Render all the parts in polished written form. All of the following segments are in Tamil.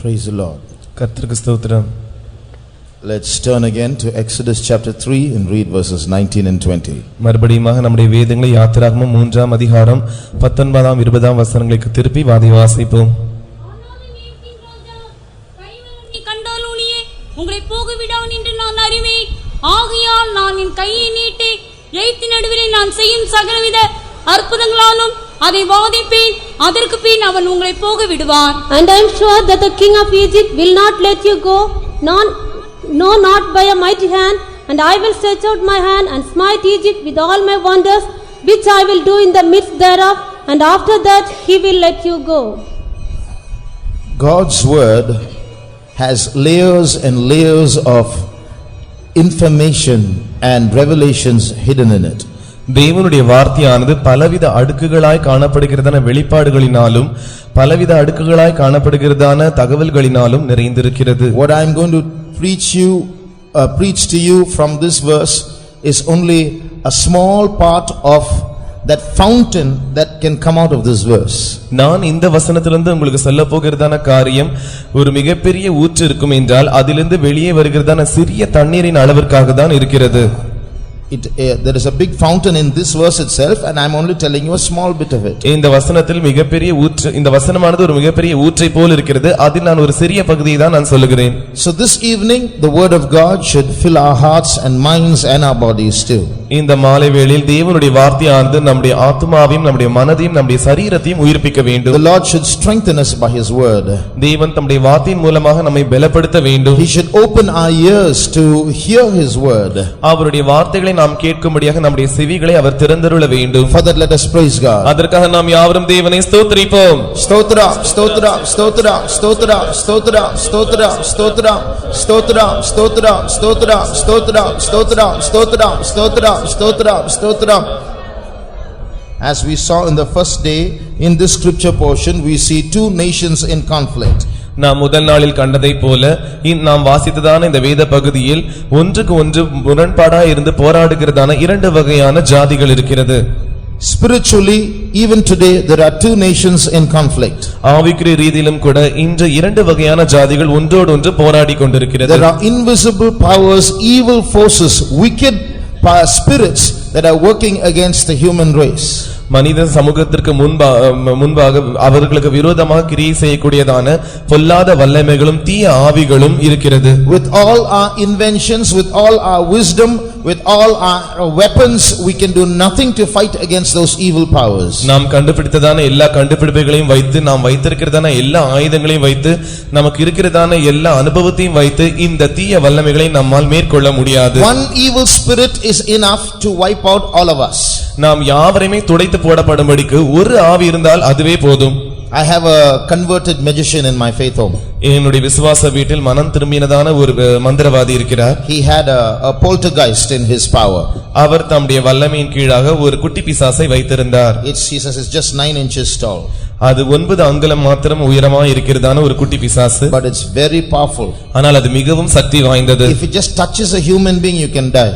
Praise the Lord. கர்த்தருக்கு ஸ்தோத்திரம். Let's turn again to Exodus chapter 3 and read verses 19 and 20. மறுபடியும் நம்முடைய வேதங்களை யாத்திராகமம் 3ஆம் அதிகாரம் 19ஆம் 20ஆம் வசனங்களுக்கு திருப்பி வாசிப்போம். உங்களை போகவிடான் என்று நான் அறிவேன். ஆகையால் நான் என் கையை நீட்டி எய்த்தின் நடுவிலே நான் செய்யும் சகலவித அற்புதங்களாலும் அதை வாதிப்பேன். அதற்கு பின் அவன் உங்களை போக விடுவான். And I am sure that the king of Egypt will not let you go, no, not by a mighty hand. And I will stretch out my hand and smite Egypt with all my wonders, which I will do in the midst thereof. And after that he will let you go. God's word has layers and layers of information and revelations hidden in it. தேவனுடைய வார்த்தையானது பலவித அடுக்குகளாய் காணப்படுகிறதான வெளிப்பாடுகளினாலும் பலவித அடுக்குகளாய் காணப்படுகிறதான தகவல்களினாலும் நிறைந்திருக்கிறது. What I am going to preach to you from this verse is only a small part of that fountain that can come out of this verse. நான் இந்த வசனத்திலிருந்து உங்களுக்கு சொல்ல போகிறதான காரியம் ஒரு மிகப்பெரிய ஊற்று இருக்கும் என்றால் அதிலிருந்து வெளியே வருகிறதான சிறிய தண்ணீரின் அளவிற்காக தான் இருக்கிறது. There is a big fountain in this verse itself and I am only telling you a small bit of it. இந்த வசனத்தில் மிகப்பெரிய ஊற்று, இந்த வசனமானது ஒரு மிகப்பெரிய ஊற்றை போல் இருக்கிறது. அதில் நான் ஒரு சிறிய பகுதியை தான் நான் சொல்லுகிறேன். So this evening the word of God should fill our hearts and minds and our bodies too. இந்த மாலை வேளையில் தேவனுடைய வார்த்தையானது நம்முடைய ஆத்துமாவையும் நம்முடைய மனதையும் நம்முடைய சரீரத்தையும் உயிர்ப்பிக்க வேண்டும். The Lord should strengthen us by his word. தேவன் தம்முடைய வார்த்தையின் மூலமாக நம்மை பலப்படுத்த வேண்டும். He should open our ears to hear his word. அவருடைய வார்த்தைகளை நாம் கேட்கும்படியாக நம்முடைய செவிகளை அவர் திறந்தருள வேண்டும். For that let us praise God. அதற்காக நாம் யாவரும் தேவனை ஸ்தோத்திரிப்போம். ஸ்தோத்ரா ஸ்தோத்ரா ஸ்தோத்ரா ஸ்தோத்ரா ஸ்தோத்ரா ஸ்தோத்ரா ஸ்தோத்ரா ஸ்தோத்ரா ஸ்தோத்ரா ஸ்தோத்ரா ஸ்தோத்ரா ஸ்தோத்ரா ஸ்தோத்ரா ஸ்தோத்ரா ஸ்தோத்ரா ஸ்தோத்ரா. As we saw in the first day in this scripture portion, we see two nations in conflict. நாம் முதல் நாளில் கண்டதை போல நாம் வாசித்ததான இந்த வேத பகுதியில் ஒன்றுக்கு ஒன்று முரண்பாடாய் இருந்து போராடுகிறதான இரண்டு வகையான ஜாதிகள் இருக்கிறது. Spiritually, even today there are two nations in conflict. ஆவிக்குரிய ரீதியிலும் கூட இன்று இரண்டு வகையான ஜாதிகள் ஒன்றோடு ஒன்று போராடி கொண்டிருக்கிறது. There are invisible powers, evil forces, wicked spirits that are working against the human race. மனித சமூகத்திற்கு முன்பாக அவர்களுக்கு விரோதமாக கிரியை செய்யக்கூடியதான பொல்லாத வல்லமைகளும் தீய ஆவிகளும் இருக்கிறது. With all our inventions, with all our wisdom, with all our weapons, we can do nothing to fight against those evil powers. நாம் கண்டுபிடித்ததான எல்லா கண்டுபிடிப்புகளையும் வைத்து நாம் வைத்திருக்கிறதான எல்லா ஆயுதங்களையும் வைத்து நமக்கு இருக்கிறதான எல்லா அனுபவத்தையும் வைத்து இந்த தீய வல்லமைகளை நம்மால் மேற்கொள்ள முடியாது. One evil spirit is enough to wipe out all of us. நாம் யாவரையுமே துடைத்து போடப்படும்படிக்கு ஒரு ஆவி இருந்தால் அதுவே போதும். I have a converted magician in my faith home. என்னுடைய விசுவாச வீட்டில் மனம் திரும்பினதான ஒரு மந்திரவாதி இருக்கிறார். He had a poltergeist in his power. அவர் தம்முடைய வல்லமையின் கீழாக ஒரு குட்டி பிசாசை வைத்திருந்தார். He says it's just 9 inches tall. அது 9 அங்குலம் மாத்திரம் உயரமா இருக்கிறதான ஒரு குட்டி பிசாசு. But it's very powerful. ஆனால் அது மிகவும் சக்தி வாய்ந்தது. If it just touches a human being, you can die.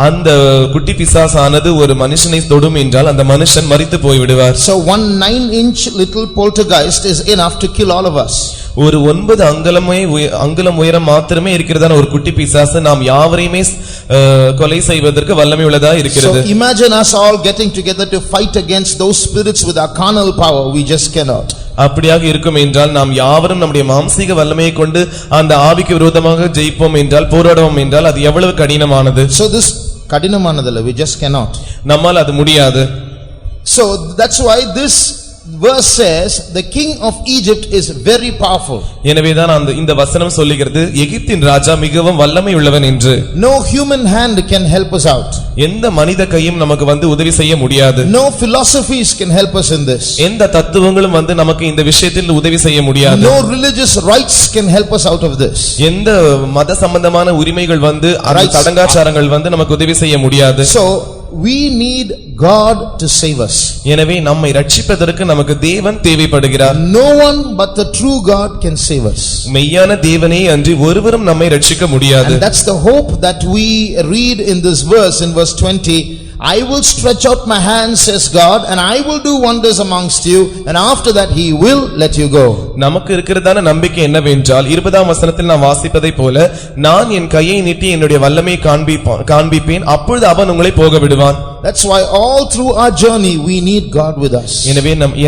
அந்த குட்டி பிசாசானது ஒரு மனுஷனை தொடும் என்றால் அந்த மனுஷன் மரித்து போய் விடுவார். So one 9-inch little poltergeist is enough to kill all of us. ஒரு 9 அங்குலம் உயரம் மாத்திரமே இருக்கிறதான ஒரு குட்டி பிசாசு நாம் யாவரையுமே கொலை செய்வதற்கு வல்லமை உள்ளதா இருக்கிறது. So imagine us all getting together to fight against those spirits with our carnal power. We just cannot. அப்படியாக இருக்கும் என்றால் நாம் யாவரும் நம்முடைய மாம்சீக வல்லமையை கொண்டு அந்த ஆவிக்கு விரோதமாக ஜெயிப்போம் என்றால் போராடுவோம் என்றால் அது எவ்வளவு கடினமானது. So this kadinamanadalla, we just cannot. நம்மால் அது முடியாது. So that's why this verse says the king of Egypt is very powerful. எனவேதான் இந்த வசனம் சொல்லுகிறது எகிப்தின் ராஜா மிகவும் வல்லமை உள்ளவன் என்று. No human hand can help us out. எந்த மனித கையும் நமக்கு உதவி செய்ய முடியாது. No philosophies can help us in this. எந்த தத்துவங்களும் நமக்கு இந்த விஷயத்தில் உதவி செய்ய முடியாது. No religious rights can help us out of this. எந்த மத சம்பந்தமான உரிமைகள் தடங்காச்சாரங்கள் நமக்கு உதவி செய்ய முடியாது. So we need God to save us. எனவே நம்மை ரட்சிப்பதற்கு நமக்கு தேவன் தேவைப்படுகிறார். No one but the true God can save us. மெய்யான தேவனே அன்றி ஒருவரும் நம்மை ரட்சிக்க முடியாது. And that's the hope that we read in this verse, in verse 20. I will stretch out my hand, says God, and I will do wonders amongst you, and after that he will let you go. நமக்கு இருக்கிறதான நம்பிக்கை என்னவென்றால் 20ஆம் வசனத்தில் நாம் வாசிப்பதை போல நான் என் கையை நீட்டி என்னுடைய வல்லமையை காண்பிப்பேன், அப்பொழுது அவன் உங்களை போக விடுவான். That's why all through our journey we need God with us.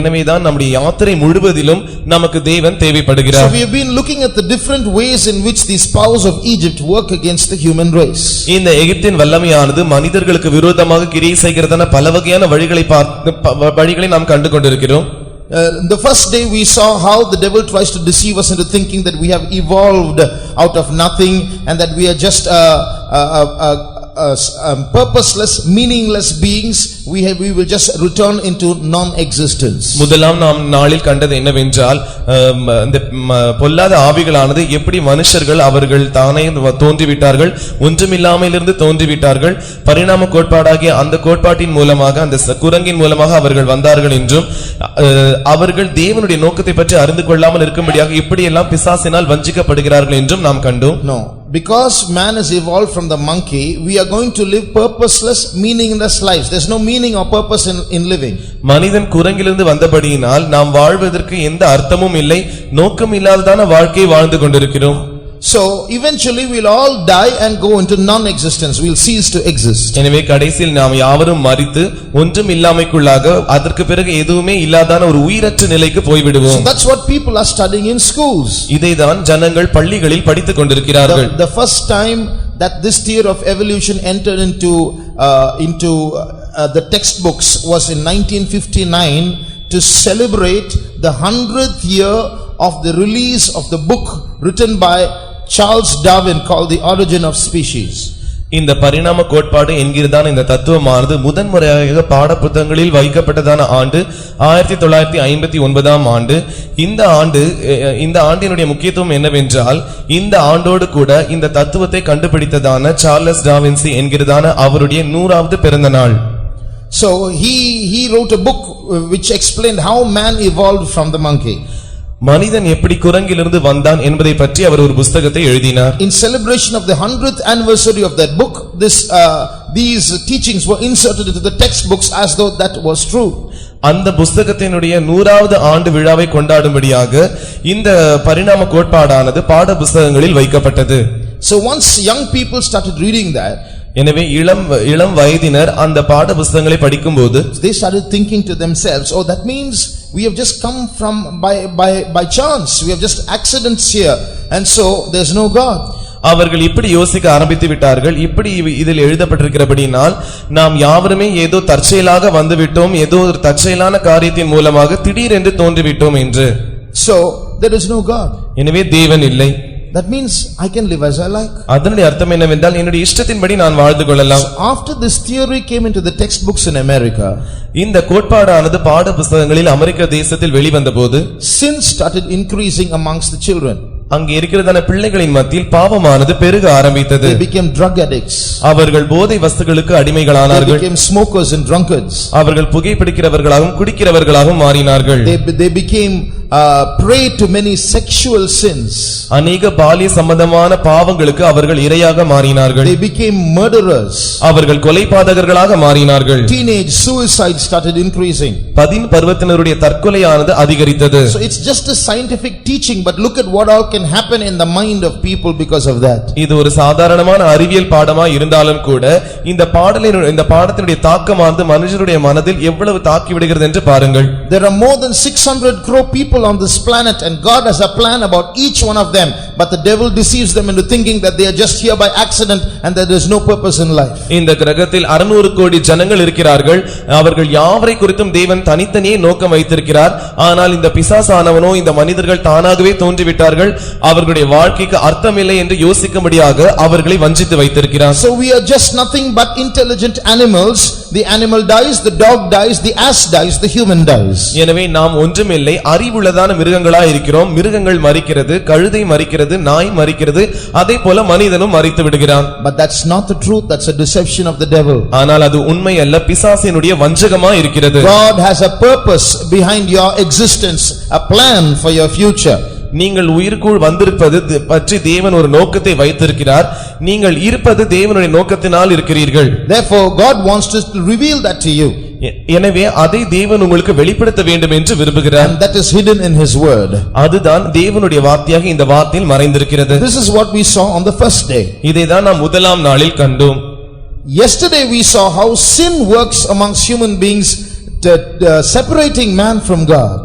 எனவேதான் நம்முடைய யாத்திரை முழுவதிலும் நமக்கு தேவன் தேவைப்படுகிறார். So we have been looking at the different ways in which these powers of Egypt work against the human race. இந்த எகிப்தின் வல்லமையானது மனிதர்களுக்கு விரோதமாக கிரியை செய்கிறதான பல வகையான வழிகளை நாம் கண்டு கொண்டிருக்கிறோம். The first day we saw how the devil tries to deceive us into thinking that we have evolved out of nothing and that we are just purposeless, meaningless beings. We will just return into non-existence. முதலாம் நாம் நாளில் கண்டது என்னவென்றால் இந்த பொல்லாத ஆவிகளானது எப்படி மனுஷர்கள் அவர்கள் தானே தோன்றிவிட்டார்கள், ஒன்றுமில்லாமையிலிருந்து தோன்றிவிட்டார்கள், பரிணாம கோட்பாடாகிய அந்த கோட்பாட்டின் மூலமாக அந்த குரங்கின் மூலமாக அவர்கள் வந்தார்கள் என்றும் அவர்கள் தேவனுடைய நோக்கத்தை பற்றி அறிந்து கொள்ளாமல் இருக்கும்படியாக இப்படியெல்லாம் பிசாசினால் வஞ்சிக்கப்படுகிறார்கள் என்றும் நாம் கண்டோம். No, because man has evolved from the monkey, we are going to live purposeless, meaningless lives. There's no meaning or purpose in living. மனிதன் குரங்கிலிருந்து வந்தபடியினால் நாம் வாழ்வதற்கு எந்த அர்த்தமும் இல்லை, நோக்கம் இல்லாததான வாழ்க்கை வாழ்ந்து கொண்டிருக்கிறோம். So eventually we'll all die and go into non-existence. We'll cease to exist. எனவே கடைசியில் நாம் யாவரும் மரித்து ஒன்றும் இல்லாமைக்குள்ளாக அதற்கு பிறகு எதுவுமே இல்லாதான ஒரு உயிரற்ற நிலைக்கு போய் விடுவோம். So that's what people are studying in schools. இதைதான் ஜனங்கள் பள்ளிகளில் படித்துக் கொண்டிருக்கிறார்கள். The first time that this theory of evolution entered into the textbooks was in 1959 to celebrate the 100th year of the release of the book written by Charles Darwin called The Origin of Species. இந்த பரிணாம கோட்பாடு என்கிறதான இந்த தத்துவமானது முதன்முறையாக பாடப்புத்தகங்களில் வைக்கப்பட்டதான ஆண்டு 1959ஆம் ஆண்டு. இந்த ஆண்டினுடைய முக்கியத்துவம் என்னவென்றால் இந்த ஆண்டோடு கூட இந்த தத்துவத்தை கண்டுபிடித்ததான சார்லஸ் டாவின்சி என்கிறதான அவருடைய 100வது பிறந்த நாள். So he wrote a book which explained how man evolved from the monkey. மனிதன் எப்படி குரங்கிலிருந்து வந்தான் என்பதை பற்றி அவர் ஒரு புத்தகத்தை எழுதினார். In celebration of the 100th anniversary of that book, these teachings were inserted into the textbooks as though that was true. அந்த புத்தகத்தினுடைய 100வது ஆண்டு விழாவை கொண்டாடும்படியாக இந்த பரிணாம கோட்பாடானது பாட புத்தகங்களில் வைக்கப்பட்டது. So once young people started reading that, எனவே இளம் வயதினர் அந்த பாட புத்தகங்களை படிக்கும்போது they started thinking to themselves, oh, that means we have just come from by chance, we have just accidents here, and so there's no God. அவர்கள் இப்படி யோசிக்க ஆரம்பித்து விட்டார்கள். இப்படி இதில் எழுதப்பட்டிருக்கிறபடினால் நாம் யாவருமே ஏதோ தற்செயலாக வந்துவிட்டோம், ஏதோ ஒரு தற்செயலான காரியத்தின் மூலமாக திடீரென்று தோன்றிவிட்டோம் என்று. So there is no God. எனவே தேவன் இல்லை. That means I can live as I like. அதனுடைய அர்த்தம் என்னவென்றால் என்னுடைய இஷ்டத்தின்படி நான் வாழ்ந்து கொள்ளலாம். After this theory came into the textbooks in America, இந்த கோட்பாடானது பாட புத்தகங்களில் அமெரிக்க தேசத்தில் வெளிவந்தபோது sin started increasing amongst the children. அங்கே இருக்கிறதான பிள்ளைகளின் மத்தியில் பாவமானது பெருக ஆரம்பித்தது. They became drug addicts. அவர்கள் போதை வஸ்துகளுக்கு அடிமைகளானார்கள். They became smokers and drunkards. அவர்கள் புகைப்பிடிக்கிறவர்களாகவும் குடிக்கிறவர்களாகவும் மாறினார்கள். They became prey to many sexual sins. அநேக பாலிய சம்பந்தமான பாவங்களுக்கு அவர்கள் இரையாக மாறினார்கள். They became murderers. அவர்கள் கொலைபாதகர்களாக மாறினார்கள். Teenage suicide started increasing. பருவத்தினருடைய தற்கொலையானது அதிகரித்தது. So it's just a scientific teaching, but look at what all can happen in the mind of people because of that. இது ஒரு சாதாரணமான அறிவியல் பாடமா இருந்தாலும் கூட இந்த பாடத்தினுடைய தாக்கமானது மனுஷருடைய மனதில் எவ்வளவு தாக்கி விடுகிறது என்று பாருங்கள். There are more than 600 crore people on this planet and God has a plan about each one of them, but the devil deceives them into thinking that they are just here by accident and that there is no purpose in life. இந்த கிரகத்தில் 600 கோடி ஜனங்கள் இருக்கிறார்கள். அவர்கள் யாவரை குறித்தும் தேவன் தனித்தனியே நோக்கம் வைத்திருக்கிறார். ஆனால் இந்த பிசாசானவனோ இந்த மனிதர்கள் தானாகவே தோன்றிவிட்டார்கள், அவர்களுடைய வாழ்க்கைக்கு அர்த்தமில்லை என்று யோசிக்கும்படியாக அவர்களை வஞ்சித்து வைத்திருக்கிறார். So we are just nothing but intelligent animals. The animal dies, the dog dies, the ass dies, the human dies. எனவே நாம் ஒன்றுமில்லை, அறிவுள்ளதான மிருகங்களாய் இருக்கிறோம். மிருகங்கள் மரிக்கிறது, கழுதை மரிக்கிறது, நாய் மரிக்கிறது, அதே போல மனிதனும் மரித்து விடுகிறான். But that's not the truth, that's a deception of the devil. ஆனால் அது உண்மை அல்ல, பிசாசினுடைய வஞ்சகமாய் இருக்கிறது. God has a purpose behind your existence, a plan for your future. நீங்கள் உயிருக்குள் வந்திருப்பது பற்றி தேவன் ஒரு நோக்கத்தை வைத்திருக்கிறார். நீங்கள் இருப்பது தேவனுடைய நோக்கத்தினால் இருக்கிறீர்கள். Therefore God wants to reveal that to you. எனவே அதை தேவன் உங்களுக்கு வெளிப்படுத்த வேண்டும் என்று விரும்புகிறார். And that is hidden in his word. அதுதான் தேவனுடைய வார்த்தையாக இந்த வார்த்தையில் மறைந்திருக்கிறது. This is what we saw on the first day. இதைதான் நாம் முதலாம் நாளில் கண்டோம். Yesterday we saw how sin works amongst human beings, separating man from God.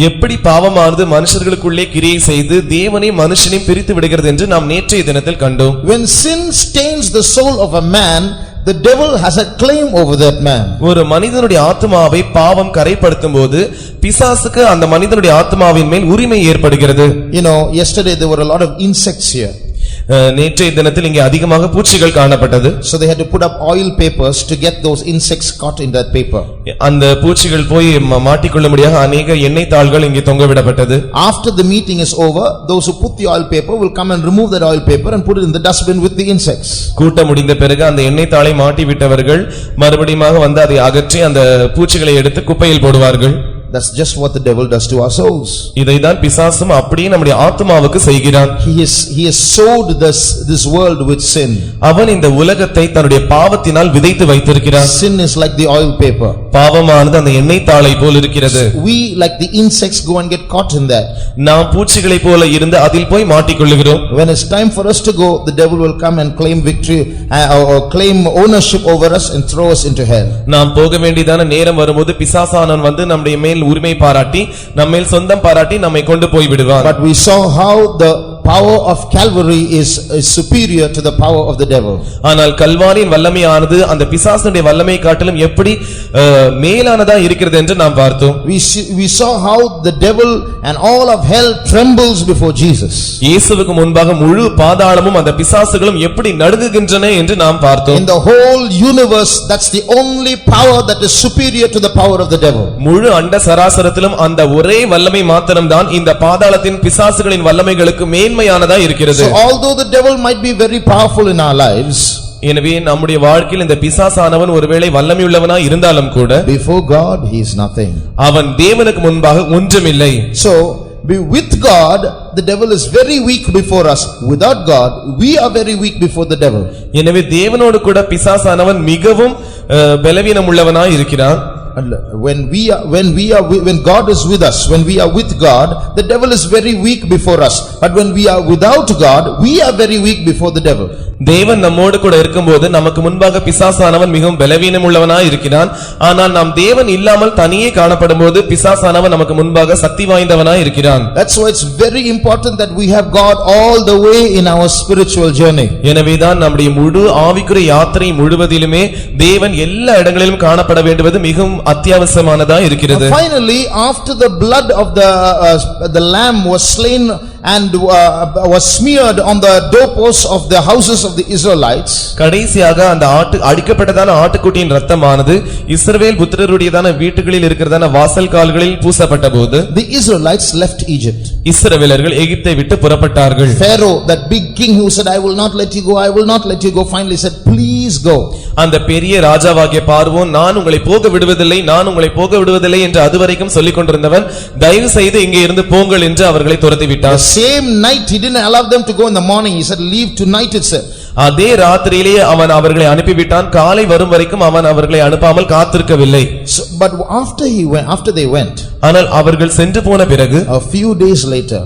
எப்படி பாவமானது மனுஷர்களுக்குள்ளே கிரியை செய்து தேவனை மனுஷனை பிரித்து விடுகிறது என்று நாம் நேற்றைய தினத்தில் கண்டோம். When sin stains the soul of a man, the devil has a claim over that man. ஒரு மனிதனுடைய ஆத்மாவை பாவம் கரைப்படுத்தும்போது பிசாசுக்கு அந்த மனிதனுடைய ஆத்மாவின் மேல் உரிமை ஏற்படுகிறது. You know, yesterday there were a lot of insects here. நேற்றைய தினத்தில் இங்கே அதிகமாக பூச்சிகள் காணப்பட்டது. So they had to put up oil papers to get those insects caught in that paper. அந்த பூச்சிகள் போய் மாட்டிக்கொள்ளும்படியாக அநேக எண்ணெய் தாள்கள் இங்கே தொங்கவிடப்பட்டது. After the meeting is over, those who put the oil paper will come and remove that oil paper and put it in the dustbin with the insects. கூட்டம் முடிந்த பிறகு அந்த எண்ணெய் தாளை மாட்டி விட்டவர்கள் மறுபடியும் வந்து அதை அகற்றி அந்த பூச்சிகளை எடுத்து குப்பையில் போடுவார்கள். That's just what the devil does to our souls. இதைதான் பிசாசும் அப்படியே நம்முடைய ஆத்மாவுக்கு செய்கிறான். He has sowed this world with sin. அவன் இந்த உலகத்தை தன்னுடைய பாவத்தினால் விதைத்து வைத்திருக்கிறான். Sin is like the oil paper. பாவமானது அந்த எண்ணெய் தாளை போல் இருக்கிறது. We like the insects go and get caught in that. நாம் பூச்சிகளை போல இருந்து அதில் போய் மாட்டிக்கொள்ளுகிறோம். When it's time for us to go, the devil will come and claim victory or claim ownership over us and throw us into hell. நாம் போக வேண்டியதான நேரம் வரும்போது பிசாசானவன் வந்து நம்முடைய மேல் உரிமை பாராட்டி நம்மேல் சொந்தம் பாராட்டி நம்மை கொண்டு போய் விடுவான். But we saw how the power of Calvary is superior to the power of the devil. ஆனால் கல்வாரியின் வல்லமையானது அந்த பிசாசுடைய வல்லமையை காட்டிலும் எப்படி மேலானதா இருக்கிறது என்று நாம் பார்த்தோம். We saw how the devil and all of hell trembles before Jesus. இயேசுவுக்கு முன்பாக முழு பாதாளமும் அந்த பிசாசுகளும் எப்படி நடுங்குகின்றன என்று நாம் பார்த்தோம். In the whole universe, that's the only power that is superior to the power of the devil. முழு அண்ட சராசரத்திலும் அந்த ஒரே வல்லமை மாத்திரம்தான் இந்த பாதாளத்தின் பிசாசுகளின் வல்லமைகளுக்கு மேன்மையானதா இருக்கிறது. So although the devil might be very powerful in our lives, எனவே நம்முடைய வாழ்க்கையில் இந்த பிசாசானவன் ஒருவேளை வல்லமையுள்ளவனாய் இருந்தாலும் கூட before God he is nothing. அவன் தேவனுக்கு முன்பாக ஒன்றுமில்லை. So with God the devil is very weak before us. Without God we are very weak before the devil. எனவே தேவனோடு கூட பிசாசானவன் மிகவும் பலவீனம் உள்ளவனாய் இருக்கிறான். When God is with us, when we are with God, the devil is very weak before us. But when we are without God, we are very weak before the devil. தேவன் நம்மோடு கூட இருக்கும்போது நமக்கு முன்பாக பிசாசானவன் மிகவும் பலவீனம் உள்ளவனாய் இருக்கிறான். ஆனால் நாம் தேவன் இல்லாமல் தனியே காணப்படும்போது பிசாசானவன் நமக்கு முன்பாக சக்தி வாய்ந்தவனாய் இருக்கிறான். That's why it's very important that we have God all the way in our spiritual journey. எனவேதான் நம்முடைய முழு ஆவிக்குரிய யாத்திரை முழுவதிலுமே தேவன் எல்லா இடங்களிலும் காணப்பட வேண்டுவது மிகவும் அத்தியாவசியமானதா இருக்கிறது. Finally, after the blood of the lamb was slain and was smeared on the doorposts of the houses of the Israelites, கடைசியாக அந்த அடிக்கப்பட்டதான ஆட்டுக்குட்டியின் இரத்தமானது இஸ்ரவேல் புத்திரருடையதான வீட்டுகளில் இருக்கிறதான வாசல் கால்களில் பூசப்பட்டபோது the Israelites left Egypt. இஸ்ரவேலர்கள் எகிப்தை விட்டு புறப்பட்டார்கள். Pharaoh, that big king who said I will not let you go, I will not let you go, finally said please go. அந்த பெரிய ராஜாவாகிய பார்வோன் நான் உங்களை போக விடுவதில்லை நான் உங்களை போக விடுவதில்லை என்று அதுவரைக்கும் சொல்லிக் கொண்டிருந்தவன் தயவு செய்து இங்கே இருந்து போங்கள் என்று அவர்களை துரத்தி விட்டான். Same night he didn't allow them to go in the morning. He said leave tonight itself. அதே ராத்திரியிலேயே அவன் அவர்களை அனுப்பிவிட்டான். காலை வரும் வரைக்கும் அவன் அவர்களை அனுப்பாமல் காத்திருக்கவில்லை. But after they went, ஆனால் அவர்கள் சென்று போன பிறகு a few days later,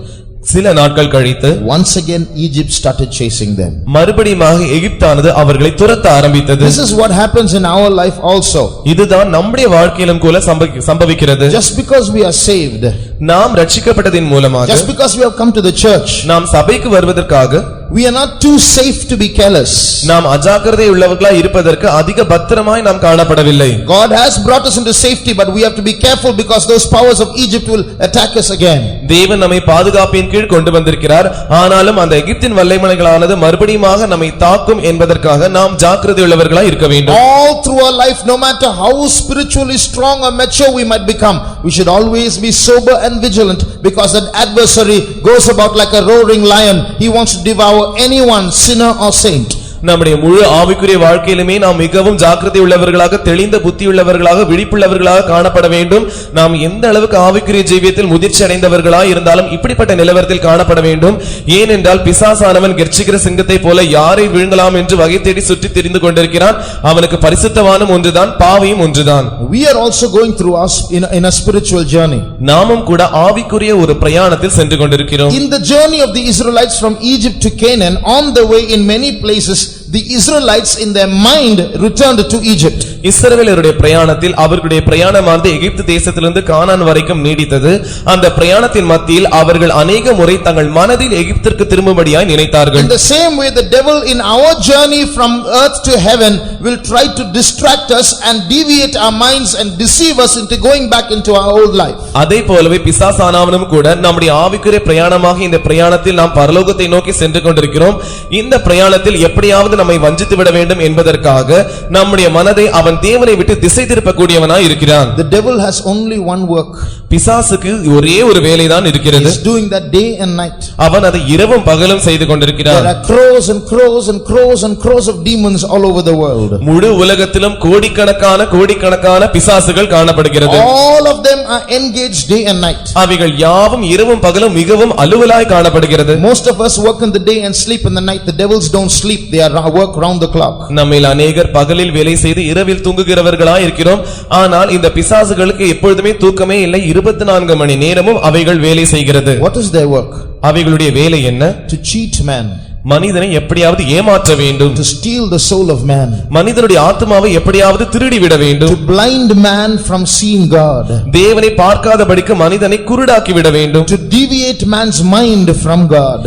சில நாட்கள் கழித்து once again Egypt started chasing them. மறுபடியுமாக எகிப்தானது அவர்களை துரத்த ஆரம்பித்தது. This is what happens in our life also. இதுதான் நம்முடைய வாழ்க்கையிலும் கூட சம்பவிக்கிறது. Just because we are saved, நாம் ரட்சிக்கப்பட்டதின் மூலமாக, just because we have come to the church, நாம் சபைக்கு வருவதற்காக we are not too safe to be careless. நாம் அஜாக்கிரதை உள்ளவர்களாய் இருப்பதற்கு அதிக பத்திரமாய் நாம் காணப்படவில்லை. God has brought us into safety, but we have to be careful because those powers of Egypt will attack us again. தேவன் நம்மை பாதுகாப்பின் கீழ் கொண்டு வந்திருக்கிறார். ஆனாலும் அந்த எகிப்தின் வல்லமைகளானது மறுபடியுமாக நம்மை தாக்கும் என்பதற்காக நாம் ஜாக்கிரதை உள்ளவர்களாய் இருக்க வேண்டும். All through our life, no matter how spiritually strong or mature we might become, we should always be sober and vigilant, because that adversary goes about like a roaring lion. He wants to devour anyone, sinner or saint. நம்முடைய முழு ஆவிக்குரிய வாழ்க்கையிலுமே நாம் மிகவும் ஜாக்கிரதை உள்ளவர்களாக, தெளிந்த புத்தி உள்ளவர்களாக, விழிப்புள்ளவர்களாக காணப்பட வேண்டும். நாம் எந்த அளவுக்கு ஆவிக்குரிய ஜீவியத்தில் முதிர்ச்சி அடைந்தவர்களாய் இருந்தாலும் இப்படிப்பட்ட நிலவரத்தில் காணப்பட வேண்டும். ஏனென்றால் பிசாசானவன் கெர்ச்சிக்கிற சிங்கத்தை போல யாரை விழுங்கலாம் என்று வகை தேடி சுற்றி திரிந்து கொண்டிருக்கிறான். அவனுக்கு பரிசுத்தவானும் ஒன்றுதான், பாவியும் ஒன்றுதான். We are also going through us in a spiritual journey. நாமும் கூட ஆவிக்குரிய ஒரு பிரயாணத்தில் சென்று கொண்டிருக்கிறோம். In the journey of the Israelites from Egypt to Canaan, on the way in many places the Israelites in their mind returned to Egypt. இஸ்ரவேலருடைய பிரயாணத்தில் அவர்களுடைய பிரயாணமானது எகிப்து தேசத்திலிருந்து கானான் வரைக்கும் நீடித்தது. அந்த பிரயாணத்தின் மத்தியில் அவர்கள் அநேக முறை தங்கள் மனதில் எகிப்திற்கு திரும்பும்படியாய் நினைத்தார்கள். In the same way the devil in our journey from earth to heaven will try to distract us and deviate our minds and deceive us into going back into our old life. அதே போலவே பிசாசானவனும் கூட நம்முடைய ஆவிக்குரிய பிரயாணமாக இந்த பிரயாணத்தில் நாம் பரலோகத்தை நோக்கி சென்று கொண்டிருக்கிறோம். இந்த பிரயாணத்தில் எப்படியாவது நம்மை வஞ்சித்து விட வேண்டும் என்பதற்காக நம்முடைய மனதை அவன் தேவனை விட்டு திசை திருப்பக்கூடியவனாய் இருக்கிறான். The devil has only one work. பிசாசுக்கு ஒரே ஒரு வேலைதான் இருக்கிறது. He is doing that day and night. அவன் அதை இரவும் பகலும் செய்து கொண்டிருக்கிறான். There are crores and crores and crores and crores of demons all over the world. முழு உலகத்திலும் கோடிக்கணக்கான பிசாசுகள் காணப்படுகிறது. All of them are engaged day and night. அவைகள் யாவும் இரவும் பகலும் மிகவும் அலுவலாய் காணப்படுகிறது. Most of us work in the day and sleep in the night. The devils don't sleep. They are work round the clock. நம்மில் அநேகர் பகலில் வேலை செய்து இரவில் தூங்குகிறவர்களாய் இருக்கிறோம். ஆனால் இந்த பிசாசுகளுக்கு எப்பொழுதுமே தூக்கமே இல்லை. 24 மணி நேரமும் அவைகள் வேலை செய்கிறது. What is their work? அவைகளுடைய வேலை என்ன? To cheat man. மனிதனை எப்படியாவது ஏமாற்ற வேண்டும். To steal the soul of man. மனிதனுடைய ஆத்துமாவை எப்படியாவது திருடி விட வேண்டும். To blind man from seeing God. தேவனை பார்க்காதபடிக்கு மனிதனை குருடாக்கி விட வேண்டும். To deviate man's mind from God.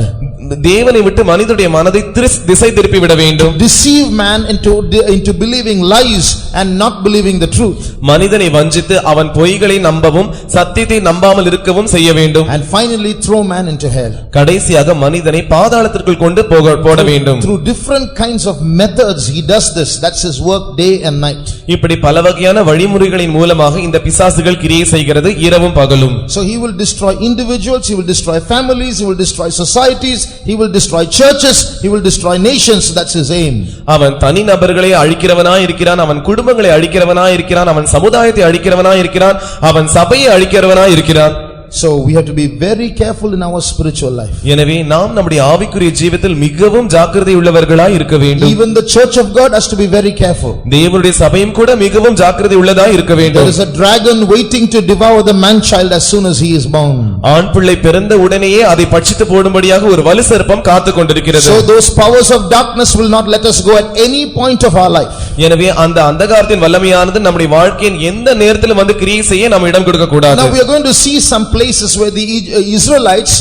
தேவனை விட்டு மனிதனுடைய மனதை திசை திருப்பி விட வேண்டும். Deceive man into believing lies and not believing the truth. மனிதனை வஞ்சித்து அவன் பொய்களை நம்பவும் சத்தியத்தை நம்பாமல் இருக்கவும் செய்ய வேண்டும். And finally throw man into hell. கடைசியாக மனிதனை பாதாளத்திற்குள் கொண்டு போட வேண்டும். Through different kinds of methods he does this. That's his work day and night. இப்படி பல வகையான வழிமுறைகளின் மூலமாக இந்த பிசாசுகள் கிரியை செய்கிறது இரவும் பகலும். So he will destroy individuals, he will destroy families, he will destroy societies, he will destroy churches, he will destroy nations. That's his aim. அவன் தனி நபர்களை அழிக்கிறவனாய் இருக்கிறான், அவன் குடும்பங்களை அழிக்கிறவனாய் இருக்கிறான், அவன் சமுதாயத்தை அழிக்கிறவனாய் இருக்கிறான், அவன் சபையை அழிக்கிறவனாய் இருக்கிறான். So we have to be very careful in our spiritual life. எனவே நாம் நம்முடைய ஆவிக்குரிய ஜீவிதத்தில் மிகவும் ஜாக்கிரதை உள்ளவர்களாய் இருக்க வேண்டும். Even the church of God has to be very careful. தேவனுடைய சபையும் கூட மிகவும் ஜாக்கிரதை உள்ளதாய் இருக்க வேண்டும். There is a dragon waiting to devour the man child as soon as he is born. ஆண் பிள்ளை பிறந்த உடனேயே அதை பட்சித்து போடும்படியாக ஒரு வலு சர்ப்பம் காத்துக் கொண்டிருக்கிறது. So those powers of darkness will not let us go at any point of our life. எனவே அந்த அந்தகாரத்தின் வல்லமையானது நம்முடைய வாழ்க்கையின் எந்த நேரத்திலும் வந்து கிரியை செய்ய நாம் இடம் கொடுக்க கூடாது. Now we are going to see some places where the Israelites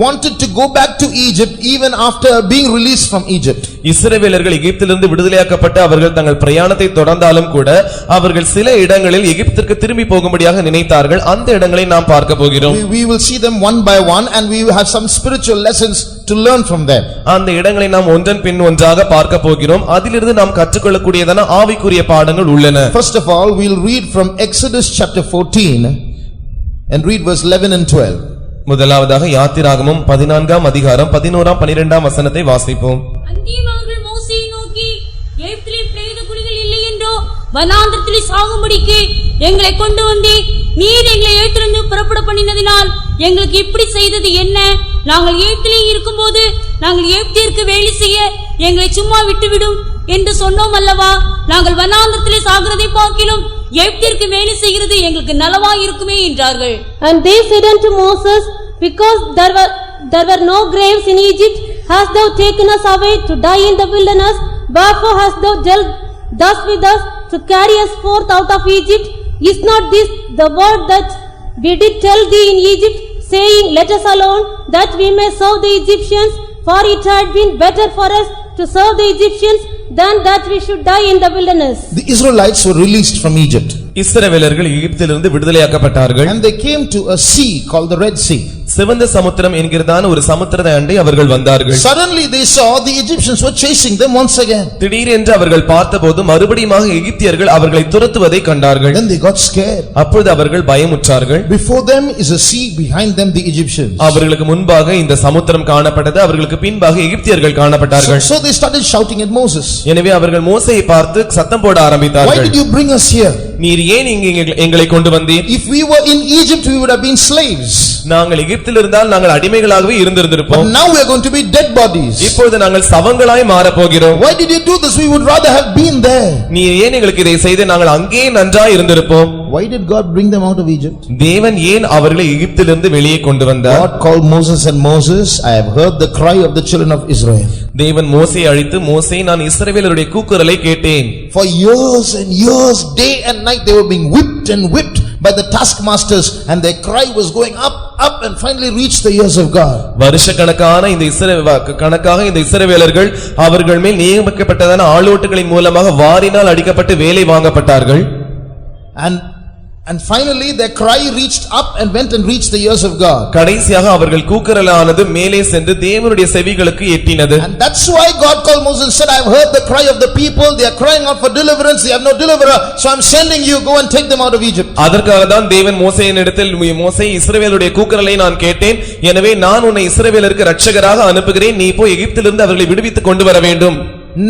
wanted to go back to Egypt even after being released from Egypt. இஸ்ரவேலர்கள் எகிப்திலிருந்து விடுதலையாக்கப்பட்டு அவர்கள் தங்கள் பிரயாணத்தை தொடர்ந்தாலும் கூட அவர்கள் சில இடங்களில் எகிப்திற்கு திரும்பி போகும்படியாக நினைத்தார்கள். அந்த இடங்களை நாம் பார்க்க போகிறோம். We will see them one by one and we will have some spiritual lessons to learn from them. அந்த இடங்களை நாம் ஒன்றன் பின் ஒன்றாக பார்க்க போகிறோம். அதிலிருந்து நாம் கற்றுக்கொள்ளக்கூடியதான ஆவிக்குரிய பாடங்கள் உள்ளன. First of all, we will read from Exodus chapter 14 and read verse 11 and 12. முதலாவதாக யாத்திராகமம் 14ஆம் அதிகாரம் 11ஆம் 12ஆம் வசனத்தை வாசிப்போம். அந்தியும் அவர்கள் மோசேயை நோக்கி, எகிப்திலே பிரேத குழிகள் இல்லை என்றோ வனாந்தரத்தில் சாகும்படிக்கு எங்களை கொண்டு வந்தே நீர் எங்களை எகிப்திலிருந்து புறப்பட பண்ணினதினால் எங்களுக்கு இப்படி செய்தது என்ன? நாங்கள் எகிப்திலே இருக்கும்போது நாங்கள் எகிப்திற்கு வேலை செய்ய எங்களை சும்மா விட்டுவிடும் என்று சொன்னோம் அல்லவா? நாங்கள் வனாந்தரத்திலே சாகிறதை பார்க்கிலும் எகிப்திற்கு வேலை செய்கிறது எங்களுக்கு நலவா இருக்குமே என்றார்கள். And they said unto Moses, because there were no graves in Egypt, hast thou taken us away to die in the wilderness? Wherefore hast thou dealt thus with us to carry us forth out of Egypt? Is not this the word that we did tell thee in Egypt, saying, let us alone, that we may serve the Egyptians? For it had been better for us to serve the Egyptians than that we should die in the wilderness. The Israelites were released from Egypt. இஸ்ரவேலர்கள் எகிப்திலிருந்து விடுதலையாக்கப்பட்டார்கள். And they came to a sea called the Red Sea. சிவந்த சமுத்திரம் என்கிறதான ஒரு சமுத்திரத்தை அண்டை அவர்கள் வந்தார்கள். Suddenly they saw the Egyptians were chasing them once again. திடீரென்று அவர்கள் பார்த்தபோது மறுபடியுமாக எகிப்தியர்கள் அவர்களை துரத்துவதை கண்டார்கள். Then they got scared. அப்பொழுது அவர்கள் பயமுற்றார்கள். Before them is a sea, behind them the Egyptians. அவர்களுக்கு முன்பாக இந்த சமுத்திரம் காணப்பட்டது, அவர்களுக்கு பின்பாக எகிப்தியர்கள் காணப்பட்டார்கள். So they started shouting at Moses. எனவே அவர்கள் மோசேயை பார்த்து சத்தம் போட ஆரம்பித்தார்கள். Why did you bring us here? நீர் ஏன் இங்கே எங்களை கொண்டு வந்தீர்? If we were in Egypt we would have been slaves. நாங்கள் எகிப்தில் இருந்தால் நாங்கள் அடிமைகளாகவே இருந்திருப்போம். But now we are going to be dead bodies. இப்பொழுது நாங்கள் சவங்களாய் மாறப் போகிறோம். Why did you do this? We would rather have been there. நீர் ஏன் எங்களுக்கு இதை செய்து நாங்கள் அங்கே நன்றாய் இருந்திருப்போம். Why did God bring them out of Egypt? தேவன் ஏன் அவர்களை எகிப்திலிருந்து வெளியே கொண்டு வந்தார்? God called Moses and Moses, I have heard the cry of the children of Israel. தேவன் மோசேயை அழைத்து, மோசே, நான் இஸ்ரவேலருடைய கூக்குரலை கேட்டேன். For years and years, day and night they were being whipped and whipped by the taskmasters, and their cry was going up and finally reached the ears of God. வருஷக்கணக்காக இந்த இஸ்ரவேலர்கள் அவர்கள் மேல் நியமிக்கப்பட்டதான ஆளோட்டுகளின் மூலமாக வாரினால் அடிக்கப்பட்டு வேலை வாங்கப்பட்டார்கள். And finally their cry reached up and went and reached the ears of God. கடைசியாக அவர்கள் கூக்குரலானது மேலே சென்று தேவனுடைய செவிகளுக்கு எட்டினது. And that's why God called Moses and said, I have heard the cry of the people, they are crying out for deliverance, they have no deliverer, so I am sending you, go and take them out of Egypt. அதற்காக தான் தேவன் மோசேயினிடத்தில், மோசே, இஸ்ரவேலுடைய கூக்குரலை நான் கேட்டேன், எனவே நான் உன்னை இஸ்ரவேலருக்கு இரட்சகராக அனுப்புகிறேன், நீ போய் எகிப்திலிருந்து அவர்களை விடுவித்துக் கொண்டு வர வேண்டும்.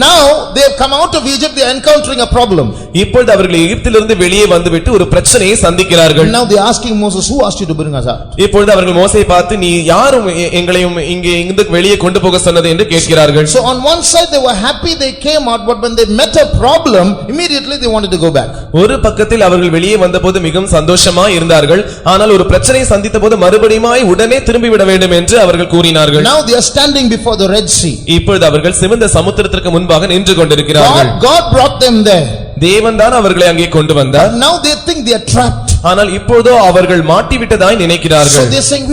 Now they have come out of Egypt, they are encountering a problem. இப்பொழுது அவர்கள் எகிப்திலிருந்து வெளியே வந்துவிட்டு ஒரு பிரச்சனையை சந்திக்கிறார்கள். Now they are asking Moses, who asked you to bring us out? இப்பொழுது அவர்கள் மோசேயை பார்த்து, நீ யாரும் எங்களையும் இங்கே இருந்து வெளியே கொண்டு போக சொன்னது என்று கேட்கிறார்கள். So on one side they were happy they came out, but when they met a problem immediately they wanted to go back. ஒரு பக்கத்தில் அவர்கள் வெளியே வந்தபோது மிகவும் சந்தோஷமாய் இருந்தார்கள், ஆனால் ஒரு பிரச்சனையை சந்தித்தபோது மறுபடியுமாய் உடனே திரும்பி விட வேண்டும் என்று அவர்கள் கூறினார்கள். Now they are standing before the Red Sea. இப்பொழுது அவர்கள் சிவந்த சமுத்திரத்திற்கு முன்பாக நின்று கொண்டிருக்கிறார்கள். God brought them there. தேவன் தான் அவர்களை அங்கே கொண்டு வந்தார். Now they think they are trapped. ஆனால் இப்பொழுதோ அவர்கள் மாட்டிவிட்டதாய் நினைக்கிறார்கள். So they are saying,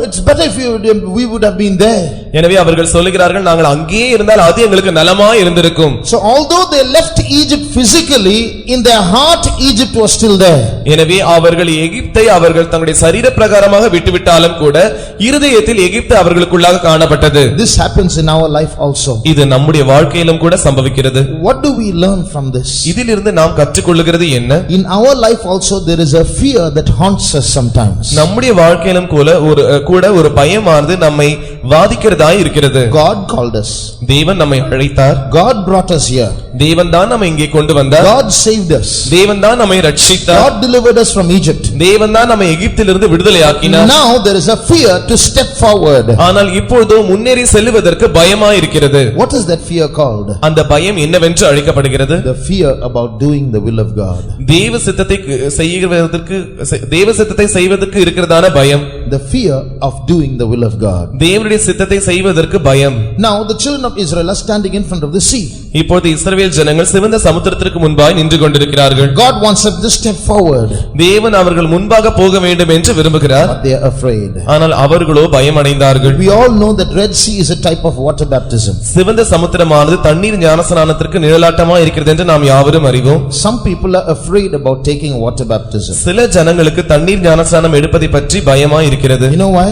it's better if we would have been there. எனவே அவர்கள் சொல்லுகிறார்கள், நாங்கள் அங்கே இருந்தால் அது எங்களுக்கு நலமாய் இருந்திருக்கும். So although they left Egypt physically, in their heart Egypt was still there. எனவே அவர்கள் எகிப்தை அவர்கள் தங்களுடைய சரீர பிரகாரமாக விட்டுவிட்டாலும் கூட இருதயத்தில் எகிப்து அவர்களுக்குள்ளாக காணப்பட்டது. This happens in our life also. இது நம்முடைய வாழ்க்கையிலும் கூட சம்பவிக்கிறது. What do we learn from this? இதிலிருந்து நாம் கற்றுக்கொள்ளுகிறது என்ன? In our life also there is a fear that haunts us sometimes. நம்முடைய வாழ்க்கையிலும் கூட ஒரு பயமானது நம்மை வாதிக்கிறதாய் இருக்கிறது. God called us. தேவன் நம்மை அழைத்தார். God brought us here. தேவன் தான் நம்மை இங்கே கொண்டு வந்தார். God saved us. தேவன் தான் நம்மை ரட்சித்தார். God delivered us from Egypt. தேவன் தான் நம்மை எகிப்திலிருந்து விடுதலையாக்கினார். Now there is a fear to step forward. ஆனால் இப்பொழுது முன்னேறி செல்வதற்கு பயமாய் இருக்கிறது. What is that fear called? அந்த பயம் என்னவென்று அழைக்கப்படுகிறது? The fear about doing the will of God. தேவ சித்தத்தை செய்வதற்கு இருக்கிறதான பயம். The fear of doing the will of God. தேவனுடைய சித்தத்தை செய்வதற்கு பயம். Now the children of Israel are standing in front of the sea. இப்பொழுது இஸ்ரவேல் ஜனங்கள் சிவந்த சமுத்திரத்திற்கு முன்பாய் நின்று கொண்டிருக்கிறார்கள். God wants them to step forward. தேவன் அவர்கள் முன்பாக போக வேண்டும் என்று விரும்புகிறார். But they are afraid. ஆனால் அவர்களோ பயமடைந்தார்கள். We all know that Red Sea is a type of water baptism. சிவந்த சமுத்திரமானது தண்ணீர் ஞானஸ்நானத்திற்கு நிழலாட்டமா இருக்கிறது என்று நாம் யாவரும் அறிவோம். Some people are afraid about taking water baptism. சில ஜனங்களுக்கு தண்ணீர் ஞானஸ்நானம் எடுப்பதை பற்றி பயமா இருக்கிறது. You know why?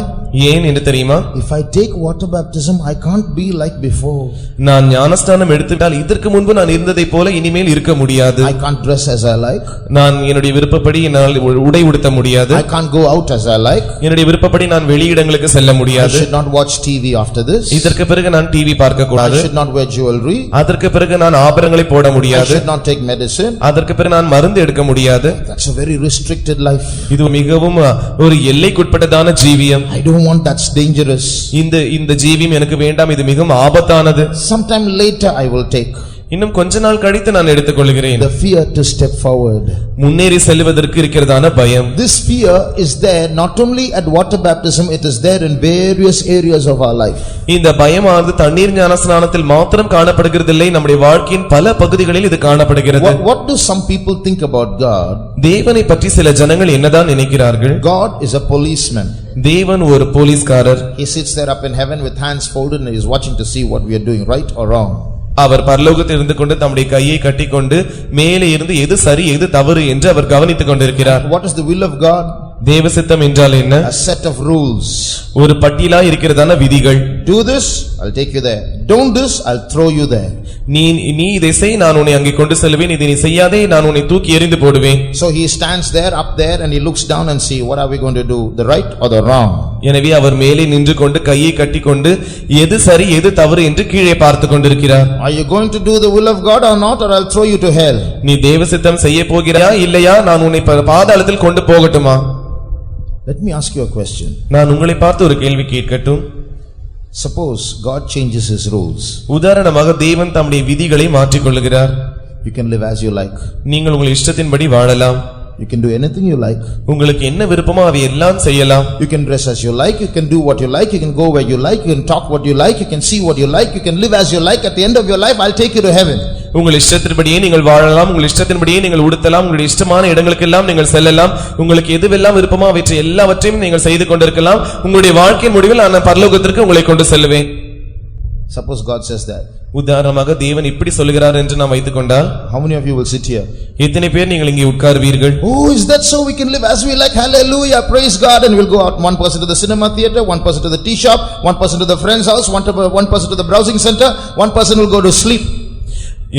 ஏன் என்று தெரியுமா? If I take water baptism I can't be like before. நான் ஞானஸ்நானம் எடுத்துட்டால் இதற்கு முன்பு நான் இருந்ததை போல இனிமேல் இருக்க முடியாது. I can't dress as I like. நான் என்னுடைய விருப்பப்படி என்னால் உடை உடுத்த முடியாது. I can't go out as I like. என்னுடைய விருப்பப்படி நான் வெளியிடங்களுக்கு செல்ல முடியாது. I should not watch TV after this. இதற்கு பிறகு நான் டிவி பார்க்க கூடாது. I should not wear jewelry. அதற்கு பிறகு நான் ஆபரணங்களை போட முடியாது. I should not take medicine. அதற்கு பிறகு நான் மருந்து எடுக்க முடியாது. That's a very restricted life. இது மிகவும் ஒரு எல்லைக்குட்பட்டதான ஜீவியம். I don't want, that's dangerous. இந்த ஜீவியம் எனக்கு வேண்டாம், இது மிகவும் ஆபத்தானது. Sometime later I will take. இன்னும் கொஞ்ச நாள் கழித்து நான் எடுத்துக்கொள்கிறேன். The fear to step forward. முன்னேறி செல்வதற்கு இருக்கிறதான பயம். This fear is there not only at water baptism, it is there in various areas of our life. இந்த பயமானது தண்ணீர் ஞானஸ்நானத்தில் மாத்திரம் காணப்படுகிறதில்லை, நம்முடைய வாழ்க்கையின் பல பகுதிகளில் இது காணப்படுகிறது. What do some people think about God? தேவனை பற்றி சில ஜனங்கள் என்னதான் நினைக்கிறார்கள்? God is a policeman. தேவன் ஒரு போலீஸ்காரர். He sits there up in heaven with hands folded and he is watching to see what we are doing, right or wrong. அவர் பரலோகத்தில் இருந்து கொண்டு தம்முடைய கையை கட்டிக்கொண்டு மேலே இருந்து எது சரி எது தவறு என்று அவர் கவனித்துக் கொண்டிருக்கிறார். What is the will of God? தேவசித்தம் என்றால் என்ன? A set of rules. ஒரு பட்டியலா இருக்கிறதான விதிகள். Do this, I'll take you there. Don't this, I'll throw you there. நீ இதை செய், நான் உன்னை அங்கே கொண்டு செல்வேன். இதை நீ செய்யாதே, நான் உன்னை தூக்கி எறிந்து போடுவேன். So he stands there up there and he looks down and see what are we going to do, the right or the wrong. எனவே அவர் மேலே நின்று கொண்டு கையை கட்டிக்கொண்டு எது சரி எது தவறு என்று கீழே பார்த்து கொண்டிருக்கிறார். Are you going to do the will of God or not, or I'll throw you to hell? நீ தேவசித்தம் செய்ய போகிறாயா இல்லையா, நான் உன்னை பாதாளத்தில் கொண்டு போகட்டுமா? Let me ask you a question. நான் உங்களை பார்த்து ஒரு கேள்வி கேட்கட்டும். Suppose God changes his rules. உதாரணமாக தேவன் தம்முடைய விதிகளை மாற்றிக் கொள்ளுகிறார். You can live as you like. நீங்கள் உங்கள் இஷ்டத்தின்படி வாழலாம். You can do anything you like. உங்களுக்கு என்ன விருப்பமோ அதை எல்லாம் செய்யலாம். You can dress as you like, you can do what you like, you can go where you like, you can talk what you like, you can see what you like, you can live as you like. At the end of your life, I'll take you to heaven. உங்கள் இஷ்டத்தின்படியே நீங்கள் வாழலாம், உங்கள் இஷ்டத்தின்படியே நீங்கள் உடுத்தலாம், உங்களுடைய இஷ்டமான இடங்களுக்கெல்லாம் நீங்கள் செல்லலாம். உங்களுக்கு எதுவெல்லாம் விருப்பமோ அவற்றை எல்லாவற்றையும் நீங்கள் செய்து கொண்டிருக்கலாம். உங்களுடைய வாழ்க்கையின் முடிவில் நான் பரலோகத்திற்கு உங்களை கொண்டு செல்வேன். Suppose God says that. உதாரணமாக தேவன் இப்படி சொல்கிறார் என்று நாம் வைத்துக் கொண்டால், how many of you will sit here? எத்தனை பேர் நீங்கள் இங்கே உட்கார்வீர்கள்? Oh, is that so? We can live as we like. Hallelujah, praise God. And we'll go out, one person to the cinema theater, one person to the tea shop, one person to the friend's house, one person to the browsing center, one person will go to sleep.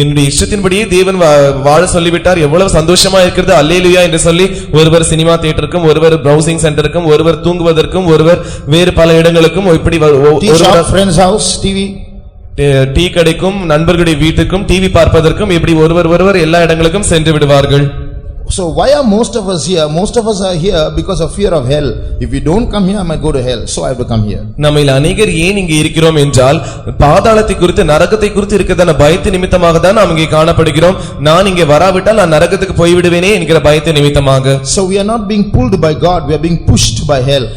என்னுடைய இஷ்டத்தின்படியே தேவன் வாழ சொல்லிவிட்டார். எவ்வளவு சந்தோஷமா இருக்கிறது, அல்லேலூயா என்று சொல்லி ஒருவர் சினிமா தியேட்டருக்கும், ஒருவர் பிரவுசிங் சென்டருக்கும், ஒருவர் தூங்குவதற்கும், ஒருவர் வேறு பல இடங்களுக்கும், இப்படி friend's house, TV, டீ கடைக்கும், நண்பர்களுடைய வீட்டுக்கும், டிவி பார்ப்பதற்கும், இப்படி ஒருவர் எல்லா இடங்களுக்கும் சென்று விடுவார்கள். So why are most of us here? Most of us are here because of fear of hell. If we don't come here, I might go to hell. So I have to come here. நம்மில் அநேகர் ஏன் இங்கே இருக்கிறோம் என்றால், பாதாளத்தை குறித்து, நரகத்தை குறித்து இருக்கிறதான பயத்து நிமித்தமாக தான் நாம் இங்கே காணப்படுகிறோம். நான் இங்கே வராவிட்டால் நான் நரகத்துக்கு போய்விடுவேனே என்கிற பயத்து நிமித்தமாக. So we are not being pulled by God, we are being pushed by hell.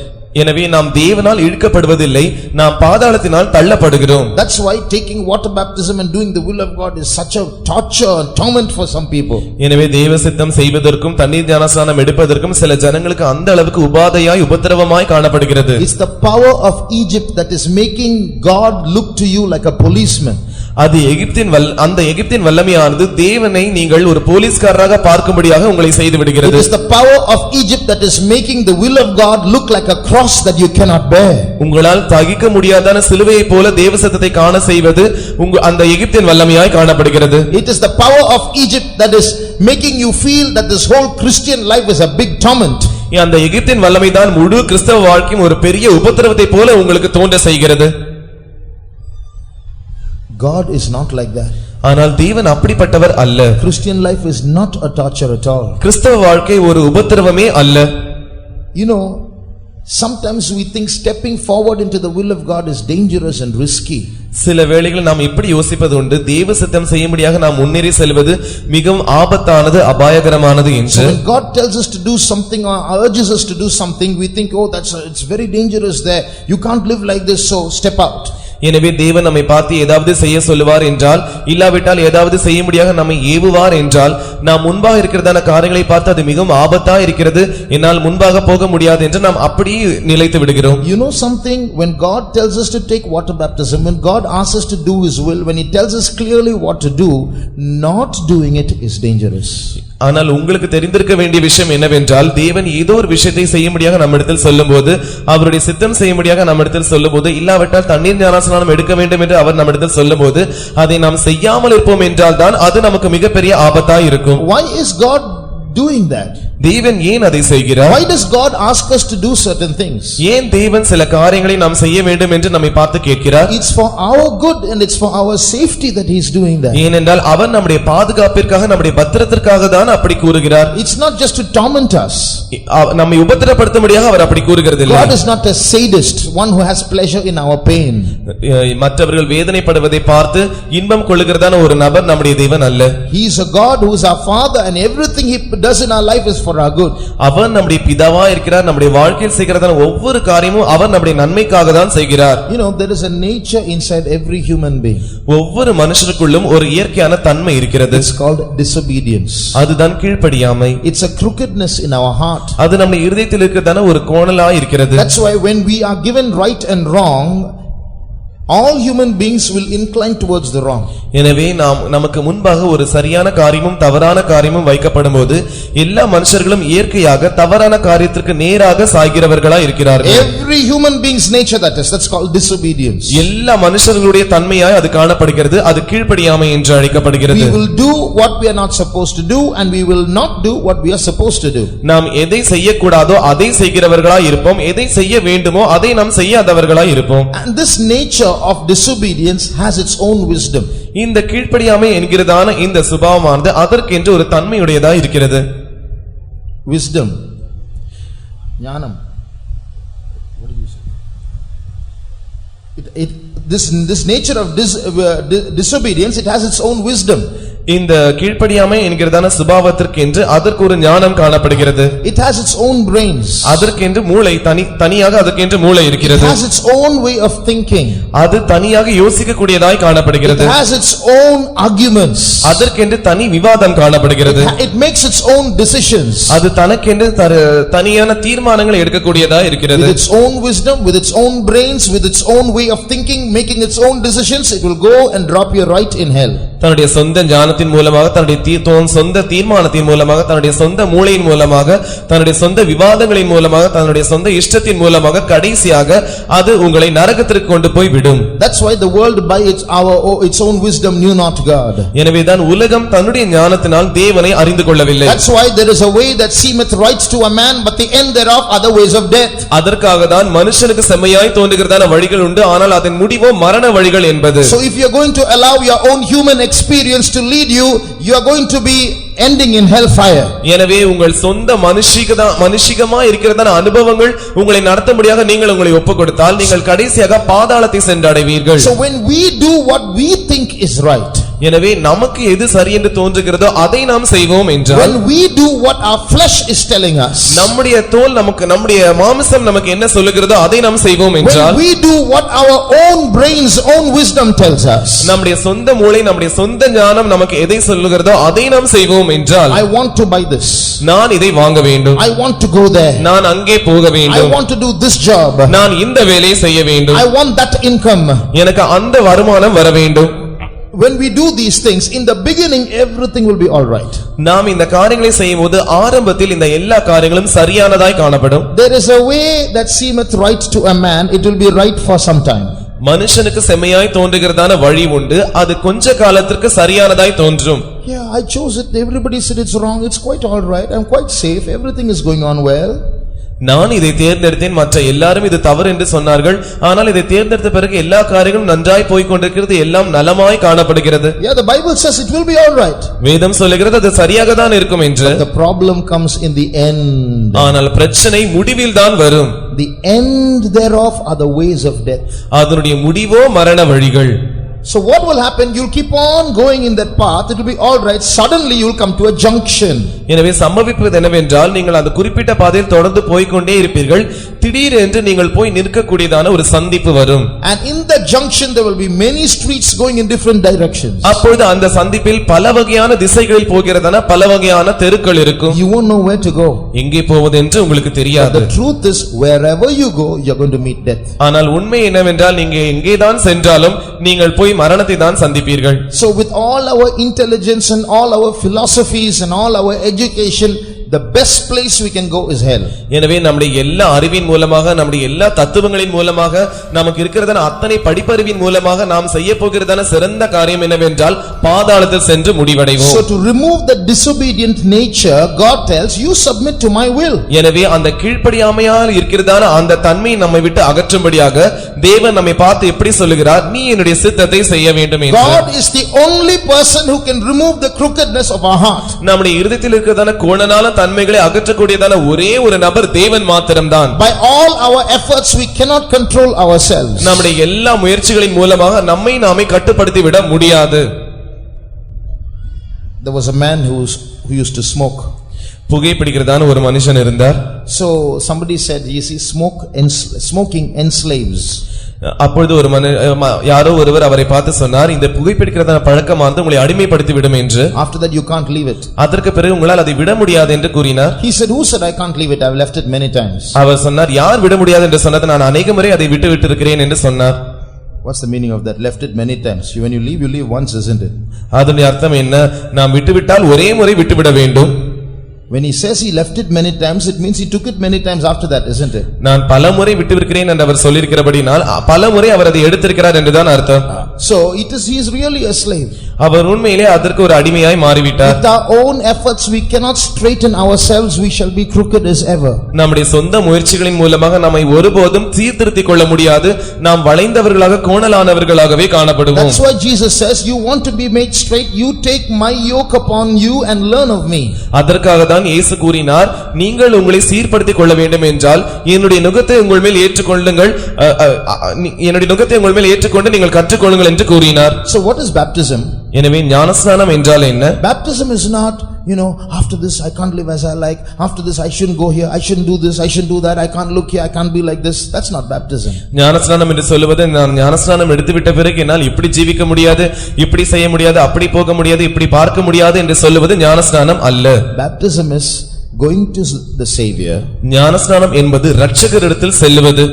எனவே நாம் தேவனால் இழுக்கப்படுவதில்லை, நாம் பாதாளத்தினால் தள்ளப்படுகிறோம். That's why taking water baptism and doing the will of God is such a torture and torment for some people. எனவே தேவ சித்தம் செய்வதற்கும் தண்ணீர் ஞானஸ்நானம் எடுப்பதற்கும் சில ஜனங்களுக்கு அந்த அளவுக்கு உபாதையாய் உபத்திரவமாய் காணப்படுகிறது. It's the power of Egypt that is making God look to you like a policeman. அது அந்த எகிப்தின் வல்லமையானது தேவனை நீங்கள் ஒரு போலீஸ்காரராக பார்க்கும்படியாக உங்களை செய்து விடுகிறது. It is the power of Egypt that is making the will of God look like a cross that you cannot bear. உங்களால் தாங்கிக்க முடியாத சிலுவையை போல தேவ சித்தத்தை காண செய்வது அந்த எகிப்தின் வல்லமையாய் காணப்படுகிறது. It is the power of Egypt that is making you feel that this whole Christian life is a big torment. அந்த எகிப்தின் வல்லமைதான் முழு கிறிஸ்தவ வாழ்க்கையும் ஒரு பெரிய உபத்திரவத்தை போல உங்களுக்கு தோன்ற செய்கிறது. God is not like that. ஆனால் தேவன் அப்படிப்பட்டவர் அல்ல. Christian life is not a torture at all. கிறிஸ்தவ வாழ்க்கை ஒரு உபத்திரவமே அல்ல. You know, sometimes we think stepping forward into the will of God is dangerous and risky. சில வேளைகளில் நாம் இப்படி யோசிப்பது உண்டு, தேவ சித்தம் செய்யும்படியாக நாம் முன்னேறி செல்வது மிகவும் ஆபத்தானது, அபாயகரமானது என்று. So when God tells us to do something or urges us to do something, we think, oh, it's very dangerous there. You can't live like this, so step out. எனவே தேவன் நம்மை பார்த்து ஏதாவது செய்ய சொல்லுவார் என்றால், இல்லாவிட்டால் ஏதாவது செய்யும்படியாக நம்மை ஏவுவார் என்றால், நாம் முன்பாக இருக்கிறதான காரியங்களை பார்த்து அது மிகவும் ஆபத்தா இருக்கிறது, என்னால் முன்பாக போக முடியாது என்று நாம் அப்படியே நிலைத்து விடுகிறோம். You know something, when God tells us to take water baptism, when God asks us to do his will, when he tells us clearly what to do, not doing it is dangerous. ஆனால் உங்களுக்கு தெரிந்திருக்க வேண்டிய விஷயம் என்னவென்றால், தேவன் ஏதோ ஒரு விஷயத்தை செய்யும்படியாக நம்மிடத்தில் சொல்லும்போது, அவருடைய சித்தம் செய்யும்படியாக நம்மிடத்தில் சொல்லும்போது, இல்லாவிட்டால் தண்ணீர் ஞானஸ்நானம் எடுக்க வேண்டும் என்று அவர் நம்மிடத்தில் சொல்லும்போது, அதை நாம் செய்யாமல் இருப்போம் என்றால் தான் அது நமக்கு மிகப்பெரிய ஆபத்தாய் இருக்கும். Why is God doing that? தேவன் ஏன் அதை செய்கிறார்? Why does God ask us to do certain things? ஏன் தேவன் சில காரியங்களை நாம் செய்ய வேண்டும் என்று நம்மை பார்த்து கேட்கிறார்? It's for our good and it's for our safety that he is doing that. ஏனென்றால் அவர் நம்முடைய பாதுகாப்பிற்காக, நம்முடைய பத்திரத்திற்காக தான் அப்படி கூறுகிறார். It's not just to torment us. நம்மை உபத்திரப்படுத்தும்படியாக அவர் அப்படி கூறுகிறதில்லை. God is not a sadist, one who has pleasure in our pain. மற்றவர்கள் வேதனைப்படுவதை பார்த்து இன்பம் கொள்ளுகிறதான ஒரு நபர் நம்முடைய தேவன் அல்ல. He is a God who is our father and everything he does in our life is for our good. அவர் நம்முடைய பிதாவா இருக்கிறார். நம்முடைய வாழ்க்கையில் செய்கிறதான ஒவ்வொரு காரியமும் அவர் நம்முடைய நன்மைக்காக தான் செய்கிறார். You know, there is a nature inside every human being. ஒவ்வொரு மனுஷனுக்குள்ளும் ஒரு இயற்கையான தன்மை இருக்கிறது. It's called disobedience. அதுதான் கீழ்ப்படியாமை. It's a crookedness in our heart. அது நம்முடைய இருதயத்தில் இருக்கிறதான ஒரு கோணலாய் இருக்கிறது. That's why when we are given right and wrong, All human beings will incline towards the wrong. எனவே நமக்கு முன்பாக ஒரு சரியான காரியமும் தவறான காரியமும் வைக்கப்படும்போது எல்லா மனுஷர்களும் இயற்கையாக தவறான காரியத்திற்கு நேராக சாய்கிறவர்களாய் இருக்கிறார்கள். Every human being's nature that's called disobedience. எல்லா மனுஷர்களுடைய தன்மையாய் அது காணப்படுகிறது. அது கீழ்ப்படியாமை என்று அழைக்கப்படுகிறது. We will do what we are not supposed to do and we will not do what we are supposed to do. நாம் எதை செய்யக்கூடாதோ அதை செய்கிறவர்களாய் இருப்போம். எதை செய்ய வேண்டுமோ அதை நாம் செய்யாதவர்களாய் இருப்போம். And this nature of disobedience has its own wisdom. இந்த கீழ்ப்படியாமை என்கிறதான இந்த சுபாவமானது அதற்கென்று ஒரு தன்மையுடையதாய் இருக்கிறது. Wisdom, ஞானம். What did you say? This nature of disobedience, it has its own wisdom. இந்த கீழ்ப்படியாமை என்கிறதான சுபாவத்திற்கென்று அதற்கு ஒரு ஞானம் காணப்படுகிறது. It has its own brains. அதற்கென்று மூளை தனியாக அதற்கென்று மூளை இருக்கிறது. It has its own way of thinking. அது தனியாக யோசிக்கக்கூடியதாய் காணப்படுகிறது. It has its own arguments. அதற்கென்று தனி விவாதம் காணப்படுகிறது. It makes its own decisions. அது தனக்கென்று தனியான தீர்மானங்களை எடுக்கக்கூடியதாய் இருக்கிறது. With its own wisdom, with its own brains, with its own way of thinking, making its own decisions, it will go and drop you right in hell. தன்னுடைய சொந்த ஞானத்தின் மூலமாக, தன்னுடைய சொந்த தீர்மானத்தின் மூலமாக, தன்னுடைய சொந்த மூளையின் மூலமாக, தன்னுடைய சொந்த விவாதங்களின் மூலமாக, தன்னுடைய சொந்த இஷ்டத்தின் மூலமாக கடைசியாக அது உங்களை நரகத்திற்கு கொண்டு போய் விடும். That's why the world by its own wisdom knew not God. எனவேதான் உலகம் தன்னுடைய ஞானத்தினால் தேவனை அறிந்து கொள்ளவில்லை. That's why there is a way that seemeth right to a man, but the end thereof are the ways of death. அதற்காக தான் மனுஷனுக்கு செம்மையாய் தோன்றுகிறதான வழிகள் உண்டு, ஆனால் அதன் முடிவோ மரண வழிகள் என்பது. So if you are going to allow your own human experience to lead you, you are going to be ending in hellfire. எனவே உங்கள் சொந்த மனுஷிகமாய் இருக்கிறதான அனுபவங்கள் உங்களை நடத்தும்படியாக நீங்கள் உங்களை ஒப்புக்கொடுத்தால் நீங்கள் கடைசியாக பாதாளத்தை சென்றடைவீர்கள். So when we do what we think is right, எனவே நமக்கு எது சரி என்று தோன்றுகிறதோ அதை நாம் செய்வோம் என்றால், when we do what our flesh is telling us, நம்முடைய தோல் நமக்கு, நம்முடைய மாம்சம் நமக்கு என்ன சொல்லுகிறதோ அதை நாம் செய்வோம் என்றால், when we do what our own brains, own wisdom tells us, நம்முடைய சொந்த மூளை, நம்முடைய சொந்த ஞானம் நமக்கு எதை சொல்லுகிறதோ அதை நாம் செய்வோம் என்றால், I want to buy this, நான் இதை வாங்க வேண்டும், I want to go there, நான் அங்கே போக I வேண்டும், want to do this job, நான் இந்த வேலையை செய்ய வேண்டும், I want that income. எனக்கு அந்த வருமானம் வர வேண்டும். When we do these things, in the beginning everything will be all right. நாம் இந்த காரியங்களை செய்யும்போது ஆரம்பத்தில் இந்த எல்லா காரியங்களும் சரியானதாய் காணப்படும். There is a way that seemeth right to a man, it will be right for some time. மனுஷனுக்கு செம்மையாய் தோன்றுகிறதான வழி உண்டு, அது கொஞ்ச காலத்திற்கு சரியானதாய் தோன்றும். Yeah, I chose it, everybody said it's wrong, it's quite all right, I'm quite safe, everything is going on well. நான் இதை தேர்ந்தெடுத்தேன், மற்ற எல்லாரும் இது தவறு என்று சொன்னார்கள், ஆனால் இதை தேர்ந்தெடுத்த பிறகு எல்லா காரியங்களும் நன்றாய் போய் கொண்டிருக்கிறது, எல்லாம் நலமாய் காணப்படுகிறது. Yeah, the Bible says it will be all right. வேதம் சொல்லுகிறது அது சரியாக தான் இருக்கும் என்று. The problem comes in the end. ஆனால் பிரச்சனை முடிவில் தான் வரும். The end thereof are the ways of death. அதனுடைய முடிவோ மரண வழிகள். So what will happen? You'll keep on going in that path, it will be all right, suddenly you'll come to a junction. எனவே சம்பவிப்பது என்னவென்றால், நீங்கள் அந்த குறிப்பிட்ட பாதையில் தொடர்ந்து போய்க்கொண்டே இருப்பீர்கள், திடீரென்று நீங்கள் போய் நிற்கக்கூடியதான ஒரு சந்திப்பு வரும். And in that junction there will be many streets going in different directions. அப்பொழுது அந்த சந்திப்பில் பல வகையான திசைகளில் போகிறதான பல வகையான தெருக்கள் இருக்கும். You won't know where to go. எங்கே போவது என்று உங்களுக்கு தெரியாது. The truth is, wherever you go, you're going to meet death. ஆனால் உண்மை என்னவென்றால், நீங்க எங்கேதான் சென்றாலும் நீங்கள் போய் மரணத்தை தான் சந்திப்பீர்கள். So with all our intelligence and all our philosophies and all our education, the best place we can go is hell. எனவே நம்முடைய எல்லா அறிவின் மூலமாக, நம்முடைய எல்லா தத்துவங்களின் மூலமாக, நமக்கு இருக்கிறதான அத்தனை படிப்பறிவின் மூலமாக நாம் செய்ய போகிறதான சிறந்த காரியம் என்னவென்றால் பாதாளத்தில் சென்று முடிவடைவோம். So to remove the disobedient nature, God tells you submit to my will. எனவே அந்த கீழ்ப்படியாமையால் இருக்கிறதான அந்த தன்மையை நம்மை விட்டு அகற்றும்படியாக தேவன் நம்மை பார்த்து எப்படி சொல்லுகிறார், நீ என்னுடைய சித்தத்தை செய்ய வேண்டும் என்று. God is the only person who can remove the crookedness of our heart. நம்முடைய இருதயத்தில் இருக்கிறதான கோணலான தன்மைகளை அகற்றக்கூடியதான ஒரே ஒரு நபர் தேவன் மாத்திரம்தான். By all our efforts we cannot control ourselves. நம்முடைய எல்லா முயற்சிகளின் மூலமாக நம்மை நாமே கட்டுப்படுத்தி விட முடியாது. There was a man who used to smoke. புகைப்பிடிக்கிறதான ஒரு மனுஷன் இருந்தார். So somebody said, you see, smoking enslaves. அப்பொழுது ஒரு யாரோ ஒருவர் அவரை பார்த்து சொன்னார், இந்த புகைப்பிடிக்கிறதான பழக்கமானது உங்களை அடிமைப்படுத்தி விடும் என்று. After that you can't leave it. அதற்கு பிறகு உங்களால் அதை விட முடியாது என்று கூறினார். He said, who said I can't leave it? I've left it many times. அவர் சொன்னார், யார் விட முடியாது என்று சொன்னது, நான் அநேக முறை அதை விட்டு இருக்கிறேன் என்று சொன்னார். What's the meaning of that? Left it many times. When you leave once, isn't it? அதனுடைய அர்த்தம் என்ன? நாம் விட்டுவிட்டால் ஒரே முறை விட்டுவிட வேண்டும். When he says he left it many times, it means he took it many times after that, isn't it? நான் பலமுறை விட்டுவிக்கிறேன் என்று அவர் சொல்லியிருக்கிறபடியால் பலமுறை அவர் அதை எடுத்திருக்கிறார் என்றுதான் அர்த்தம். So he is really a slave. அவர் உண்மையிலே அதற்கு ஒரு அடிமையாய் மாறிவிட்டார். With our own efforts we cannot straighten ourselves, we shall be crooked as ever. நம்முடைய சொந்த முயற்சிகளின் மூலமாக நம்மை ஒருபோதும் சீர்திருத்திக் கொள்ள முடியாது. நாம் வளைந்தவர்களாக கோணலானவர்களாகவே காணப்படுவோம். That's why Jesus says, you want to be made straight, you take my yoke upon you and learn of me. அதற்காக தான் இயேசு கூறினார், நீங்கள் உங்களை சீர்படுத்திக் கொள்ள வேண்டும் என்றால் என்னுடைய நுகத்தை உங்கள் மேல் ஏற்றுக்கொள்ளுங்கள், என்னுடைய நுகத்தை உங்கள் மேல் ஏற்றுக்கொண்டு நீங்கள் கற்றுக்கொள்ளுங்கள் என்று கூறினார். So what is baptism? எனவே ஞானஸ்நானம் என்றால் என்ன? Baptism is not, after this I can't live as I like, after this I shouldn't go here, I shouldn't do this, I shouldn't do that, I can't look here, I can't be like this. That's not baptism. ஞானஸ்நானம் என்று சொல்வது நான் ஞானஸ்நானம் எடுத்துவிட்ட பிறகு என்னால் இப்படி ஜீவிக்க முடியாது, இப்படி செய்ய முடியாது, அப்படி போக முடியாது, இப்படி பார்க்க முடியாது என்று சொல்வது ஞானஸ்நானம் அல்ல. Baptism is going to the Savior. ஞானஸ்நானம் என்பது இரட்சகரிடத்தில் செல்லுவது.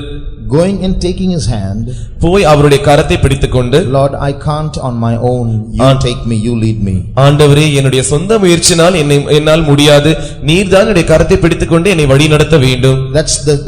Going and taking his hand. போய் அவருடைய கரத்தை பிடித்துக்கொண்டு, Lord, I can't on my own, you take me, you lead me. ஆண்டவரே, என்னுடைய சொந்த முயற்சினால் என்னால் முடியாது, நீர்தான் என்னுடைய கரத்தை பிடித்துக்கொண்டு என்னை வழி நடத்த வேண்டும்.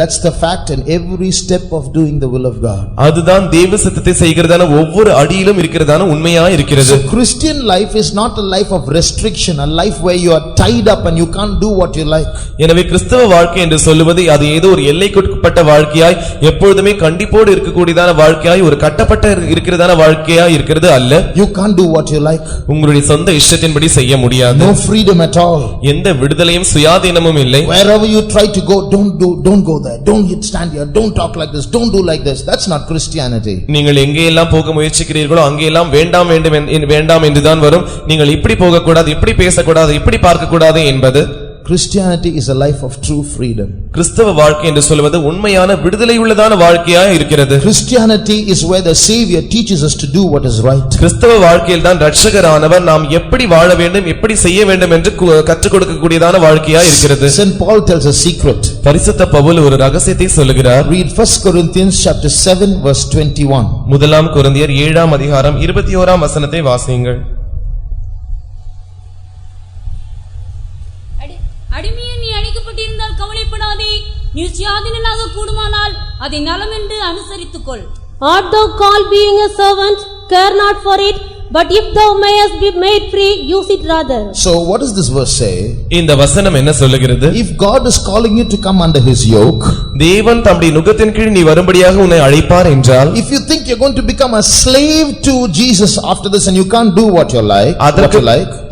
That's the fact in every step of doing the will of God. அதுதான் தேவ சித்தத்தை செய்கிறதான ஒவ்வொரு அடியிலும் இருக்கிறதான உண்மையாக இருக்கிறது. So Christian life is not a life of restriction, a life where you are tied up and you can't do what you like. எனவே கிறிஸ்தவ வாழ்க்கை என்று சொல்லுவது அது ஏதோ ஒரு எல்லைக்குட்பட்ட வாழ்க்கையாய் எப்பொழுதுமே கண்டிப்போடு இருக்கக்கூடியதான வாழ்க்கையாய் ஒரு கட்டப்பட்ட இருக்கிறதான வாழ்க்கையாய் இருக்கிறது அல்ல. You can't do what you like. உங்களுடைய சொந்த இஷ்டத்தின்படி செய்ய முடியாது. No freedom at all. எந்த விடுதலையும் சுயாதீனமும் இல்லை. Wherever you try to go, don't go there, don't stand here, don't talk like this, don't do like this. That's not Christianity. நீங்கள் எங்கெல்லாம் போக முயற்சிக்கிறீர்களோ அங்கெல்லாம் வேண்டாம் என்றுதான் வரும். நீங்கள் இப்படி போக கூடாது, இப்படி பேசக்கூடாது, இப்படி பார்க்க கூடாது என்பது. Christianity is a life of true freedom. கிறிஸ்தவ வாழ்க்கை என்று சொல்வது உண்மையான விடுதலை உள்ளதான வாழ்க்கையாக இருக்கிறது. Christianity is where the Savior teaches us to do what is right. கிறிஸ்தவ வாழ்க்கையில் தான் இரட்சகரானவர் நாம் எப்படி வாழ வேண்டும், எப்படி செய்ய வேண்டும் என்று கற்றுக் கொடுக்கக்கூடியதான வாழ்க்கையாக இருக்கிறது. Saint Paul tells a secret. பரிசுத்த பவுல் ஒரு ரகசியத்தை சொல்லுகிறார். Read 1 Corinthians chapter 7 verse 21. முதலாம் கொரிந்தியர் 7ஆம் அதிகாரம் 21ஆம் வசனத்தை வாசியுங்கள். அடிமையே, நீ அழைக்கப்பட்டிருந்தால் கவலைப்படாதே, நீ சுயாதீனனாக கூடுமானால் அதை நலம் என்று அனுசரித்துக்கொள். Art thou called being a servant? Care not for it. But if thou mayest be made free, use it rather. So what does this verse say? இந்த வசனம் என்ன சொல்லுகிறது? If God is calling you to come under his yoke, தேவன் தம்முடைய நுகத்தின் கீழ் நீ வரும்படியாக உன்னை அழைப்பார் என்றால், if you think you're going to become a slave to Jesus after this and you can't do what you like,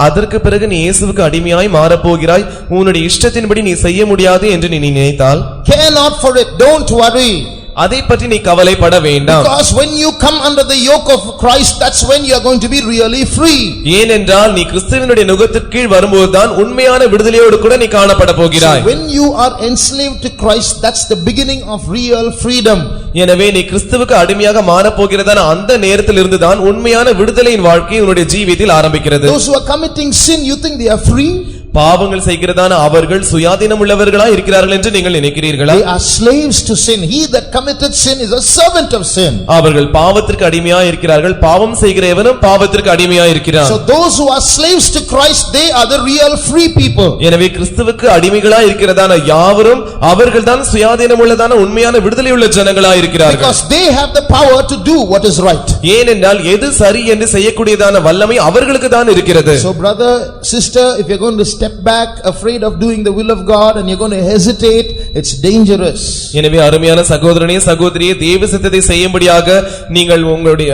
அதற்கு பிறகு நீ இயேசுவுக்கு அடிமையாய் மாறப் போகிறாய், உன்னுடைய இஷ்டத்தின்படி நீ செய்ய முடியாது என்று நீ நினைத்தால், care not for it, don't worry. அதை பற்றி நீ கவலைப்பட வேண்டாம். Because when you come under the yoke of Christ, that's when you are going to be really free. ஏனென்றால் நீ கிறிஸ்துவினுடைய நுகத்தின் கீழ் வரும்போதுதான் உண்மையான விடுதலையோடு கூட நீ காணப்பட போகிறாய். So when you are enslaved to Christ, that's the beginning of real freedom. எனவே நீ கிறிஸ்துவுக்கு அடிமையாக மாறப் போகிறதான அந்த நேரத்திலிருந்து தான் உண்மையான விடுதலையின் வாழ்க்கை உன்னுடைய ஜீவியத்தில் ஆரம்பிக்கிறது. Those who are committing sin, you think they are free? பாவங்கள் செய்கிறதான அவர்கள் சுயாதீனம் உள்ளவர்களா இருக்கிறார்கள் என்று நீங்கள் நினைக்கிறீர்களா? They are slaves to sin. He that committed sin is a servant of sin. அவர்கள் பாவத்திற்கு அடிமையாக இருக்கிறார்கள், பாவம் செய்கிற எவனும் பாவத்திற்கு அடிமையாக இருக்கிறான். So those who are slaves to Christ, they are the real free people. எனவே கிறிஸ்துவுக்கு அடிமைகளாய் இருக்கிறதான யாவரும் அவர்கள்தான் சுயாதீனம் உள்ளதான உண்மையான விடுதலை உள்ள ஜனங்களாய் இருக்கிறார்கள். Because they have the power to do what is right. ஏனென்றால் எது சரி என்று செய்யக்கூடியதான வல்லமை அவர்களுக்கு தான் இருக்கிறது. So brother, sister, if you're going to step back afraid of doing the will of God and you're going to hesitate, it's dangerous. எனவே அருமையான சகோதரனே சகோதரியே, தேவ சித்தத்தை செய்யும்படியாக நீங்கள் உங்களுடைய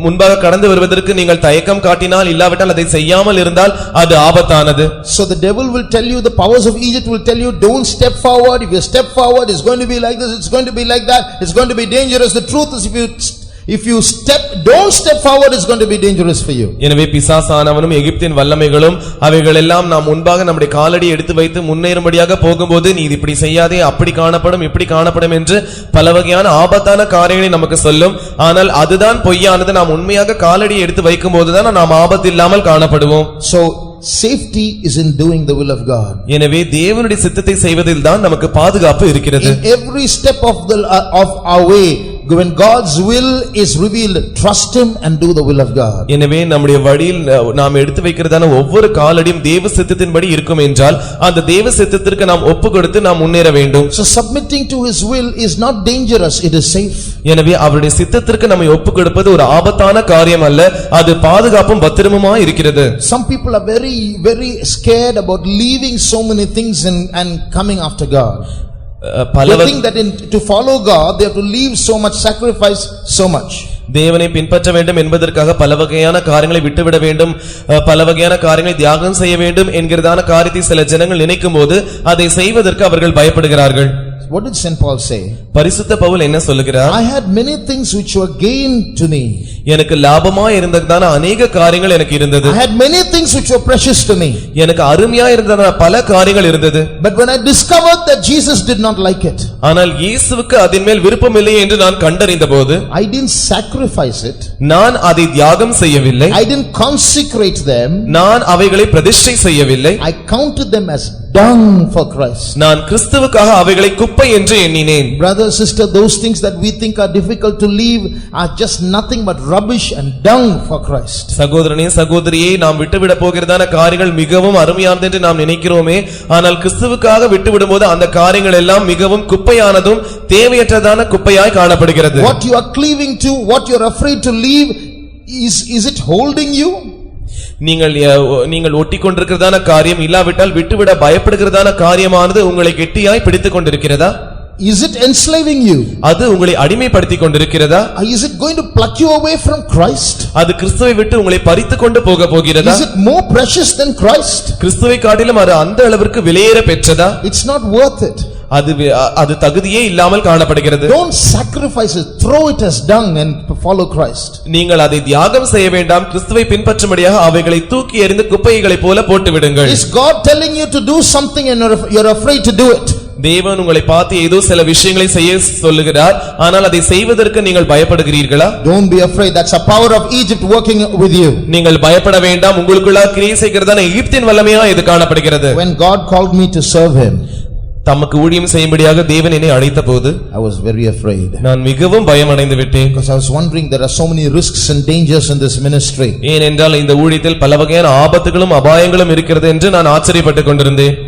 முன்பாக கடந்து வருவதற்கு நீங்கள் தயக்கம் காட்டினால், இல்லாவிட்டால் அதை செய்யாமல் இருந்தால் அது ஆபத்தானது. So the devil will tell you, the powers of Egypt will tell you, don't step forward. If you step forward, it's going to be like this, it's going to be like that, it's going to be dangerous. The truth is, if you don't step forward, it's going to be dangerous for you. எனவே பிசாசானவனும் எகிப்தின் வல்லமைகளும் அவைகள் எல்லாம் நாம் முன்பாக நம்முடைய காலடி எடுத்து வைத்து முன்னேறும்படியாக போகும்போது, நீ இப்படி செய்யாதே, அப்படி காணப்படும், இப்படி காணப்படும் என்று பல வகையான ஆபத்தான காரியங்களை நமக்கு சொல்லும். ஆனால் அதுதான் பொய்யானது. நாம் உண்மையாக காலடி எடுத்து வைக்கும் போதுதான் நாம் ஆபத்தில்லாமல் காணப்படுவோம். So safety is in doing the will of God. எனவே தேவனுடைய சித்தத்தை செய்வதில் தான் நமக்கு பாதுகாப்பு இருக்கிறது. In every step of our way, when God's will is revealed, trust him and do the will of God. எனவே நம்முடைய வழியில் நாம் எடுத்து வைக்கிறதான ஒவ்வொரு காலடியும் தேவ சித்தத்தின்படி இருக்கும் என்றால் அந்த தேவ சித்தத்திற்கு நாம் ஒப்புக்கொடுத்து நாம் முன்னேற வேண்டும். So submitting to his will is not dangerous, it is safe. எனவே அவருடைய சித்தத்திற்கு நம்மை ஒப்புக்கொடுப்பது ஒரு ஆபத்தான காரியம் அல்ல, அது பாதுகாப்பும் பத்திரமுமாய் இருக்கிறது. Some people are very scared about leaving so many things and coming after God. They think that to follow God they have to leave so much, sacrifice so much. தேவனை பின்பற்ற வேண்டும் என்பதற்காக பல வகையான காரியங்களை விட்டுவிட வேண்டும், பல வகையான காரியங்களை தியாகம் செய்ய வேண்டும் என்கிறதான காரியத்தை சில ஜனங்கள் நினைக்கும் போது அதை செய்வதற்கு அவர்கள் பயப்படுகிறார்கள். What did Saint Paul say? பரிசுத்த பவுல் என்ன சொல்லுகிறார்? I had many things which were gain to me. எனக்கு லாபமாய் இருந்ததான अनेक காரியங்கள் எனக்கு இருந்தது. I had many things which were precious to me. எனக்கு அருமையாய் இருந்ததான பல காரியங்கள் இருந்தது. But when I discovered that Jesus did not like it, ஆனால் இயேசுவுக்கு அதின் மேல் விருப்பமில்லை என்று நான் கண்டறிந்தபோது I didn't sacrifice it. நான் அதை தியாகம் செய்யவில்லை. I didn't consecrate them. நான் அவைகளை பிரதிஷ்டை செய்யவில்லை. I counted them as dung for Christ. நான் கிறிஸ்துவுக்காக அவைகளை குப்பை என்று எண்ணினேன். Brother, sister, those things that we think are difficult to leave are just nothing but rubbish and dung for Christ. சகோதரனே சகோதரியே, நாம் விட்டுவிட போகிறதான காரியங்கள் மிகவும் அருமையானது என்று நாம் நினைக்கிறோமே, ஆனால் கிறிஸ்துவுக்காக விட்டுவிடும்போது அந்த காரியங்கள் எல்லாம் மிகவும் குப்பையானதும் தேவையற்றதான குப்பையாய் காணப்படுகிறது. What you are cleaving to, what you are afraid to leave, is it holding you? நீங்கள் ஒட்டிக்கொண்டிருக்கிறதான காரியம் இல்லாவிட்டால் விட்டுவிட பயப்படுகிறதான காரியமானது உங்களை கெட்டியாய் பிடித்துக் கொண்டிருக்கிறதா? Is it enslaving you? அது உங்களை அடிமைப்படுத்திக் கொண்டிருக்கிறதா? Is it going to pluck you away from Christ? அது கிறிஸ்துவை விட்டு உங்களை பறித்துக் கொண்டு போகிறதா? Is it more precious than Christ? கிறிஸ்துவை காட்டிலும் அது அந்த அளவிற்கு விலையேற பெற்றதா? It's not worth it. அது தகுதியே இல்லாமல் காணப்படுகிறது. Don't sacrifice it, throw it as dung and follow Christ. நீங்கள் அதை தியாகம் செய்ய வேண்டாம், கிறிஸ்துவை பின்பற்றும்படியாக அவைகளை தூக்கி எறிந்து குப்பைகளைப் போல போட்டு விடுங்கள். Is God telling you to do something and you're afraid to do it? தேவன் உங்களை பார்த்து ஏதோ சில விஷயங்களை செய்ய சொல்லுகிறார், ஆனால் அதை செய்வதற்கு நீங்கள் பயப்படுகிறீர்களா? Don't be afraid, that's a power of Egypt working with you. நீங்கள் பயப்பட வேண்டாம், உங்களுக்குள்ள கிரியை செய்கிறதான எகிப்தின் வல்லமையா இது காணப்படுகிறது. When God called me to serve him, தமக்கு ஊழியம் செய்யும்படியாக தேவன் என்னை அழைத்தபோது I was very afraid. நான் மிகவும் பயமடைந்து விட்டேன். Because I was wondering, there are so many risks and dangers in this ministry. ஏனென்றால் இந்த ஊழியத்தில் பல வகையான ஆபத்துகளும் அபாயங்களும் இருக்கிறது என்று நான் ஆச்சரியப்பட்டுக் கொண்டிருந்தேன்.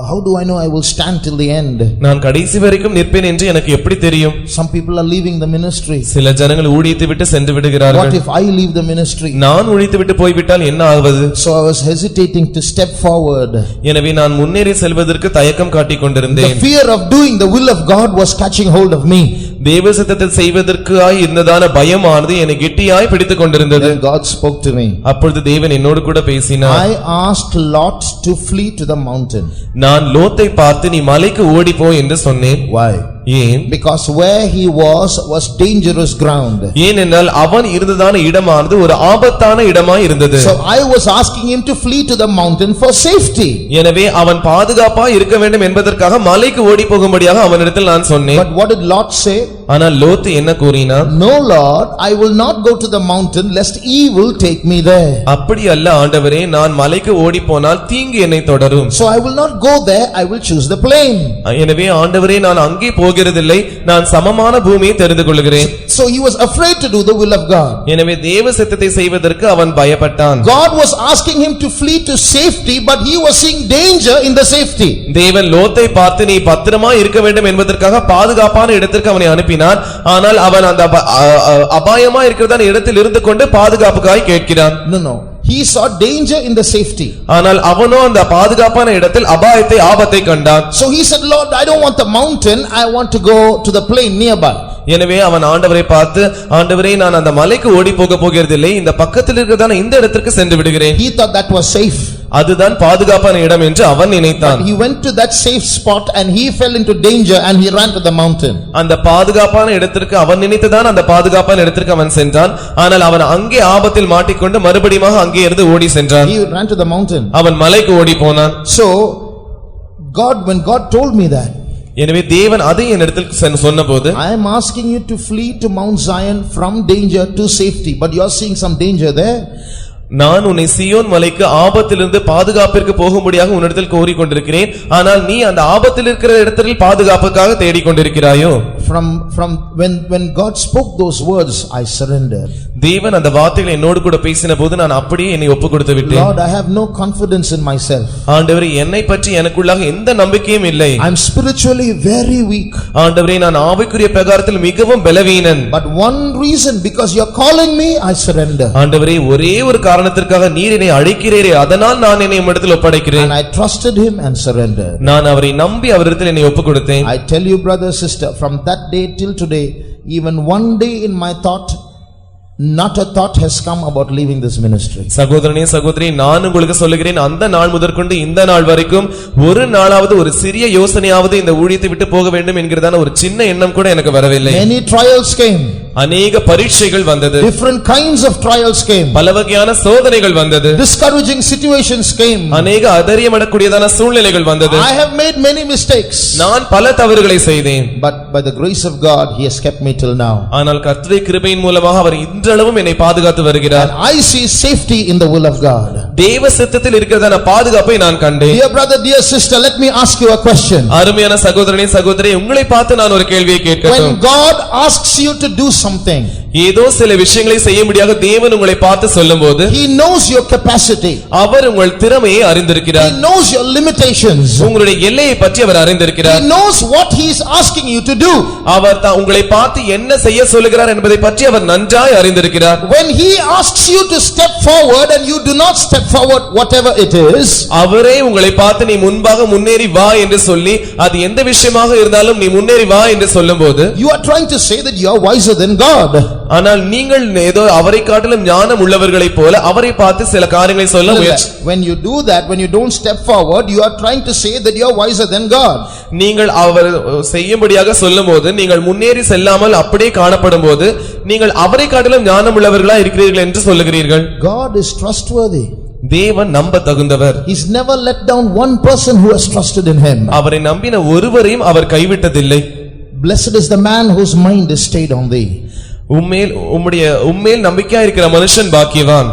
How do I know I will stand till the end? நான் கடைசி வரைக்கும் நிற்பேன் என்று எனக்கு எப்படி தெரியும்? Some people are leaving the ministry. சில ஜனங்கள் ஊழியத்தை விட்டு சென்று விடுகிறார்கள். What if I leave the ministry? நான் ஊழியத்தை விட்டு போய் விட்டால் என்ன ஆவது? So I was hesitating to step forward. எனவே நான் முன்னேறி செல்வதற்கு தயக்கம் காட்டிக் கொண்டிருந்தேன். The fear of doing the will of God was catching hold of me. தேவ சித்தத்தை செய்வதற்காய் இருந்ததான பயமானது என்னை கெட்டியாய் பிடித்துக் கொண்டிருந்தது. Then God spoke to me. அப்பொழுது தேவன் என்னோடு கூட பேசினார். I asked Lot to flee to the mountain. நான் லோத்தை பார்த்து நீ மலைக்கு ஓடி போ என்று சொன்னேன். Why? ஏன்? Because where he was dangerous ground. ஏனென்றால் அவன் இருந்ததான இடமானது ஒரு ஆபத்தான இடமாய் இருந்தது. So I was asking him to flee to the mountain for safety. எனவே அவன் பாதுகாப்பாய் இருக்க வேண்டும் என்பதற்காக மலைக்கு ஓடி போகும்படியாக அவனிடத்தில் நான் சொன்னேன். But what did Lot say? ஆனால் லோத்து என்ன கூறினான்? No Lord, I will not go to the mountain lest evil take me there. அப்படி அல்ல ஆண்டவரே, நான் மலைக்கு ஓடி போனால் தீங்கு என்னை தொடரும். So I will not go there, I will choose the plain. எனவே ஆண்டவரே, நான் அங்கே போகிறதில்லை, நான் சமமான பூமியை தெரிந்து கொள்கிறேன். So he was afraid to do the will of God. எனவே தேவ சித்தத்தை செய்வதற்கு அவன் பயப்பட்டான். God was asking him to flee to safety, but he was seeing danger in the safety. தேவன் லோத்தை பார்த்து நீ பத்திரமாய் இருக்க வேண்டும் என்பதற்காக பாதுகாப்பான இடத்திற்கு அவனை அனுப்பினார். ஆனால் அவன் அந்த அபாயமாய் இருக்கிறதான இடத்தில் இருந்து கொண்டு பாதுகாப்புக்காய் கேட்கிறான். No. He saw danger in the safety. ஆனால் அவனோ அந்த பாதுகாப்பான இடத்தில் ஆபத்தை கண்டான். So he said, Lord, I don't want the mountain, I want to go to the plain nearby. எனவே அவன் ஆண்டவரை பார்த்து, ஆண்டவரே, நான் அந்த மலைக்கு ஓடி போகிறதில்லை, இந்த பக்கத்தில் இருக்கிறதான இந்த இடத்திற்கு சென்று விடுகிறேன். He thought that was safe. அதுதான் பாதுகாப்பான இடம் என்று அவன் நினைத்தான். But he went to that safe spot and he fell into danger and he ran to the mountain. அந்த பாதுகாப்பான இடத்திற்கு அவன் நினைத்ததான் அந்த பாதுகாப்பான இடத்திற்கு அவன் சென்றான். ஆனால் அவன் அங்கே ஆபத்தில் மாட்டிக்கொண்டு மறுபடியும் அங்கே இருந்து ஓடி சென்றான். He ran to the mountain. அவன் மலைக்கு ஓடி போனான். So when God told me that, எனவே தேவன் அதை என்னிடத்தில் சொன்னபோது, I am asking you to flee to Mount Zion from danger to safety, but you are seeing some danger there. நான் உன்னை சீயோன் மலைக்கு ஆபத்திலிருந்து பாதுகாப்பிற்கு போகும்படியாக உன்னிடத்தில் கோரிக்கொண்டிருக்கிறேன். ஆனால் நீ அந்த ஆபத்தில் இருக்கிற இடத்தில் பாதுகாப்புக்காக தேடிக்கொண்டிருக்கிறாயோ? From when God spoke those words, I surrendered. தேவன் அந்த வார்த்தைகளை என்னோடு கூட பேசின போது நான் அப்படியே என்னை ஒப்புக்கொடுத்து விட்டேன். Lord, I have no confidence in myself. ஆண்டவரே, என்னை பற்றி எனக்குள்ளாக எந்த நம்பிக்கையும் இல்லை. I am spiritually very weak. ஆண்டவரே, நான் ஆவிக்குரிய பிரகாரத்தில் மிகவும் பலவீனன். But one reason, because you are calling me, I surrender. ஆண்டவரே, ஒரே ஒரு காரணத்திற்காக நீர் என்னை அழைக்கிறீரே, அதனால் நான் என்னை உம்மிடத்தில் ஒப்படைக்கிறேன். And I trusted him and surrendered. நான் அவரை நம்பி அவரிடத்தில் என்னை ஒப்புக்கொடுத்தேன். I tell you, brother, sister, from that day till today, even one day in my thought, not a thought has come about leaving this ministry. சகோதரனே சகோதரி, நான் உங்களுக்கு சொல்லுகிறேன், அந்த நாள் முதற்கொண்டு இந்த நாள் வரைக்கும் ஒரு நாளாவது ஒரு சிறிய யோசனையாவது இந்த ஊழியத்தை விட்டு போக வேண்டும் என்கிறதான ஒரு சின்ன எண்ணம் கூட எனக்கு வரவில்லை. Many trials came. அநேக பரீட்சைகள் வந்தது. Different kinds of trials came. பல வகையான சோதனைகள் வந்தது. Discouraging situations came. அநேக அதரியமடக்கூடியதான சூழ்நிலைகள் வந்தது. I have made many mistakes. நான் பல தவறுகளை செய்தேன். But by the grace of God, he has kept me till now. ஆனால் கர்த்தருடைய கிருபையின் மூலமாக அவர் இன்றளவும் என்னை பாதுகாத்து வருகிறார். And I see safety in the will of God. தேவ சித்தத்தில் இருக்கிறதான பாதுகாப்பை நான் கண்டேன். Dear brother, dear sister, let me ask you a question. அருமையான சகோதரனே சகோதரி, உங்களை பார்த்து நான் ஒரு கேள்வியை கேட்கட்டும். When God asks you to do something, ஏதோ சில விஷயங்களை செய்யும்படியாக தேவன் உங்களை பார்த்து சொல்லும்போது, he knows your capacity. அவர் உங்கள் திறமையை அறிந்திருக்கிறார். He knows your limitations. உங்களுடைய எல்லையை பற்றி அவர் அறிந்திருக்கிறார். He knows what he is asking you to do. அவர் உங்களை பார்த்து என்ன செய்ய சொல்லுகிறார் என்பதை பற்றி அவர் நன்றாய் அறிந்திருக்கிறார். When he asks you to step forward and you do not step forward, whatever it is, அவரே உங்களை பார்த்து நீ முன்பாக முன்னேறி வா என்று சொல்லி, அது எந்த விஷயமாக இருந்தாலும் நீ முன்னேறி வா என்று சொல்லும்போது, you are trying to say that you are wiser than God. ஆனால் நீங்கள் ஏதோ அவரை காட்டிலும் ஞானம் உள்ளவர்களைப் போல அவரை பார்த்து சில காரியங்களை சொல்ல முயற்சி. When you do that, when you don't step forward, you are trying to say that you are wiser than God. நீங்கள் அவர் செய்யும்படியாக சொல்லும்போது, நீங்கள் முன்னேறி செல்லாமல் அப்படியே காணப்படும்போது, நீங்கள் அவரை காட்டிலும் ஞானம் உள்ளவர்களா இருக்கிறீர்கள் என்று சொல்லுகிறீர்கள். God is trustworthy. தேவன் நம்ப தகுந்தவர். He's never let down one person who has trusted in him. அவரை நம்பின ஒருவரையும் அவர் கைவிட்டதில்லை. Blessed is the man whose mind is stayed on thee. உம்மேல் நம்பிக்கையா இருக்கிற மனுஷன் பாக்கியவான்.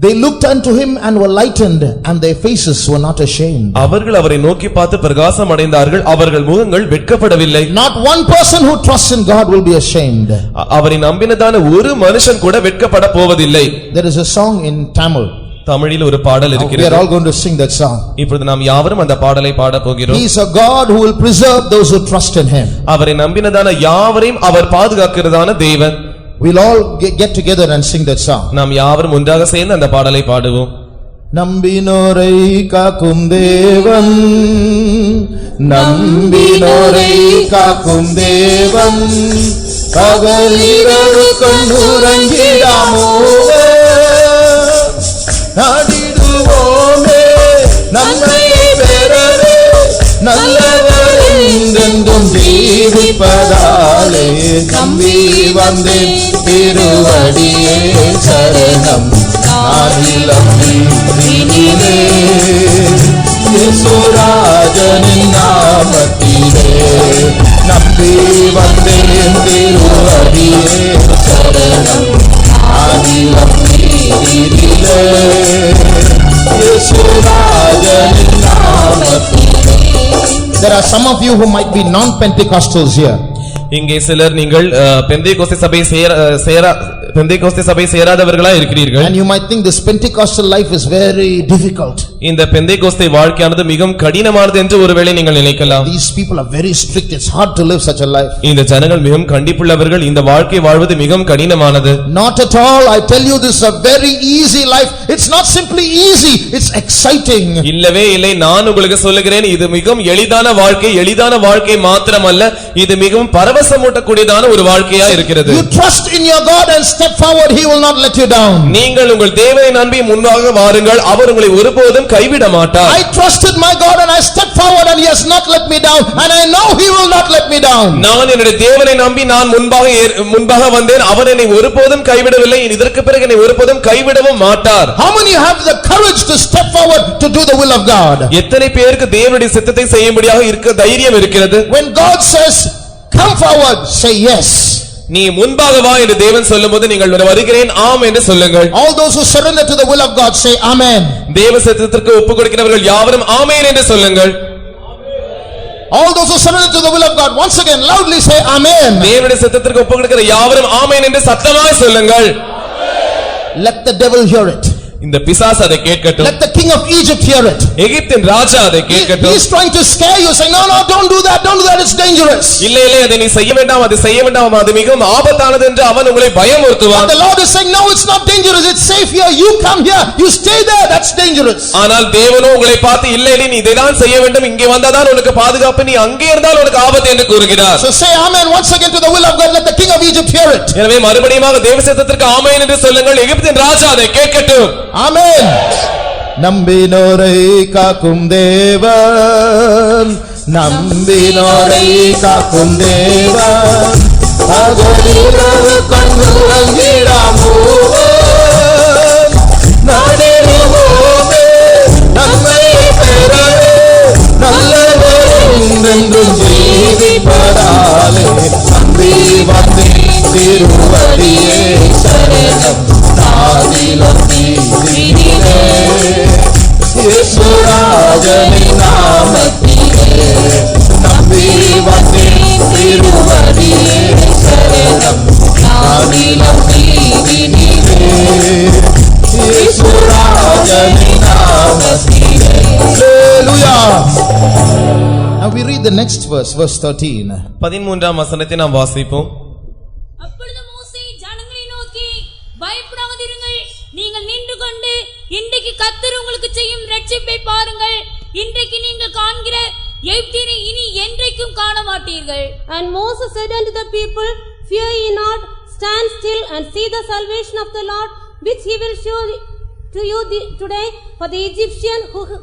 They looked unto him and were lightened, and their faces were not ashamed. அவர்கள் அவரை நோக்கி பார்த்து பிரகாசம் அடைந்தார்கள், அவர்கள் முகங்கள் வெட்கப்படவில்லை. Not one person who trusts in God will be ashamed. அவரை நம்பினதான ஒரு மனுஷன் கூட வெட்கப்பட போவதில்லை. There is a song in Tamil. தமிழில் ஒரு பாடல் இருக்கிறது. We are all going to sing that song. இப்பொழுது நாம் யாவரும் அந்த பாடலை பாட போகிறோம். He is a God who will preserve those who trust in him. அவரை நம்பினதான யாவரையும் அவர் பாதுகாக்கிறதான தேவன். We'll all get together and sing that song. நாம் யாவரும் ஒன்றாக சேர்ந்து அந்த பாடலை பாடுவோம். நம்பினோரை காக்கும் தேவன், நம்பினோரை காக்கும் தேவன், பகலிரவு கண்ணுறங்கிடாமோ நாடிடுவோமே நம்மை பெறவே, நல்லவர் என்றென்றும் ஜீவிப்பதாலே நம்பி வந்தேன் திருவடியே சரணம் நானிலம் நீதியிலே இயேசுராஜனின் நாமத்திலே நம்பி வந்தேன் திருவடியே சரணம் நானிலம் நீதியிலே இயேசுராஜனின் நாமத்திலே. There are some of you who might be non-Pentecostals here. இங்கே சிலர் நீங்கள் பெந்தேகோஸ்தே சபை சேராதவர்களா இருக்கிறீர்கள். And you might think this Pentecostal life is very difficult. இந்த பெந்தேகோஸ்தே வாழ்க்கையானது மிகவும் கடினமானது என்று ஒருவேளை நீங்கள் நினைக்கலாம். These people are very strict. It's hard to live such a life. இந்த ஜனங்கள் மிகவும் கண்டிப்புள்ளவர்கள், இந்த வாழ்க்கை வாழ்வது மிகவும் கடினமானது. Not at all. I tell you, this is a very easy life. It's not simply easy, it's exciting. இல்லவே இல்லை, நான் உங்களுக்கு சொல்லுகிறேன், இது மிகவும் எளிதான வாழ்க்கை மாத்திரமல்ல, இது மிகவும் பரவசமூட்டக்கூடியதான ஒரு வாழ்க்கையா இருக்கிறது. You trust in your God and step forward, he will not let you down. நீங்கள் உங்கள் தேவனை நம்பி முன்பாக வாருங்கள், அவர் உங்களை ஒருபோதும் கைவிட மாட்டார். I trusted my God and I stepped forward and he has not let me down, and I know he will not let me down. நான் என்னுடைய தேவனை நம்பி நான் முன்பாக வந்தேன், அவர் என்னை ஒருபோதும் கைவிடவில்லை, இதற்கு பிறகு என்னை ஒருபோதும் கைவிடவும் மாட்டார். How many have the courage to step forward to do the will of God? எத்தனை பேருக்கு தேவனுடைய சித்தத்தை செய்யும்படியாக இருக்க தைரியம் இருக்கிறது? When God says come forward, say yes. நீ முன்பாக வா என்று தேவன் சொல்லும்போது நீங்கள் வருகிறேன் ஆம் என்று சொல்லுங்கள். All those who surrender to the will of God say amen. தேவ சித்தத்திற்கு ஒப்புக்கொடுக்கிறவர்கள் யாவரும் ஆமென் என்று சொல்லுங்கள். All those who surrender to the will of God once again loudly say amen. தேவனுடைய சித்தத்திற்கு ஒப்புக்கொடுக்கிற யாவரும் ஆமென் என்று சத்தமாய் சொல்லுங்கள். Let the devil hear it. இந்த பிசாசு அதை கேட்கட்டும். Let the king of Egypt hear it. எகிப்தின் ராஜா அதை கேட்கட்டும். He is trying to scare you, saying no don't do that, it's dangerous. இல்லை அதை நீ செய்ய வேண்டாம், அது செய்ய வேண்டாம், அது மிகவும் ஆபத்தானது என்று அவன் உங்களை பயமுறுத்துவான். But the Lord is saying no, it's not dangerous, it's safe here, you come here, you stay there, that's dangerous. ஆனால் தேவனோ உங்களை பார்த்து இல்லை நீ இதைதான் செய்ய வேண்டும், இங்கே வந்தாதான் உனக்கு பாதுகாப்பு, நீ அங்கே இருந்தால் உனக்கு ஆபத்து என்று கூறுகிறார். So say amen once again to the will of God. Let the king of Egypt hear it. எனவே மறுபடியும் தேவ சித்தத்திற்கு ஆமென் என்று சொல்லுங்கள். எகிப்தின் ராஜா அதை கேட்கட்டும். Amen. நம்பினோரை காக்கும் தேவன், நம்பினோரை காக்கும் தேவன், பகலிரவு கண்ணுறங்கிடாமோ நாடேறுவோமே நம்மை பெறவே நல்லவர் என்றென்றும் ஜீவிப்பதாலே நம்பி வந்தே திருவடியே சரணம் நாதிலும் நீதியிலே இயேசுராஜனின் நாமத்திலே நம்பி வந்தே திருவடியே சரணம் நாதிலும் நீதியிலே இயேசுராஜனின் நாமத்திலே. Hallelujah. Now we read the next verse, verse 13. 13ஆம் வசனத்தை நாம் வாசிப்போம். அப்பொழுது மோசே ஜனங்களை நோக்கி, பயப்படாதிருங்கள், நீங்கள் நின்று கொண்டு இன்றைக்கு கர்த்தர் உங்களுக்கு செய்யும் இரட்சிப்பை பாருங்கள். இன்றைக்கு நீங்கள் காண்கிற எகிப்தியரை இனி என்றைக்கும் காண மாட்டீர்கள். And Moses said unto the people, fear ye not, stand still and see the salvation of the Lord, which he will show to you today. For the Egyptian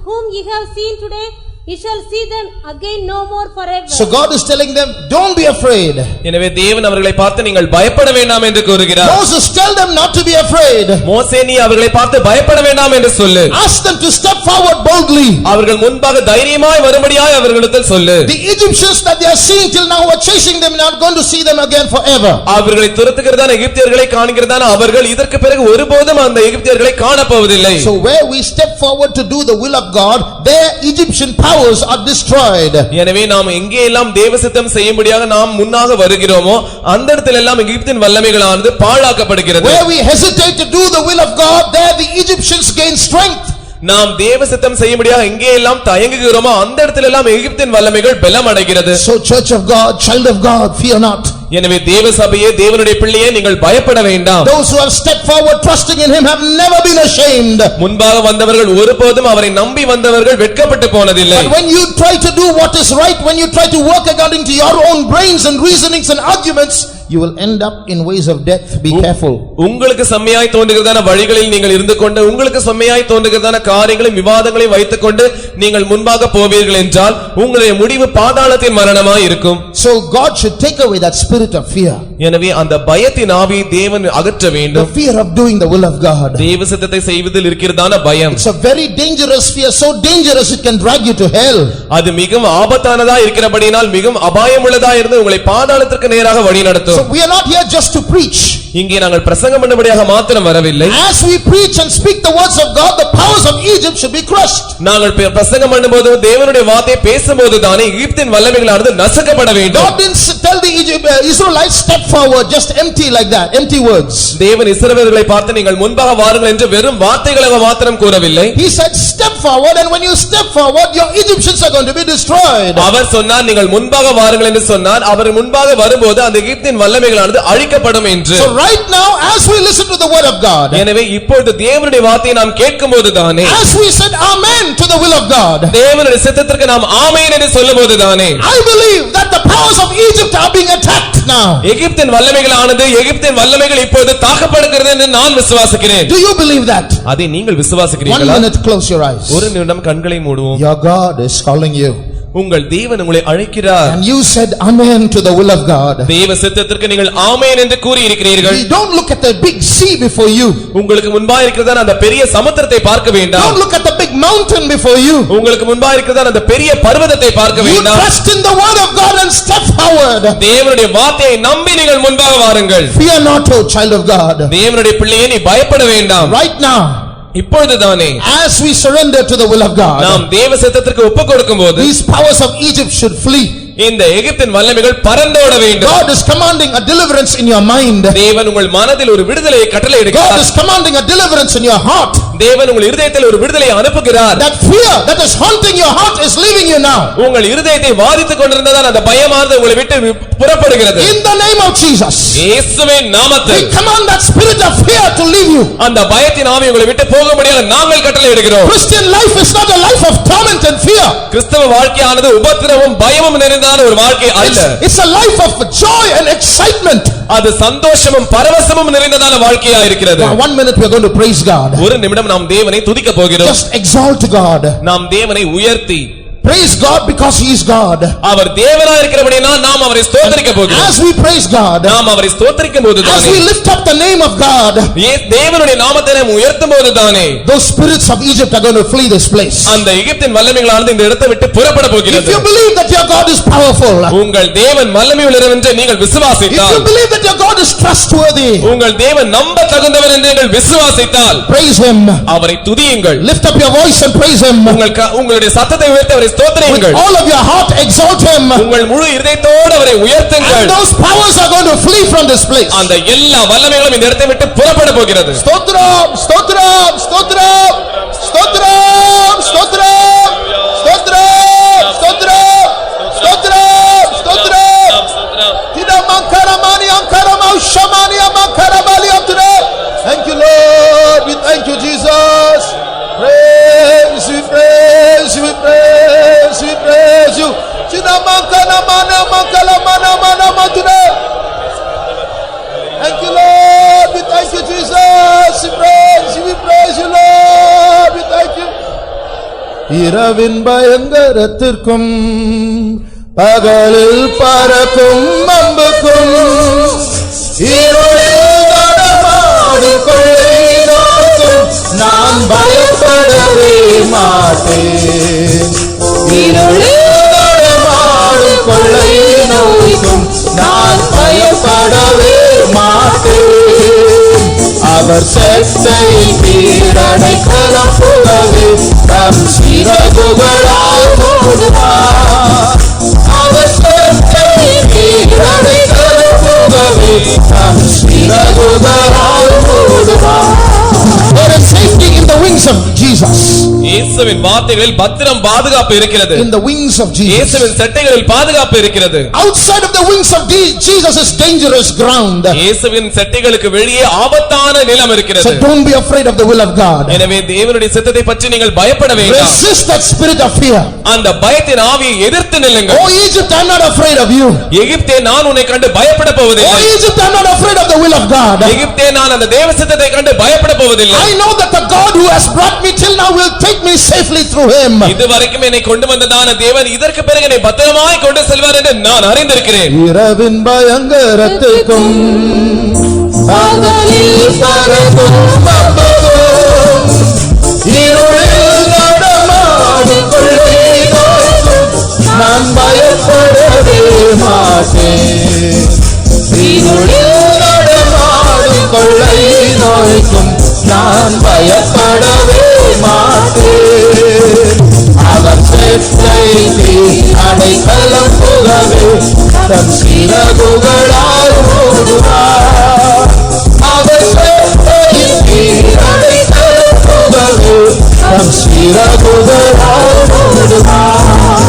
whom ye have seen today, ye shall see them again no more forever. So God is telling them, don't be afraid. எனவே தேவன் அவர்களை பார்த்து நீங்கள் பயப்பட வேண்டாம் என்று கூறுகிறார். Moses, tell them not to be afraid. மோசே நீ அவர்களை பார்த்து பயப்பட வேண்டாம் என்று சொல்லு. Ask them to step forward boldly. அவர்கள் முன்பாக தைரியமாய் வரும்படியாய் அவர்களிடத்தில் சொல்லு. The Egyptians that they are seeing till now are chasing them, not going to see them again forever. அவர்களை துரத்துகிறதான எகிப்தியர்களை காண்கிறதான அவர்கள் இதற்கு பிறகு ஒருபோதும் அந்த எகிப்தியர்களை காணப்போவதில்லை. So where we step forward to do the will of God, their Egyptian powers are destroyed. எனவே நாம் எங்கே எல்லாம் தேவ சித்தம் செய்யும்படியாக நாம் முன்னாக வருகிறோமோ அந்த இடத்தில் எல்லாம் எகிப்தின் வல்லமைகளானது பாழாக்கப்படுகிறது. Where we hesitate to do the will of God, there the Egyptians gain strength. நாம் தேவ சித்தம் செய்யும்படியாக எங்கே எல்லாம் தயங்குகிறோமோ அந்த இடத்தில் எல்லாம் எகிப்தின் வல்லமைகள் பலம் அடைகிறது. So church of God, child of God, fear not. எனவே தேவ சபையே, தேவனுடைய பிள்ளையே, நீங்கள் பயப்பட வேண்டாம். Those who have stepped forward trusting in him have never been ashamed. முன்பாக வந்தவர்கள் ஒருபோதும் அவரை நம்பி வந்தவர்கள் வெட்கப்பட்டு போனதில்லை. But when you try to do what is right, when you try to work according to your own brains and reasonings and arguments, you will end up in ways of death. Be careful. உங்களுக்கு செம்மையாய் தோன்றுகிறதான வழிகளில் நீங்கள் இருந்து கொண்டு உங்களுக்கு செம்மையாய் தோன்றுகிறதான காரியங்களையும் விவாதங்களையும் வைத்துக்கொண்டு நீங்கள் முன்பாக போவீர்கள் என்றால் உங்களுடைய முடிவு பாதாளத்தின் மரணமாய் இருக்கும். So God should take away that spirit of fear. எனவே அந்த பயத்தின் ஆவியை தேவன் அகற்ற வேண்டும். The fear of doing the will of God. தேவ சித்தத்தை செய்வதில் இருக்கிறதான பயம். It's a very dangerous fear, so dangerous it can drag you to hell. அது மிகவும் ஆபத்தானதா இருக்கிறபடியால் மிகவும் அபாயமுள்ளதா இருந்து உங்களை பாதாளத்திற்கு நேராக வழிநடத்தும். So we are not here just to preach. இங்கே நாங்கள் பிரசங்கம் பண்ணும்படியாக மாத்திரம் வரவில்லை. As we preach and speak the words of God, the powers of Egypt should be crushed. நாங்கள் பிரசங்கம் பண்ணும்போது தேவனுடைய வார்த்தையை பேசும்போது தானே எகிப்தின் வல்லமைகளானது நசுக்கப்பட வேண்டும். God didn't tell the Israelites step forward just empty like that, empty words. தேவன் இஸ்ரவேலர்களை பார்த்து நீங்கள் முன்பாக வாருங்கள் என்று வெறும் வார்த்தைகளை மாத்திரம் கூறவில்லை. He said step forward, and when you step forward your Egyptians are going to be destroyed. அவர் சொன்னார் நீங்கள் முன்பாக வாருங்கள் என்று சொன்னார். அவர் முன்பாக வரும்போது அந்த எகிப்தின் வல்லமைகளானது அழிக்கப்படும் என்று. So right now as we listen to the word of God, எனவே இப்பொழுது தேவனுடைய வார்த்தையை நாம் கேட்கும்போது தானே, as we said amen to the will of God, தேவனுடைய சித்தத்திற்கு நாம் ஆமென் என்று சொல்லும்போது தானே, I believe that the powers of Egypt are being attacked now. எகிப்தின் வல்லமைகளானது எகிப்தின் வல்லமைகள் இப்பொழுது தாக்கப்படுகிறது என்று நான் விசுவாசிக்கிறேன். Do you believe that? அதை நீங்கள் விசுவாசிக்கிறீர்களா? 1 minute, close your eyes. ஒரு நிமிடம் கண்களை மூடுவோம். Your God is calling you. உங்கள் தேவன் உங்களை அழைக்கிறார். And you said amen to the will of God. தேவ சித்தத்திற்கு நீங்கள் ஆமென் என்று கூறி இருக்கிறீர்கள். Don't look at the big sea before you. உங்களுக்கு முன்பாக இருக்கிறதான அந்த பெரிய சமுத்திரத்தை பார்க்க வேண்டாம். Don't look at the big mountain before you. உங்களுக்கு முன்பாக இருக்கிறதான அந்த பெரிய பர்வதத்தை பார்க்க வேண்டாம். You trust in the word of God and step forward. தேவனுடைய வார்த்தையை நம்பி நீங்கள் முன்பாக வாருங்கள். Fear not, O child of God. தேவனுடைய பிள்ளையே நீ பயப்பட வேண்டாம். Right now, இப்பொழுதுதானே as we surrender to the will of God, நாம் தேவ சித்தத்திற்கு ஒப்புக்கொடுக்கும்போது these powers of Egypt should flee. இந்த எகிப்தின் வல்லமைகள் பறந்தோட வேண்டும். God is commanding a deliverance in your mind. தேவன் உங்கள் மனதில் ஒரு விடுதலையை கட்டளையிடுகிறார். God is commanding a deliverance in your heart. தேவன் உங்கள் இருதயத்தில் ஒரு விடுதலையை அனுப்புகிறார். That fear that is haunting your heart is leaving you now. உங்கள் இருதயத்தை வாதித்துக் கொண்டிருந்ததால் அந்த பயமானது உங்களை விட்டு புறப்படுகிறது. In the name of Jesus, இயேசுவின் நாமத்தில் we command that spirit of fear to leave you. அந்த பயத்தின் ஆவி உங்களை விட்டு போகும்படியாக நாங்கள் கட்டளையிடுகிறோம். Christian life is not a life of torment and fear. கிறிஸ்தவ வாழ்க்கையானது உபத்திரவம் பயமும் நிறைந்த ஒரு வாழ்க்கை அல்ல. It's a life of joy and excitement. அது சந்தோஷமும் பரவசமும் நிறைந்ததான வாழ்க்கையா இருக்கிறது. Now 1 minute we are going to praise God. ஒரு நிமிடம் நாம் தேவனை துதிக்க போகிறோம். Just exalt God. நாம் தேவனை உயர்த்தி praise God because he is God. அவர் தேவனாய் இருக்கிறபடியால் நாம் அவரை ஸ்தோத்திரிக்க போகிறோம். As we praise God, நாம் அவரை ஸ்தோத்திரிக்கும்போது as we lift up the name of God, தேவனுடைய நாமத்தை நாம் உயர்த்தும்போது தானே those spirits of Egypt are going to flee this place. அந்த எகிப்தின் வல்லமைகளானது இந்த இடத்தை விட்டு புறப்பட போகிறது. If you believe that your God is powerful, உங்கள் தேவன் வல்லமையுள்ளவர் என்று நீங்கள் விசுவாசித்தால், if you believe that your God is trustworthy, உங்கள் தேவன் நம்ப தகுந்தவர் என்று நீங்கள் விசுவாசித்தால், praise him. அவரை துதியுங்கள். Lift up your voice and praise him. உங்களுடைய சத்தத்தை உயர்த்தி அவரை ஸ்தோத்திரியுங்கள். With all of your heart exalt him. உங்கள் முழு இதயத்தோடு அவரை உயர்த்துங்கள். And those powers are going to flee from this place. அந்த எல்லா வல்லமைகளும் இந்த இடத்தை விட்டு புறப்பட போகிறது. ஸ்தோத்திரம் ஸ்தோத்திரம் ஸ்தோத்திரம் ஸ்தோத்திரம் ஸ்தோத்திரம் ஸ்தோத்திரம் ஸ்தோத்திரம் ஸ்தோத்திரம் ஸ்தோத்திரம் திடமங்கரமானி அங்கரமௌஷமானி அமங்கரமாலி அப்துரே. Thank you Lord, we thank you Jesus. Praise we praise we praise we praise you. Chidamankana mana mankala mana mana mature. Thank you Lord, we thank you Jesus. We praise you Lord, we thank you. இரவின் பயங்கரத்திற்கும் பகலில் பறக்கும் அம்புக்கும் இருளில் நடமாடும் கொள்ளை நோக்கும் நான் பயப்படவே மாட்டேன். இருளில் நடமாடும் கொள்ளை நோக்கும் நான் பயப்படவே மாட்டேன். அவர் செத்தை பீடனை கலப்புகவே தம் சிறகுகளால் மூடுவார். அவர் செத்தை பீடனை கலப்புகவே தம் சிறகுகளால் மூடுவார். There is safety in the wings of Jesus. இயேசுவின் வார்த்தைகளில் பத்திரம் பாதுகாப்பு இருக்கிறது. In the wings of Jesus. இயேசுவின் சட்டைகளில் பாதுகாப்பு இருக்கிறது. Outside of the wings of Jesus is dangerous ground. இயேசுவின் சட்டைகளுக்கு வெளியே ஆபத்தான நிலம் இருக்கிறது. So don't be afraid of the will of God. எனவே தேவனுடைய சித்தத்தை பற்றி நீங்கள் பயப்பட வேண்டாம். Resist that spirit of fear. அந்த பயத்தின் ஆவியை எதிர்த்து நில்லுங்கள். Oh Egypt, I am not afraid of you. எகிப்தே நான் உன்னை கண்டு பயப்பட போவதில்லை. Oh Egypt, I am not afraid of the will of God. எகிப்தே நான் அந்த தேவ சித்தத்தை கண்டு பயப்பட போவதில்லை. I know that the God who has brought me till now will take me safely through him. இதுவரைக்கும் என்னை கொண்டு வந்ததான தேவன் இதற்கு பிறகு என்னை பத்திரமாய் கொண்டு செல்வார் என்று நான் அறிந்திருக்கிறேன். இரவின் பயங்கரத்திற்கும் பகலில் பறக்கும் அம்புக்கும் இருளில் நடமாடும் கொள்ளை நோக்கும் நான் பயப்படவே மாட்டேன். இருளில் நடமாடும் கொள்ளை நோய்க்கும் நான் பயப்படவே மாட்டேன். அவர் செத்தை அடைக்கலம் புகவே தம் சிறகுகளால் மூடுவார். அவர் செத்தை அடைக்கலம் புகவே தம் சிறகுகளால் மூடுவார்.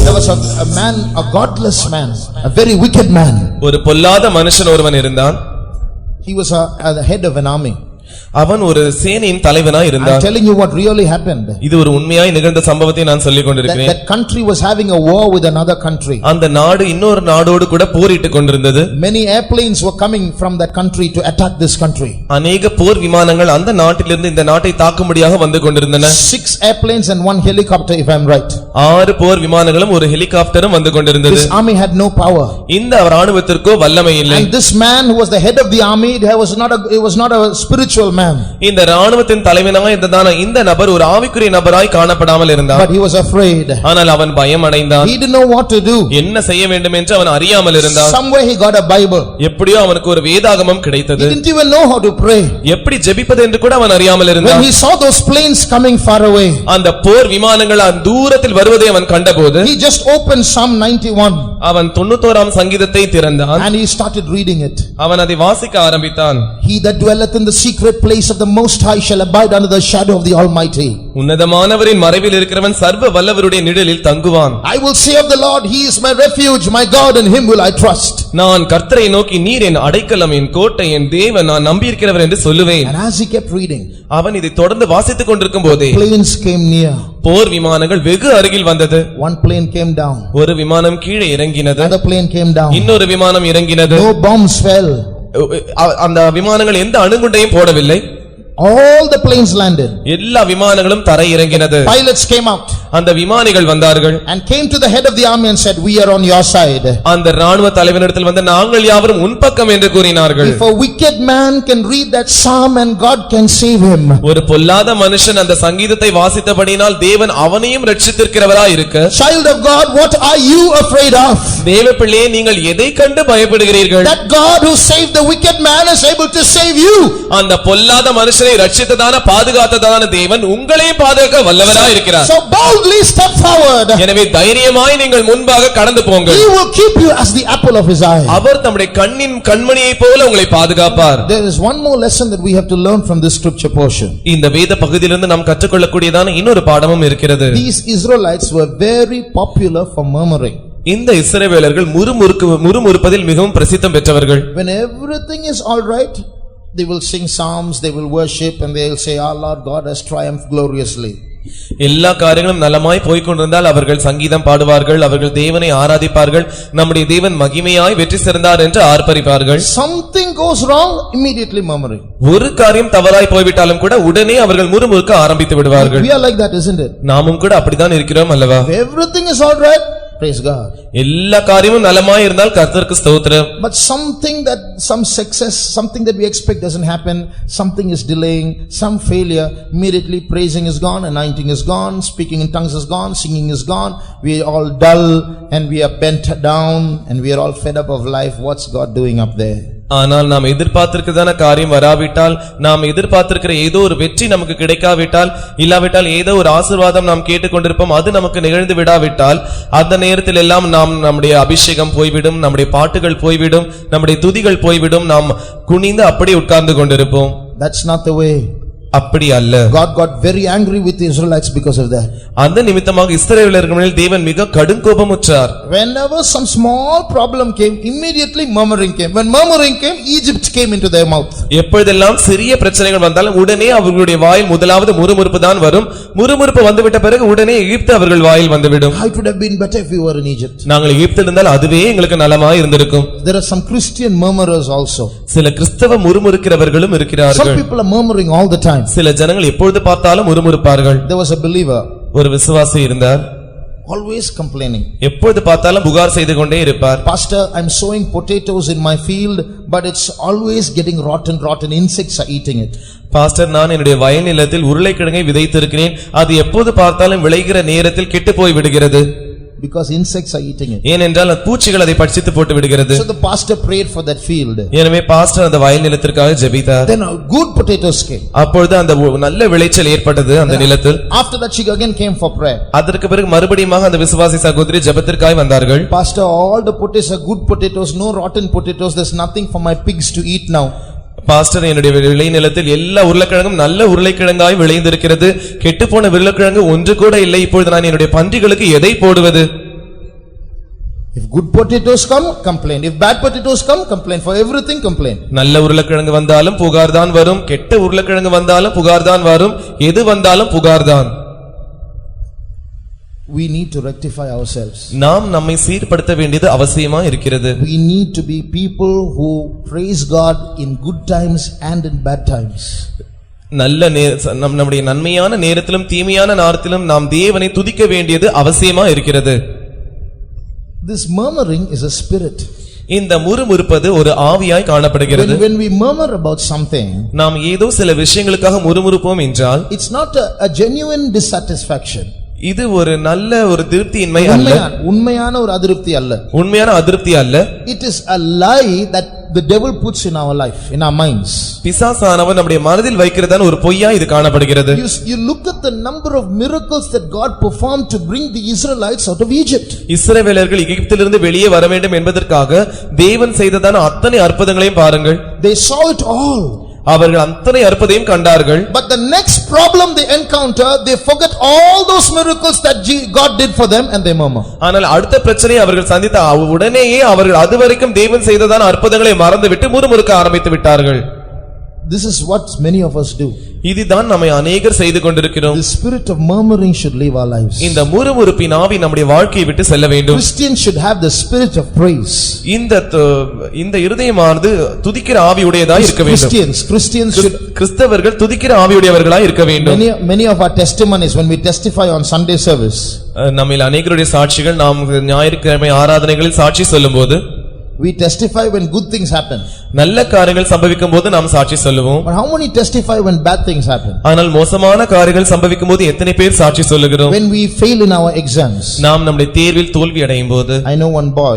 There was a man, a godless man, a very wicked man. ஒரு பொல்லாத மனுஷன் ஒருவன் இருந்தான். He was the head of an army. அவன் ஒரு சேனையின் தலைவனாய் I'm இருந்தான். telling you what really happened. இது ஒரு உண்மையாய் நிகழ்ந்த சம்பவத்தை நான் சொல்லிக் கொண்டிருக்கிறேன். That country was having a war with another country. அந்த நாடு இன்னொரு நாடோடு கூட போரிட்டுக் கொண்டிருந்தது. Many airplanes were coming from that country to attack this country. அநேக போர் விமானங்கள் அந்த நாட்டிலிருந்து இந்த நாட்டை தாக்கும்படியாக வந்து கொண்டிருந்தன. 6 airplanes and 1 helicopter, if I am right. 6 போர் விமானங்களும் ஒரு ஹெலிகாப்டரும் வந்து கொண்டிருந்தது. This army had no power. இந்த ராணுவத்திற்கோ வல்லமை இல்லை. And this man who was the head of the army, he was not a spiritual man. இந்த ராணுவத்தின் தலைவனாக இருந்ததான இந்த நபர் ஒரு ஆவிக்குரிய நபராய் காணப்படாமல் இருந்தார். But he was afraid. ஆனால் அவன் பயம் அடைந்தான். He didn't know what to do. என்ன செய்ய வேண்டும் என்று அவன் அறியாமல் இருந்தான். Somewhere he got a Bible. எப்படியோ அவனுக்கு ஒரு வேதாகமம் கிடைத்தது. He didn't even know how to pray. எப்படி ஜெபிப்பது என்று கூட அவன் அறியாமல் இருந்தான். When he saw those planes coming far away, அந்த போர் விமானங்கள் தூரத்தில் வருவதை அவன் கண்டபோது he just opened Psalm 91. அவன் 91ஆம் சங்கீதத்தை திறந்தான். And he started reading it. அவன் அதை வாசிக்க ஆரம்பித்தான். He that dwelleth in the secret place of the Most High shall abide under the shadow of the Almighty. உன்னதமானவரின் மறைவில் இருக்கிறவன் சர்வ வல்லவருடைய நிழலில் தங்குவான். I will say of the Lord, he is my refuge, my God, in him will I trust. நான் கர்த்தரை நோக்கி நீர் என் அடைக்கலம், என் கோட்டை, என் தேவன், நான் நம்பியிருக்கிறவர் என்று சொல்லுவேன். And as he kept reading, அவன் இதை தொடர்ந்து வாசித்துக் கொண்டிருக்கும் போதே planes came near. போர் விமானங்கள் வெகு அருகில் வந்தது. One plane came down. ஒரு விமானம் கீழே இறங்கினது. Another plane came down. இன்னொரு விமானம் இறங்கினது. No bombs fell. அந்த விமானங்கள் எந்த அணுகுண்டையும் போடவில்லை. All the planes landed. எல்லா விமானங்களும் தரை இறங்கினது. Pilots came out. அந்த விமானிகள் வந்தார்கள். And came to the head of the army and said, we are on your side. அந்த ராணுவ தலைவனிடத்தில் வந்து நாங்கள் யாவரும் உன் பக்கம் என்று கூறினார்கள். If a wicked man can read that psalm and God can save him. ஒரு பொல்லாத மனுஷன் அந்த சங்கீதத்தை வாசித்தபடியினால் தேவன் அவனையும் ரட்சித்திருக்கிறவராய் இருக்க. Child of God, what are you afraid of? தேவ பிள்ளையே, நீங்கள் எதை கண்டு பயப்படுகிறீர்கள்? That God who saved the wicked man is able to save you. அந்த பொல்லாத மனுஷனை ரட்சித்ததான பாதுகாத்ததான தேவன் உங்களையும் பாதுகாக்க வல்லவராய் இருக்கிறார். So boldly step forward. எனவே தைரியமாய் நீங்கள் முன்பாக கடந்து போங்கள். He will keep you as the apple of his eye. அவர் தம்முடைய கண்ணின் கண்மணியைப் போல உங்களை பாதுகாப்பார். There is one more lesson that we have to learn from this scripture portion. இந்த வேத பகுதியிலிருந்து நாம் கற்றுக்கொள்ளக்கூடியதான இன்னொரு பாடமும் இருக்கிறது. These Israelites were very popular for murmuring. இந்த இஸ்ரவேலர்கள் முறுமுறுப்பதில் மிகவும் பிரசித்தம் பெற்றவர்கள். When everything is all right, they will sing psalms, they will worship, and they will say, our Lord God has triumphed gloriously. எல்லா காரியங்களும் நலமாய் போய்க்கொண்டிருந்தால் அவர்கள் சங்கீதம் பாடுவார்கள், அவர்கள் தேவனை ஆராதிப்பார்கள், நம்முடைய தேவன் மகிமையாய் வெற்றி சிறந்தார் என்று ஆர்ப்பரிப்பார்கள். Something goes wrong, immediately murmuring. ஒரு காரியம் தவறாய் போய்விட்டாலும் கூட உடனே அவர்கள் முறுமுறுக்க ஆரம்பித்து விடுவார்கள். We are like that, isn't it? நாமும் கூட அப்படித்தான் இருக்கிறோம் அல்லவா? Everything is all right, praise God. எல்லா காரியமும் நலமாய் இருந்தால் கர்த்தருக்கு ஸ்தோத்திரம். But some success, something that we expect doesn't happen, something is delaying, some failure, immediately praising is gone, anointing is gone, speaking in tongues is gone, singing is gone, we are all dull and we are bent down and we are all fed up of life. What's God doing up there? ஆனால் நாம் எதிர்பார்த்திருக்கிறதான காரியம் வராவிட்டால், நாம் எதிர்பார்த்திருக்கிற ஏதோ ஒரு வெற்றி நமக்கு கிடைக்காவிட்டால், இல்லாவிட்டால் ஏதோ ஒரு ஆசீர்வாதம் நாம் கேட்டுக்கொண்டிருப்போம், அது நமக்கு நிகழ்ந்து விடாவிட்டால், அந்த நேரத்தில் எல்லாம் நாம் நம்முடைய அபிஷேகம் போய்விடும், நம்முடைய பாட்டுகள் போய்விடும், நம்முடைய துதிகள் போய்விடும், நாம் குனிந்து அப்படியே உட்கார்ந்து கொண்டிருப்போம். That's not the way. அப்படி அல்ல. God got very angry with the Israelites because of that. அந்த நிமித்தமாக இஸ்ரவேலர்கள் மேல் தேவன் மிக கடும் கோபமுற்றார். Whenever some small problem came, immediately murmuring came. When murmuring came, Egypt came into their mouth. எப்பொழுதெல்லாம் சிறிய பிரச்சனைகள் வந்தாலும் உடனே அவர்களுடைய வாயில் முதலாவது முறுமுறுப்பு தான் வரும். முறுமுறுப்பு வந்துவிட்ட பிறகு உடனே எகிப்து அவர்கள் வாயில் வந்துவிடும். It would have been better if we were in Egypt. நாங்கள் எகிப்தில் இருந்தால் அதுவே எங்களுக்கு நலமாய் இருந்திருக்கும். There are some Christian murmurers also. சில கிறிஸ்தவ முறுமுறுக்கிறவர்களும் இருக்கிறார்கள். Some people are murmuring all the time. சில ஜனங்கள் எப்பொழுது பார்த்தாலும் முறுமுறுப்பார்கள். There was a believer, ஒரு விசுவாசி இருந்தார். always complaining. எப்பொழுது பார்த்தாலும் புகார் செய்து கொண்டே இருப்பார். Pastor, I'm sowing potatoes in my field, but it's always getting rotten, insects are eating it. Pastor, நான் என்னுடைய வயல் நிலத்தில் உருளைக்கிழங்கை விதைத்திருக்கிறேன், அது எப்போது பார்த்தாலும் விளைகிற நேரத்தில் கெட்டு போய் விடுகிறது. Because insects are eating it. ஏனென்றால் பூச்சிகள் அதை பட்சித்து போட்டு விடுகிறது. So the pastor prayed for that field. எனவே பாஸ்டர் அந்த வயல் நிலத்திற்காக ஜெபித்தார். Then good potatoes came. அப்பொழுது அந்த நல்ல விளைச்சல் ஏற்பட்டது அந்த நிலத்தில். After that she again came for prayer. அதற்கு பிறகு மறுபடியும் அந்த விசுவாசி சகோதரி ஜெபத்திற்காக வந்தார்கள். Pastor, all the potatoes are good potatoes, no rotten potatoes, there's nothing for my pigs to eat now. Pastor, என்னுடைய விளை நிலத்தில் எல்லா உருளைக்கிழங்கும் நல்ல உருளைக்கிழங்காய் விளைந்திருக்கிறது, கெட்டுப்போன உருளைக்கிழங்கு ஒன்று கூட இல்லை, இப்பொழுது நான் என்னுடைய பன்றிகளுக்கு எதை போடுவது? If good potatoes come, complain. If bad potatoes come, complain. For everything, complain. நல்ல உருளைக்கிழங்கு வந்தாலும் புகார்தான் வரும், கெட்ட உருளைக்கிழங்கு வந்தாலும் புகார்தான் வரும், எது வந்தாலும் புகார்தான். We need to rectify ourselves. நாம் நம்மை சீர்படுத்த வேண்டியது அவசியமா இருக்கிறது. We need to be people who praise God in good times and in bad times. நல்ல நம்முடைய நன்மையான நேரத்திலும் தீமையான நேரத்திலும் நாம் தேவனை துதிக்க வேண்டியது அவசியமா இருக்கிறது. This murmuring is a spirit. இந்த முறுமுறுப்பது ஒரு ஆவியாய் காணப்படுகிறது. When we murmur about something, நாம் ஏதோ சில விஷயங்களுக்காக முறுமுறுப்போம் என்றால், it's not a genuine dissatisfaction. இது ஒரு நல்ல ஒரு திருப்தியின்மை அல்ல, உண்மையான ஒரு அதிருப்தி அல்ல, உண்மையான அதிருப்தி அல்ல. It is a lie that the devil puts in our life, in our minds. பிசாசானவன் நம்முடைய மனதில் வைக்கிறதான ஒரு பொய்யா இது காணப்படுகிறது. You look at the number of miracles that God performed to bring the Israelites out of Egypt. இஸ்ரவேலர்கள் எகிப்திலிருந்து வெளியே வர வேண்டும் என்பதற்காக தேவன் செய்ததான அத்தனை அற்புதங்களையும் பாருங்கள். They saw it all. அவர்கள் அத்தனை அற்புதத்தையும் கண்டார்கள். But the next problem they encounter, they forget all those miracles that God did for them and they murmur. ஆனால் அடுத்த பிரச்சனை அவர்கள் சந்தித்த உடனேயே அவர்கள் அதுவரைக்கும் தேவன் செய்ததான அற்புதங்களை மறந்துவிட்டு முறுமுறுக்க ஆரம்பித்து விட்டார்கள். This is what many of us do. இதுதான் நம்மை அநேகர் செய்து கொண்டிருக்கிறோம். The spirit of murmuring should leave our lives. இந்த முறுமுறுப்பின் ஆவி நம்முடைய வாழ்க்கையை விட்டு செல்ல வேண்டும். Christians should have the spirit of praise. இந்த இருதயமானது துதிக்கிற ஆவியுடையதாய் இருக்க வேண்டும். Christians should, கிறிஸ்தவர்கள் துதிக்கிற ஆவியுடையவர்களாய் இருக்க வேண்டும். Many of our testimonies when we testify on Sunday service, நம்மில் அநேகருடைய சாட்சிகள் நாம் ஞாயிற்றுக்கிழமை ஆராதனைகளில் சாட்சி சொல்லும்போது, we testify when good things happen. நல்ல காரியங்கள் சம்பவிக்கும்போது நாம் சாட்சி சொல்லுவோம். But how many testify when bad things happen? ஆனால் மோசமான காரியங்கள் சம்பவிக்கும்போது எத்தனை பேர் சாட்சி சொல்லுகிறோம்? When we fail in our exams. நாம் நம்முடைய தேர்வில் தோல்வி அடையும்போது. I know one boy.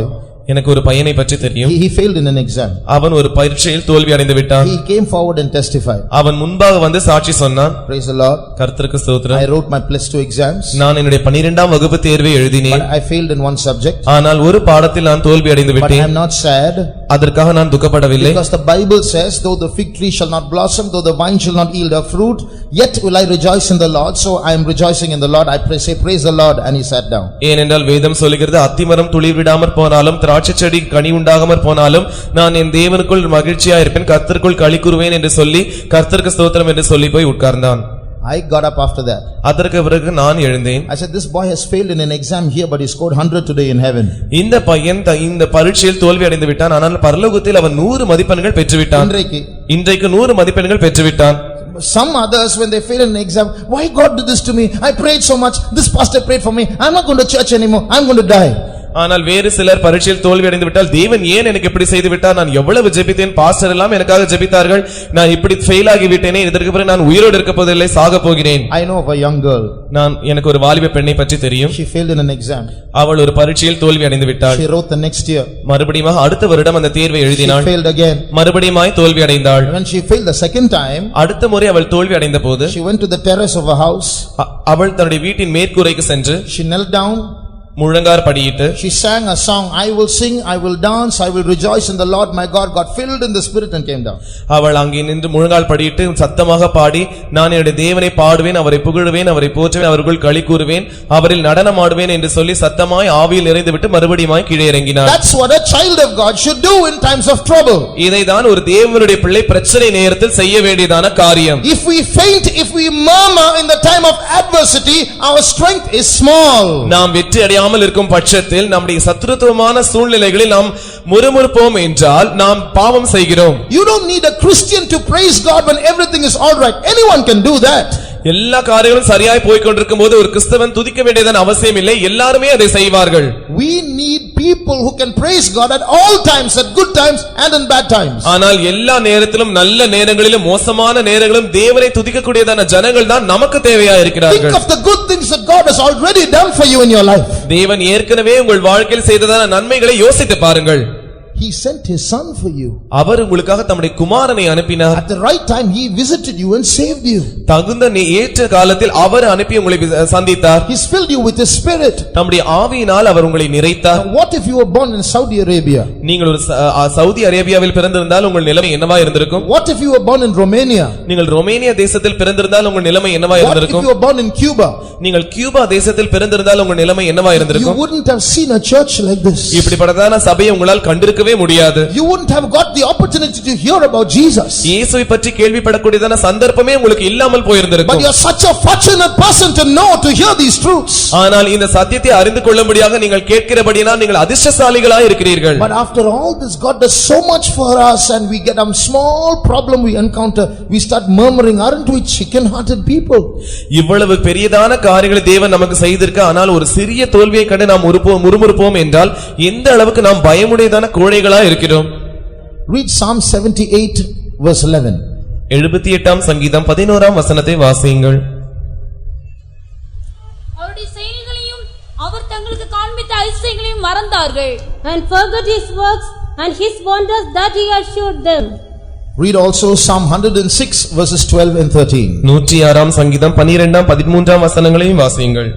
எனக்கு ஒரு பையனை பற்றி தெரியும். He failed in an exam. அவன் ஒரு பரீட்சையில் தோல்வி அடைந்து விட்டான். He came forward and testified. அவன் முன்பாக வந்து சாட்சி சொன்னான். Praise the Lord. கர்த்தருக்கு ஸ்தோத்திரம். I wrote my +2 exams. நான் என்னுடைய 12ஆம் வகுப்பு தேர்வை எழுதினேன். But I failed in one subject. ஆனால் ஒரு பாடத்தில் நான் தோல்வி அடைந்து விட்டேன். But I am not sad. அதற்காக நான் துக்கப்படவில்லை. Because the Bible says, though the fig tree shall not blossom, though the vine shall not yield her fruit, yet will I rejoice in the Lord. So I am rejoicing in the Lord. I say praise the Lord, and he sat down. ஏனென்றால் வேதம் சொல்கிறது, அத்திமரம் துளிர் விடாமற் போனாலும் திராட்சை செடி கனி உண்டாகாமற் போனாலும் நான் என் தேவனுக்குள் மகிழ்ச்சியா இருப்பேன், கர்த்தருக்குள் களி கூறுவேன் என்று சொல்லி கர்த்தருக்கு ஸ்தோத்திரம் என்று சொல்லி போய் உட்கார்ந்தான். I got up after that. அதற்கு பிறகு நான் எழுந்தேன். I said, this boy has failed in an exam here, but he scored 100 today in heaven. இந்த பையன் இந்த பரீட்சையில் தோல்வி அடைந்து விட்டான், ஆனால் பரலோகத்தில் அவன் 100 மதிப்பெண்கள் பெற்றுவிட்டான். இன்றைக்கு 100 மதிப்பெண்கள் பெற்றுவிட்டான். Some others, when they fail in an exam, why God did this to me? I prayed so much. This pastor prayed for me. I'm not going to church anymore. I'm going to die. ஆனால் வேறு சிலர் பரீட்சையில் தோல்வி அடைந்து விட்டால், தேவன் ஏன் எனக்கு இப்படி செய்து விட்டார்? நான் எவ்வளவு ஜெபித்தேன், பாஸ்டர் எல்லாம் எனக்காக ஜெபித்தார்கள், நான் இப்படி ஃபெயில் ஆகி விட்டேனே, இதற்கு பிறகு நான் உயிரோடு இருக்க போவதில்லை, சாக போகிறேன். I know of a young girl. எனக்கு ஒரு வாலிப பெண்ணை பற்றி தெரியும். She failed in an exam. அவள் ஒரு பரீட்சையில் தோல்வி அடைந்து விட்டாள். She wrote the next year. மறுபடியும் அடுத்த வருடம் அந்த தேர்வை எழுதினாள். She failed again. மறுபடியும் தோல்வி அடைந்தாள். When she failed the second time, அடுத்த முறை அவள் தோல்வி அடைந்த போது, she went to the terrace of a house. அவள் தன்னுடைய வீட்டின் மேற்கூரைக்கு சென்று she knelt down. முழங்கார் படியிட்டு she sang a song, I will sing, I will dance, I will rejoice in the Lord my God. Got filled in the spirit and came down. அவள் அங்கே நின்று முழங்கால் படியிட்டு சத்தமாக பாடி, நான் என்னுடைய தேவனை பாடுவேன், அவரை புகழுவேன், அவரை போற்றுவேன், அவருக்குள் களி கூறுவேன், அவரில் நடனமாடுவேன் என்று சொல்லி சத்தமாய் ஆவியில் நிறைந்துவிட்டு மறுபடியும் கீழே இறங்கினார். That's what a child of God should do in times of trouble. இதைதான் ஒரு தேவனுடைய பிள்ளை பிரச்சனை நேரத்தில் செய்ய வேண்டியதான காரியம். If we faint, if we murmur in the time of adversity, our strength is small. நாம் வெற்றி அடையாமல் இருக்கும் பட்சத்தில் நம்முடைய சத்துருத்துவமான சூழ்நிலைகளில் நாம் முறுமுறுப்போம் என்றால் நாம் பாவம் செய்கிறோம். You don't need a Christian to praise God when everything is all right. Anyone can do that. எல்லா காரியங்களும் சரியாய் போய் கொண்டிருக்கும் போது ஒரு கிறிஸ்தவன் துதிக்க வேண்டியதன் அவசியம் இல்லை, எல்லாருமே அதை செய்வார்கள். We need people who can praise God at all times, at good times and in bad times. ஆனால் எல்லா நேரத்திலும் நல்ல நேரங்களிலும் மோசமான நேரங்களிலும் தேவனை துதிக்கக்கூடியதான ஜனங்கள் தான் நமக்கு தேவையா இருக்கிறார்கள். Think of the good things that God has already done for you in your life. தேவன் ஏற்கனவே உங்கள் வாழ்க்கையில் செய்ததான நன்மைகளை யோசித்து பாருங்கள். He sent his son for you. அவர் உங்களுக்காக தம்முடைய குமாரனை அனுப்பினார். At the right time he visited you and saved you. தகுந்த ஏற்ற காலத்தில் அவர் அனுப்பி உங்களை சந்தித்தார். He's filled you with his spirit. தம்முடைய ஆவியினால் அவர் உங்களை நிறைத்தார். What if you were born in Saudi Arabia? நீங்கள் ஒரு சவுதி அரேபியாவில் பிறந்திருந்தால் உங்கள் நிலைமை என்னவா இருந்திருக்கும்? What if you were born in Romania? நீங்கள் ரோமேனியா தேசத்தில் பிறந்திருந்தால் உங்கள் நிலைமை என்னவா What if இருந்திருக்கும்? you were born in Cuba? நீங்கள் கியூபா தேசத்தில் பிறந்திருந்தால் உங்கள் நிலைமை என்னவா You இருந்திருக்கும்? wouldn't have seen a church like this. இப்படிப்பட்டதான சபையை உங்களால் கண்டிருக்கவே முடியாது. You wouldn't have got the opportunity to hear about Jesus. இயேசுவை பற்றி கேள்விப்படக்கூடியதான சந்தர்ப்பமே உங்களுக்கு இல்லாமல் But போயிருந்திருக்கும். you're such a fortunate person to know, to hear these truths. ஆனால் இந்த சத்தியத்தை அறிந்து கொள்ளும்படியாக நீங்கள் கேட்கிறபடியால் நீங்கள் அதிர்ஷ்டசாலிகளாய் இருக்கிறீர்கள். But after all this, God does so much for us, and we get a small problem we encounter, we start murmuring, aren't we chicken-hearted people? இவ்வளவு பெரியதான காரியங்களை தேவன் நமக்கு செய்திருக்க, ஆனால் ஒரு சிறிய தோல்வியை கண்டு நாம் முறுமுறுப்போம் என்றால் எந்த அளவுக்கு நாம் பயமுடையதான கோழைகளாய் இருக்கிறோம். Read Psalm 78 verse 11. 78ஆம் சங்கீதம் 11ஆம் வசனத்தை வாசியுங்கள். அவருடைய செயல்களையும் அவர் தங்களுக்கு காண்பித்த அதிசயங்களையும் மறந்தார்கள். And forgot his works and his wonders that he had showed them. Read also Psalm 106 verses 12 and 13. 106ஆம் சங்கீதம் 12ஆம் 13ஆம் வசனங்களையும் வாசியுங்கள்.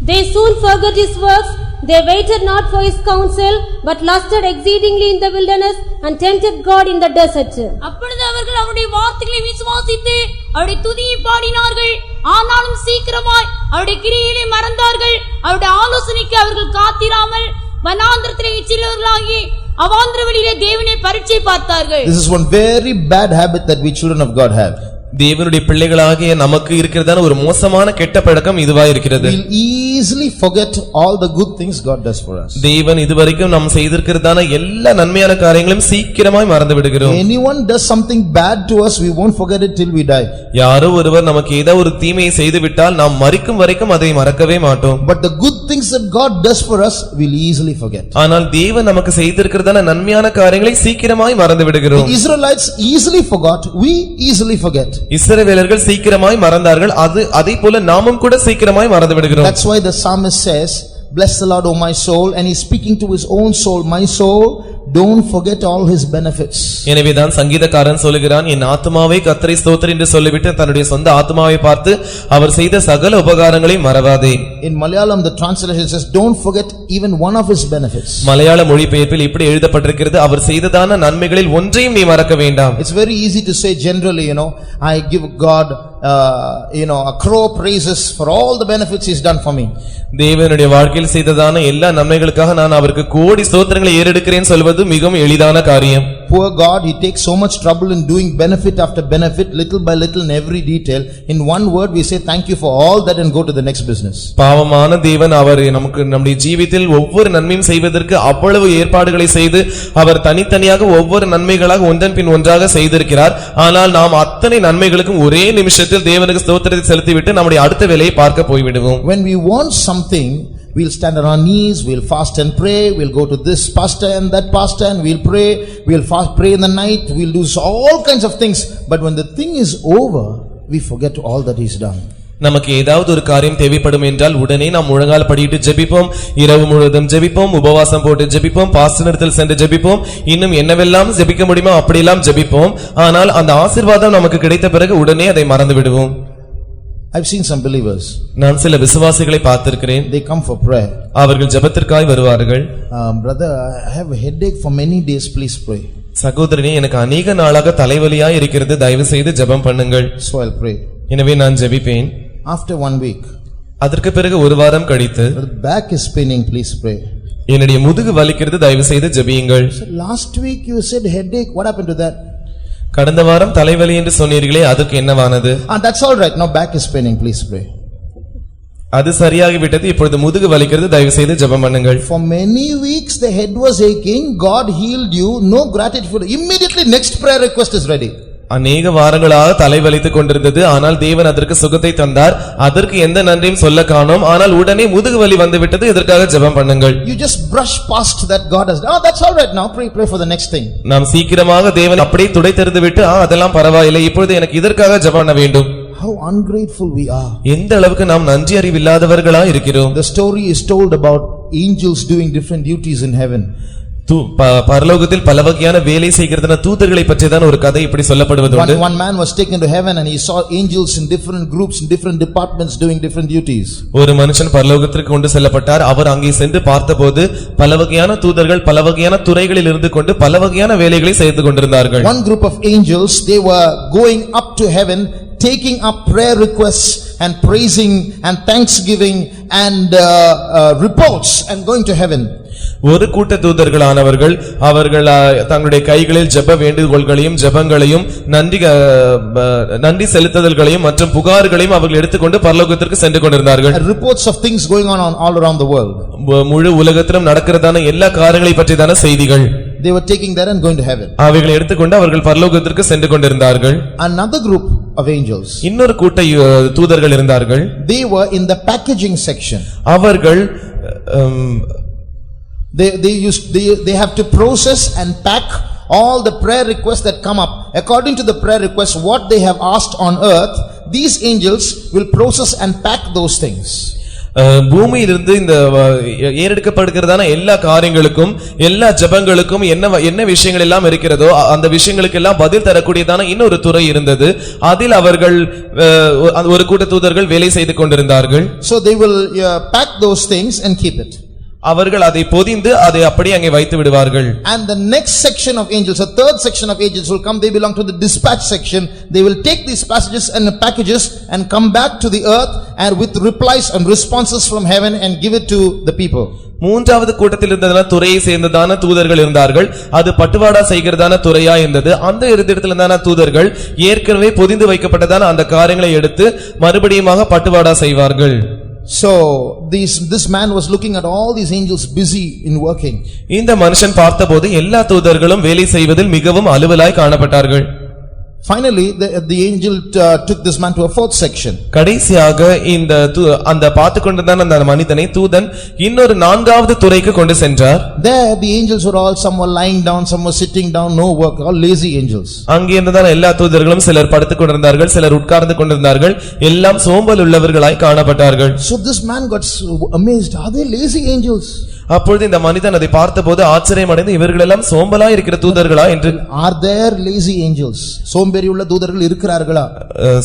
They soon forgot his works, they waited not for his counsel, but lusted exceedingly in the wilderness and tempted God in the desert. அப்பொழுது அவர்கள் அவருடைய வார்த்தைகளை விசுவாசித்து அவருடைய துதியை பாடினார்கள். ஆனாலும் சீக்கிரமாய் அவருடைய கிரியைகளை மறந்தார்கள். அவருடைய ஆலோசனைக்கு அவர்கள் காத்திராமல் வனாந்திரத்திலே எச்சிலவர்களாகி அவாந்திர வெளியிலே தேவனை பரீட்சை பார்த்தார்கள். This is one very bad habit that we children of God have. தேவனுடைய பிள்ளைகளாகிய நமக்கு இருக்கிறதான ஒரு மோசமான கெட்ட பழக்கம் இதுவா இருக்கிறது. We'll easily forget all the good things God does for us. தேவன் இதுவரைக்கும் நாம் செய்திருக்கிறதான எல்லா நன்மையான காரியங்களையும் சீக்கிரமாய் மறந்து விடுகிறோம். Anyone does something bad to us, we won't forget it till we die. யாரோ ஒருவர் நமக்கு ஏதோ ஒரு தீமையை செய்து விட்டால் நாம் மரிக்கும் வரைக்கும் அதை மறக்கவே மாட்டோம். But the good things that God does for us, we'll easily forget. ஆனால் தேவன் நமக்கு செய்திருக்கிறதான நன்மையான காரியங்களை சீக்கிரமாய் மறந்து விடுகிறோம். The Israelites easily forgot, we easily forget. இஸ்ரவேலர்கள் சீக்கிரமாய் மறந்தார்கள், அதே போல நாமும் கூட சீக்கிரமாய் மறந்து விடுகிறோம். That's why the psalmist says, bless the Lord, O my soul, and he's speaking to his own soul, my soul, don't forget all his benefits. எனவேதான் சங்கீதக்காரன் சொல்லுகிறான், என் ஆத்துமாவே கர்த்தரை ஸ்தோத்திரி என்று சொல்லிவிட்டு தன்னுடைய சொந்த ஆத்துமாவை பார்த்து அவர் செய்த சகல உபகாரங்களை மறவாதே. In Malayalam the translation says, don't forget even one of his benefits. மலையாள மொழிபெயர்ப்பில் இப்படி எழுதப்பட்டிருக்கிறது, அவர் செய்ததான நன்மைகளில் ஒன்றையும் நீ மறக்க வேண்டாம். It's very easy to say generally, I give God a crow praises for all the benefits he's done for me. தேவனுடைய வாழ்க்கையில் செய்ததான எல்லா நன்மைகளுக்காக நான் அவருக்கு கோடி ஸ்தோத்திரங்களை ஏறெடுக்கிறேன் சொல்வது மிகவும் எளிதான காரியம். Poor God, he takes so much trouble in doing benefit after benefit, little by little in every detail. In one word we say thank you for all that and go to the next business. பாவமான தேவன் அவர் நமக்கு நம்முடைய ஜீவிதத்தில் ஒவ்வொரு நன்மையும் செய்வதற்கு அவ்வளவு ஏற்பாடுகளை செய்து அவர் தனித்தனியாக ஒவ்வொரு நன்மைகளாக ஒன்றன் பின் ஒன்றாக செய்திருக்கிறார். ஆனால் நாம் அத்தனை நன்மைகளுக்கும் ஒரே நிமிஷத்தில் தேவனுக்கு ஸ்தோத்திரத்தை செலுத்திவிட்டு நம்முடைய அடுத்த வேலையை பார்க்க போய்விடுவோம். When we want something, we'll stand on our knees, we'll fast and pray, we'll go to this pastor and that pastor and we'll pray, we'll fast, pray in the night, we'll do all kinds of things. But when the thing is over, we forget all that he's done. நமக்கு ஏதாவது ஒரு காரியம் தேவைப்படும் என்றால் உடனே நாம் முழங்கால் படியிட்டு ஜெபிப்போம், இரவு முழுவதும் ஜெபிப்போம், உபவாசம் போட்டு ஜெபிப்போம், பாஸ்டரிடத்தில் சென்று ஜெபிப்போம், இன்னும் என்னவெல்லாம் ஜெபிக்க முடியுமோ அப்படியெல்லாம் ஜெபிப்போம். ஆனால் அந்த ஆசீர்வாதம் நமக்கு கிடைத்த பிறகு உடனே அதை மறந்து விடுவோம். I've seen some believers. நான் சில விசுவாசிகளை பார்த்திருக்கிறேன். They come for prayer. அவர்கள் ஜெபத்திற்காய் வருவார்கள். Brother, I have a headache for many days, please pray. சகோதரனே, எனக்கு அநேக நாளாக தலைவலியாய் இருக்கிறது, தயவு செய்து ஜெபம் பண்ணுங்கள். So I'll pray. எனவே நான் ஜெபிப்பேன். After 1 week, அதற்கு பிறகு ஒரு வாரம் கழித்து, back is paining, please pray. என்னுடைய முதுகு வலிக்கிறது, தயவு செய்து ஜெபியுங்கள். So last week you said headache, what happened to that? கடந்த வாரம் தலைவலி என்று சொன்னீர்களே, அதுக்கு என்னவானது? That's all right, now back is paining, please pray. அது சரியாகி விட்டது, இப்பொழுது முதுகு வலிக்கிறது, தயவு செய்து ஜெபம் பண்ணுங்கள். For many weeks the head was aching, God healed you, no gratitude. Immediately next prayer request is ready. அநேக வாரங்களாக தலைவலித்துக் கொண்டிருந்தது, ஆனால் தேவன் அதற்கு சுகத்தை தந்தார், அதற்கு எந்த நன்றியும் சொல்ல காணோம். ஆனால் உடனே முதுகு வலி வந்துவிட்டது, இதற்காக ஜெபம் பண்ணுங்கள். You just brush past that God has done. That's all right, now pray for the next thing. நாம் சீக்கிரமாக தேவன் அப்படியே துடைத்தெறிந்து விட்டு அதெல்லாம் பரவாயில்லை, இப்பொழுது எனக்கு இதற்காக ஜெபம் பண்ண வேண்டும். how ungrateful we are. எந்த அளவுக்கு நாம் நன்றி அறிவில்லாதவர்களா இருக்கிறோம். The story is told about angels doing different duties in heaven. பரலோகத்தில் பல வகையான வேலை செய்கிறதான தூதர்களை பற்றி தான் ஒரு கதை இப்படி சொல்லப்படுவது உண்டு. One man was taken to heaven and he saw angels in different groups in different departments doing different duties. ஒரு மனுஷன் பரலோகத்திற்கு கொண்டு செல்லப்பட்டார். அவர் அங்கே சென்று பார்த்தபோது பல வகையான தூதர்கள் பல வகையான துறைகளில் இருந்து கொண்டு பல வகையான வேலைகளை செய்து கொண்டிருந்தார்கள். One group of angels, they were going up to heaven, taking up prayer requests and praising and thanksgiving and reports and going to heaven. ஒரு கூட்ட தூதர்களானவர்கள் அவர்கள் தங்களுடைய கைகளில் ஜெப வேண்டுகோள்களையும் ஜெபங்களையும் நன்றி செலுத்துதல்களையும் மற்றும் புகார்களையும் அவர்கள் எடுத்துக்கொண்டு பரலோகத்திற்கு சென்று கொண்டிருந்தார்கள். Reports of things going on all around the world. முழு உலகத்திலும் நடக்கிறதான எல்லா காரியங்களை பற்றியதான செய்திகள். They were taking that and going to heaven. அவைகளை எடுத்துக்கொண்டு அவர்கள் பரலோகத்திற்கு சென்று கொண்டிருந்தார்கள். Another group of angels, இன்னொரு கூட்ட தூதர்கள் இருந்தார்கள். They were in the packaging section. அவர்கள் They have to process and pack all the prayer requests that come up. According to the prayer requests what they have asked on earth, these angels will process and pack those things. பூமியிலிருந்து இந்த ஏறெடுக்கப்படுகிறதான எல்லா காரியங்களுக்கும் எல்லா ஜெபங்களுக்கும் என்ன விஷயங்கள் எல்லாம் இருக்கிறதோ அந்த விஷயங்களுக்கு எல்லாம் பதில் தரக்கூடியதான இன்னொரு துறை இருந்தது. அதில் அவர்கள் ஒரு கூட்ட தூதர்கள் வேலை செய்து கொண்டிருந்தார்கள். So they will pack those things and keep it. அவர்கள் அதை பொதிந்து அதை அப்படியே அங்கே வைத்து விடுவார்கள். And the next section of angels, a third section of angels will come. They belong to the dispatch section. They will take these passages and packages and come back to the earth and with replies and responses from heaven and give it to the people. மூன்றாவது கூட்டத்தில் இருந்ததான துறையை சேர்ந்ததான தூதர்கள் இருந்தார்கள். அது பட்டுவாடா செய்கிறதான துறையா இருந்தது. அந்த இடத்துல இருந்தான தூதர்கள் ஏற்கனவே பொதிந்து வைக்கப்பட்டதான அந்த காரியங்களை எடுத்து மறுபடியுமாக பட்டுவாடா செய்வார்கள். So this man was looking at all these angels busy in working. இந்த மனுஷன் பார்த்தபோது எல்லா தூதர்களும் வேலை செய்வதில் மிகவும் அலுவலாய் காணப்பட்டார்கள். Finally the angel took this man to a fourth section. கடைசியாக அந்த பார்த்துக்கொண்டிருந்த அந்த மனிதனை தூதன் இன்னொரு நான்காவது துறைக்கு கொண்டு சென்றார். There the angels were all, some were lying down, some were sitting down, no work, all lazy angels. அங்கே இருந்ததான எல்லா தூதர்களும் சிலர் படுத்துக் கொண்டிருந்தார்கள், சிலர் உட்கார்ந்து கொண்டிருந்தார்கள், எல்லாம் சோம்பல் உள்ளவர்களாய் காணப்பட்டார்கள். So this man got amazed, are they lazy angels? அப்பொழுது இந்த மனிதன் அதை பார்த்தபோது ஆச்சரியமடைந்து இவர்கள் எல்லாம் சோம்பலாய் இருக்கிற தூதர்களா என்று. Are there lazy angels? சோம்பேறி உள்ள தூதர்கள் இருக்கிறார்களா?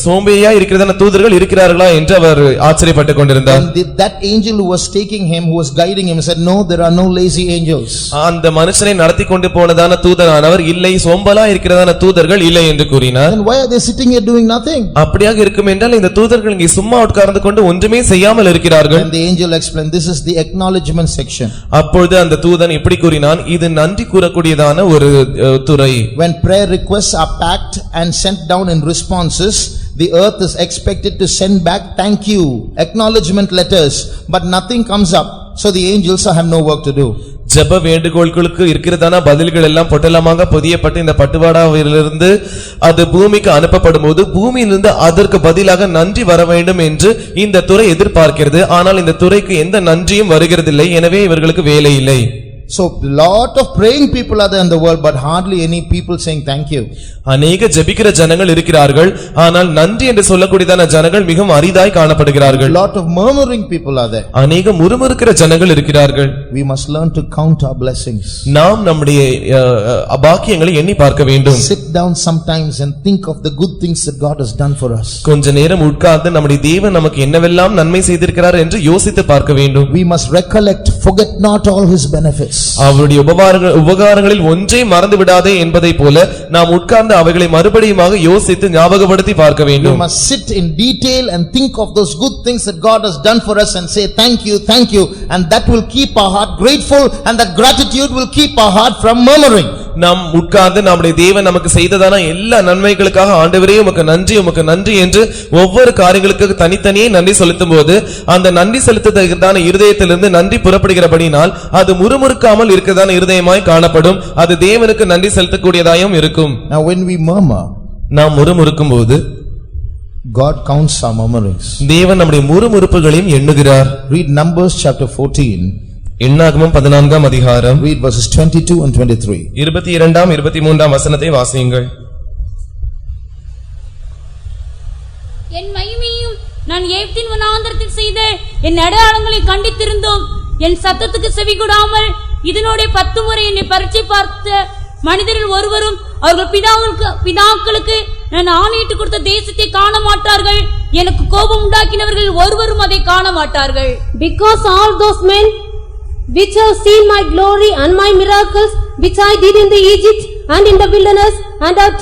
சோம்பேறியா இருக்கிறதான தூதர்கள் இருக்கிறார்களா என்று அவர் ஆச்சரியப்பட்டுக் கொண்டிருந்தார். That angel who was taking him, who was guiding him, said no, there are no lazy angels. அந்த மனுஷனை நடத்தி கொண்டு போனதான தூதனானவர் இல்லை, சோம்பலா இருக்கிறதான தூதர்கள் இல்லை என்று கூறினார். Then why are they sitting here doing nothing? அப்படியாக இருக்கும் என்றால் இந்த தூதர்கள் இங்கே சும்மா உட்கார்ந்து கொண்டு ஒன்றுமே செய்யாமல் இருக்கிறார்கள். And the angel explained, this is the acknowledgement section. அப்பொழுது அந்த தூதன் இப்படி கூறினான், இது நன்றி கூறக்கூடியதான ஒரு துறை. When prayer requests are packed and sent down in responses, the earth is expected to send back thank you, acknowledgement letters, but nothing comes up. So the angels have no work to do. ஜெப வேண்டுகோள்களுக்கு இருக்கிறதான பதில்கள் எல்லாம் பொட்டலமாக பொதியப்பட்டு இந்த பட்டுவாடாவிலிருந்து அது பூமிக்கு அனுப்பப்படும் போது பூமியிலிருந்து அதற்கு பதிலாக நன்றி வர வேண்டும் என்று இந்த துறை எதிர்பார்க்கிறது. ஆனால் இந்த துறைக்கு எந்த நன்றியும் வருகிறதில்லை. எனவே இவர்களுக்கு வேலை இல்லை. So lot of praying people are there in the world, but hardly any people saying thank you. அநேக ஜெபிக்கிற ஜனங்கள் இருக்கிறார்கள், ஆனால் நன்றி என்று சொல்லக்கூடியதான ஜனங்கள் மிகவும் அரிதாய் காணப்படுகிறார்கள். Lot of murmuring people are there. அநேக முறுமுறுக்கிற ஜனங்கள் இருக்கிறார்கள். We must learn to count our blessings. நாம் நம்முடைய பாக்கியங்களை எண்ணி பார்க்க வேண்டும். Sit down sometimes and think of the good things that God has done for us. கொஞ்ச நேரம் உட்கார்ந்து நம்முடைய தேவன் நமக்கு என்னவெல்லாம் நன்மை செய்திருக்கிறார் என்று யோசித்து பார்க்க வேண்டும். We must recollect, forget not all his benefits. அவருடைய உபகாரங்களில் ஒன்றை மறந்து விடாதே என்பதை போல நாம் உட்கார்ந்து அவைகளை மறுபடியுமாக யோசித்து ஞாபகப்படுத்தி பார்க்க வேண்டும். We must sit in detail and think of those good things that God has done for us and say thank you, and that will keep our heart grateful, and that gratitude will keep our heart from murmuring. நாம் உட்கார்ந்து நம்முடைய தேவன் நமக்கு செய்ததான எல்லா நன்மைகளுக்காக ஆண்டவரே உமக்கு நன்றி என்று ஒவ்வொரு காரியங்களுக்கு தனித்தனியே நன்றி செலுத்தும் போது அந்த நன்றி செலுத்துவதற்கான இருதயத்திலிருந்து நன்றி புறப்படுகிறபடினால் அது முறுமுறுக்காமல் இருக்கிறதான இருதயமாய் காணப்படும். அது தேவனுக்கு நன்றி செலுத்தக்கூடியதாயும் இருக்கும். Now when we murmur, நாம் முறுமுறுக்கும் போது God counts our murmurings. தேவன் நம்முடைய முறுமுறுப்புகளையும் எண்ணுகிறார். Read Numbers chapter 14. எண்ணாகமம் 14ஆம் அதிகாரம். Read verses 22 and 23. 22ஆம் 23ஆம் வசனத்தை வாசியுங்கள். என் நான் எகிப்தின் வனாந்தரத்தில் செய்த என் அடையாளங்களை கண்டித்திருந்தோம் என் சத்தத்துக்கு செவி கொடாமல் இதனோட 10 முறை என்னை பரீட்சை பார்த்த மனிதரில் ஒருவரும் அவர்கள் பிதாக்களுக்கு நான் ஆணையிட்டு கொடுத்த தேசத்தை காண மாட்டார்கள் எனக்கு கோபம் உண்டாக்கினவர்கள் ஒருவரும் அதை காண மாட்டார்கள். Because all those men which have seen my glory and my miracles which I did in the Egypt and in the wilderness and have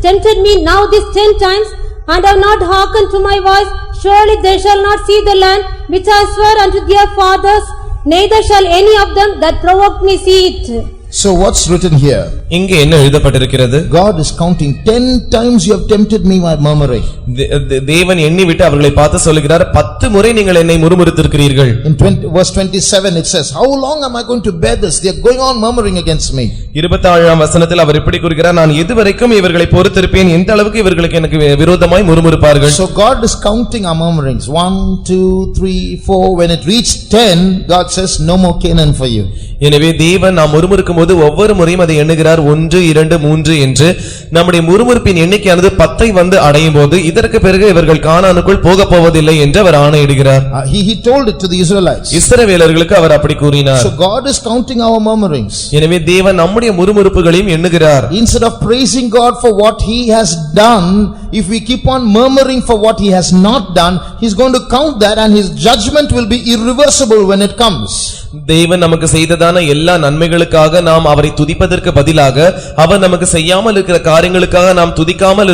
tempted me now this 10 times and have not hearkened to my voice, surely they shall not see the land which I swore unto their fathers, neither shall any of them that provoked me see it. So what's written here? இங்கே என்ன எழுதப்பட்டிருக்கிறது? God is counting 10 times you have tempted me by murmuring. தேவன் எண்ணி விட்டு அவர்களை பார்த்து சொல்கிறார் 10 முறை நீங்கள் என்னை முறுமுறுத்திருக்கிறீர்கள். In verse 27 it says, how long am I going to bear this? They are going on murmuring against me. 27ஆம் வசனத்தில் அவர் இப்படி கூறுகிறார், நான் எதுவரைக்கும் இவர்களை பொறுத்திருப்பேன், எந்த அளவுக்கு இவர்களுக்கு எனக்கு விரோதமாய் முறுமுறுப்பார்கள். So God is counting our murmurings. 1 2 3 4. When it reached 10, God says no more Canaan for you. எனவே தேவன் நாம் முறுமுறுக்கும் போது ஒவ்வொரு முறையும் அதை எண்ணுகிறார் 1 2 3 என்று. நம்முடைய முறுமுறுப்பின் எண்ணிக்கையானது 10 வந்து அடையும் போது இதற்கு பிறகு இவர்கள் கானானுக்குள் போக போவதில்லை என்று அவர் ஆணையிடுகிறார். He told it to the Israelites. இஸ்ரவேலர்களுக்கு அவர் அப்படி கூறினார். So God is counting our murmurings. எனவே தேவன் நம்முடைய முறுமுறுப்புகளையும் எண்ணுகிறார். Instead of praising God for what he has done, if we keep on murmuring for what he has not done, he's going to count that and his judgment will be irreversible when it comes. தேவன் நமக்கு செய்ததான எல்லா நன்மைகளுக்காக நாம் அவரை துதிப்பதற்கு பதிலாக அவர் நமக்கு செய்யாமல் இருக்கிற காரியங்களுக்காக நாம் துதிக்காமல்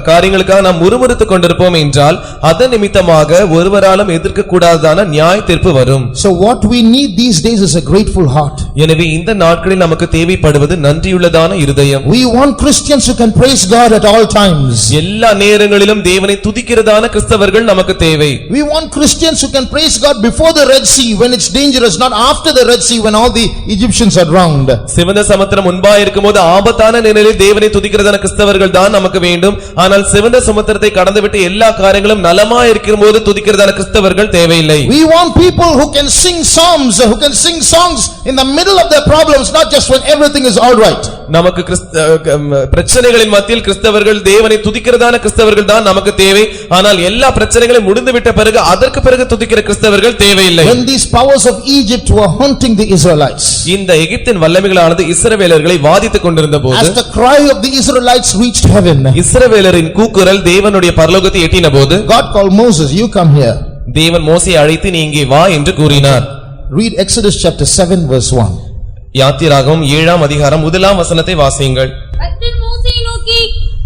காரியங்களுக்காக நாம் முறுமுறுத்துக் கொண்டிருப்போம் என்றால் அதன் நிமித்தமாக ஒருவராலும் எதிர்க்க கூடாததான நியாய தீர்ப்பு வரும். So what we need these days is a grateful heart. எனவே இந்த நாட்களில் நமக்கு தேவைப்படுவது நன்றியுள்ளதான இருதயம். We want Christians who can praise God at all times. எல்லா நேரங்களிலும் தேவனை துதிக்கிறதான கிறிஸ்தவர்கள் நமக்கு தேவை. We want Christians who can praise God before the Red Sea when it's dangerous, not after the Red Sea when all the Egyptians are drowned. சிவந்த சமுத்திரம் முன்பா இருக்கும்போது ஆபத்தான நிலையில் தேவனை துதிக்கிறதான கிறிஸ்தவர்கள் தான் நமக்கு வேண்டும். ஆனால் சிவந்த சமுத்திரத்தை கடந்துவிட்டு எல்லா காரியங்களும் நலமா இருக்கும்போது துதிக்கிறதான கிறிஸ்தவர்கள் தேவையில்லை. We want people who can sing psalms, who can sing songs in the middle of their problems, not just when everything is all right. நமக்கு பிரச்சனைகளின் மத்தியில் கிறிஸ்தவர்கள் தேவனை துதிக்கிறதான கிறிஸ்தவர்கள் தான் நமக்கு தேவை. ஆனால் எல்லா பிரச்சனைகளும் முடிந்துவிட்ட பிறகு அதற்கு பிறகு துதிக்கிற கிறிஸ்தவர்கள் தேவையில்லை. When these powers of Egypt were haunting the Israelites, இந்த எகிப்தின் வல்லமைகளானது இஸ்ரவேலர்களை வாதித்துக் கொண்டிருந்த போது, as the cry of the Israelites reached heaven, இஸ்ரவேலரின் கூக்குரல் தேவனுடைய பரலோகத்தை எட்டின போது, God called Moses, you come here. தேவன் மோசேயை அழைத்து நீ இங்கே வா என்று கூறினார். Read Exodus chapter 7 verse 1. யாத்திராகமம் 7ஆம் அதிகாரம் 1ஆம் வசனத்தை வாசியுங்கள். கர்த்தர் மோசேயை நோக்கி,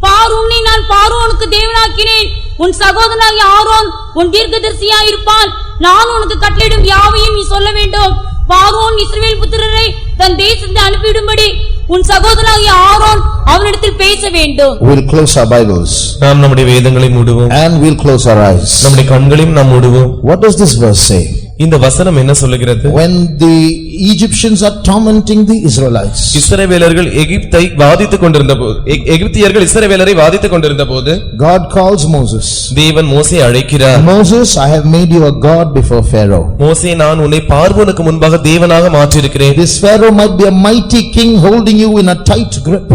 பார்வோனை நான் பார்வோனுக்கு தேவனாக்கினேன், உன் சகோதரனாகிய ஆரோன் உன் தீர்க்கதரிசியாய் இருப்பான், நான் உனக்கு கட்டளையிடும் யாவையும் நீ சொல்ல வேண்டும். பார்வோன் இஸ்ரவேல் புத்திரரை தன் தேசத்தை அனுப்பிவிடும்படி உன் சகோதரனாகிய ஆரோன் அவனிடத்தில் பேச வேண்டும். We'll close our Bibles. நாம் நம்முடைய வேதங்களை மூடுவோம். And we'll close our eyes. நம்முடைய கண்களையும் நாம் மூடுவோம். What does this verse say? இந்த வசனம் என்ன சொல்லுகிறது? When the Egyptians are tormenting the Israelites, இஸ்ரவேலர்கள் எகிப்தை வாதித்துக் கொண்டிருந்த போது, எகிப்தியர்கள் இஸ்ரவேலரை வாதித்துக் கொண்டிருந்த போது, God calls Moses. தேவன் மோசேயை அழைக்கிறார். Moses, I have made you a god before Pharaoh. மோசே, நான் உன்னை பார்வோனுக்கு முன்பாக தேவனாக மாற்றியிருக்கிறேன். This Pharaoh might be a mighty king holding you in a tight grip.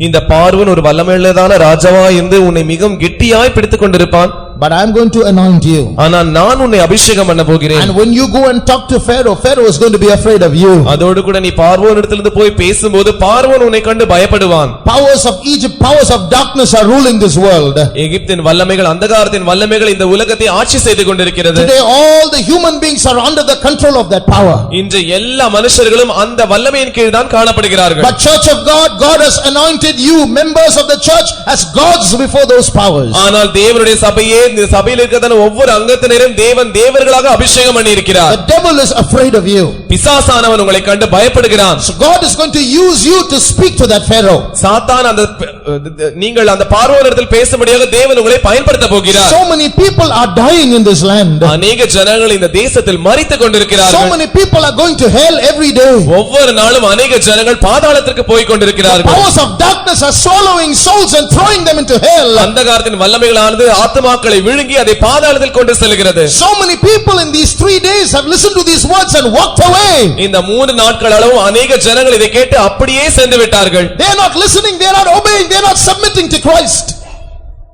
இந்த பார்வோன் ஒரு வல்லமையுள்ளதான ராஜாவா இருந்து உன்னை மிகவும் கெட்டியாய் பிடித்துக் கொண்டிருப்பான். But I am going to anoint you. ஆனால் நான் உன்னை அபிஷேகம் பண்ண போகிறேன். And when you go and talk to Pharaoh, Pharaoh is going to be afraid of you. அதோடு கூட நீ பார்வோனிடத்திலிருந்து போய் பேசும்போது பார்வோன் உன்னை கண்டு பயப்படுவான். Powers of Egypt, powers of darkness are ruling this world. எகிப்தின் வல்லமைகள், அந்தகாரத்தின் வல்லமைகள் இந்த உலகத்தை ஆட்சி செய்து கொண்டிருக்கிறது. Today all the human beings are under the control of that power. இன்று எல்லா மனுஷர்களும் அந்த வல்லமையின் கீழ் தான் காணப்படுகிறார்கள். But church of God, God has anointed you, members of the church, as gods before those powers. ஆனால் தேவனுடைய சபையே, இந்த சபையில் இருக்கிறதான ஒவ்வொரு அங்கத்தினரையும் தேவன் தேவர்களாக அபிஷேகம் பண்ணி இருக்கிறார். The devil is afraid of you. பிசாசானவன் உங்களை கண்டு பயப்படுகிறான். So God is going to use you to speak to that Pharaoh. சாத்தான் அந்த நீங்கள் அந்த பார்வோனிடத்தில் பேசும்படியாக தேவன் உங்களை பயன்படுத்த போகிறார். So many people are dying in this land. அநேக ஜனங்கள் இந்த தேசத்தில் மரித்துக் கொண்டிருக்கிறார்கள். So many people are going to hell every day. ஒவ்வொரு நாளும் அநேக ஜனங்கள் பாதாளத்திற்கு போய் கொண்டிருக்கிறார்கள். Powers of darkness are swallowing souls and throwing them into hell. அந்தகாரத்தின் வல்லமைகளானது ஆத்துமாக்களை விழுங்கி அதை பாதாளத்தில் கொண்டு செல்கிறது. So many people in these 3 days have listened to these words and walked away. இந்த 3 நாட்கள் அளவு அநேக ஜனங்கள் இதை கேட்டு அப்படியே சென்று விட்டார்கள். They are not listening, they are not obeying, they are not submitting to Christ.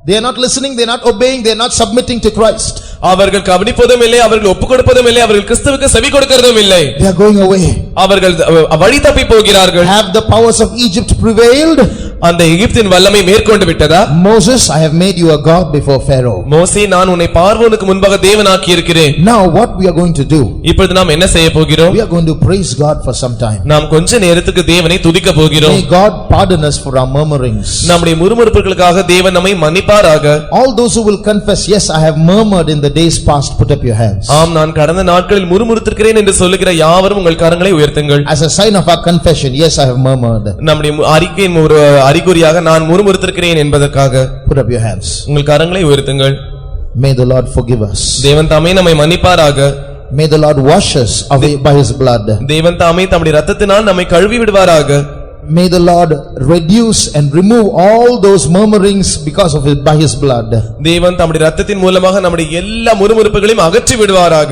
They are not listening, they are not obeying, they are not submitting to Christ. அவர்கள் கவனிப்பதும் இல்லை, அவர்கள் ஒப்புக்கொடுப்பதும் இல்லை, அவர்கள் கிறிஸ்துவுக்கு செவி கொடுக்கிறதும் இல்லை. They are going away. அவர்கள் வழி தப்பி போகிறார்கள். Have the powers of Egypt prevailed? அந்த எகிப்தின் வல்லமை மேற்கொண்டு விட்டதா? Moses, I have made you a god before Pharaoh. மோசே, நான் உன்னை பார்வோனுக்கு முன்பாக தேவனாக்கி இருக்கிறேன். Now what we are going to do? இப்பொழுது நாம் என்ன செய்ய போகிறோம்? We are going to praise God for some time. நாம் கொஞ்ச நேரத்துக்கு தேவனை துதிக்க போகிறோம். May God pardon us for our murmurings. நம்முடைய முறுமுறுப்புகளுக்காக தேவன் நம்மை மன்னிப்பாராக. All those who will confess, yes, I have murmured in the days past, put up your hands. ஆம், நான் கடந்த நாட்களில் முறுமுறுத்திருக்கிறேன் என்று சொல்லுகிற யாவரும் உங்கள் கரங்களை உயர்த்துங்கள். As a sign of our confession, yes, I have murmured. நம்முடைய அறிக்கையின் ஒரு அறிகுறியாக நான் முறுமுறுத்திருக்கிறேன் என்பதற்காக Put up your hands. உங்கள் கரங்களை உயர்த்துங்கள். May the Lord forgive us. தேவன் தாமே நம்மை மன்னிப்பாராக. May the Lord wash us away by his blood. தேவன் தாமே தம்முடைய இரத்தத்தினால் நம்மை கழுவி விடுவாராக. May the Lord reduce and remove all those murmurings because of it by his blood. தேவன் தம்முடைய இரத்தத்தின் மூலமாக நம்முடைய எல்லா முறுமுறுப்புகளையும் அகற்றி விடுவாராக.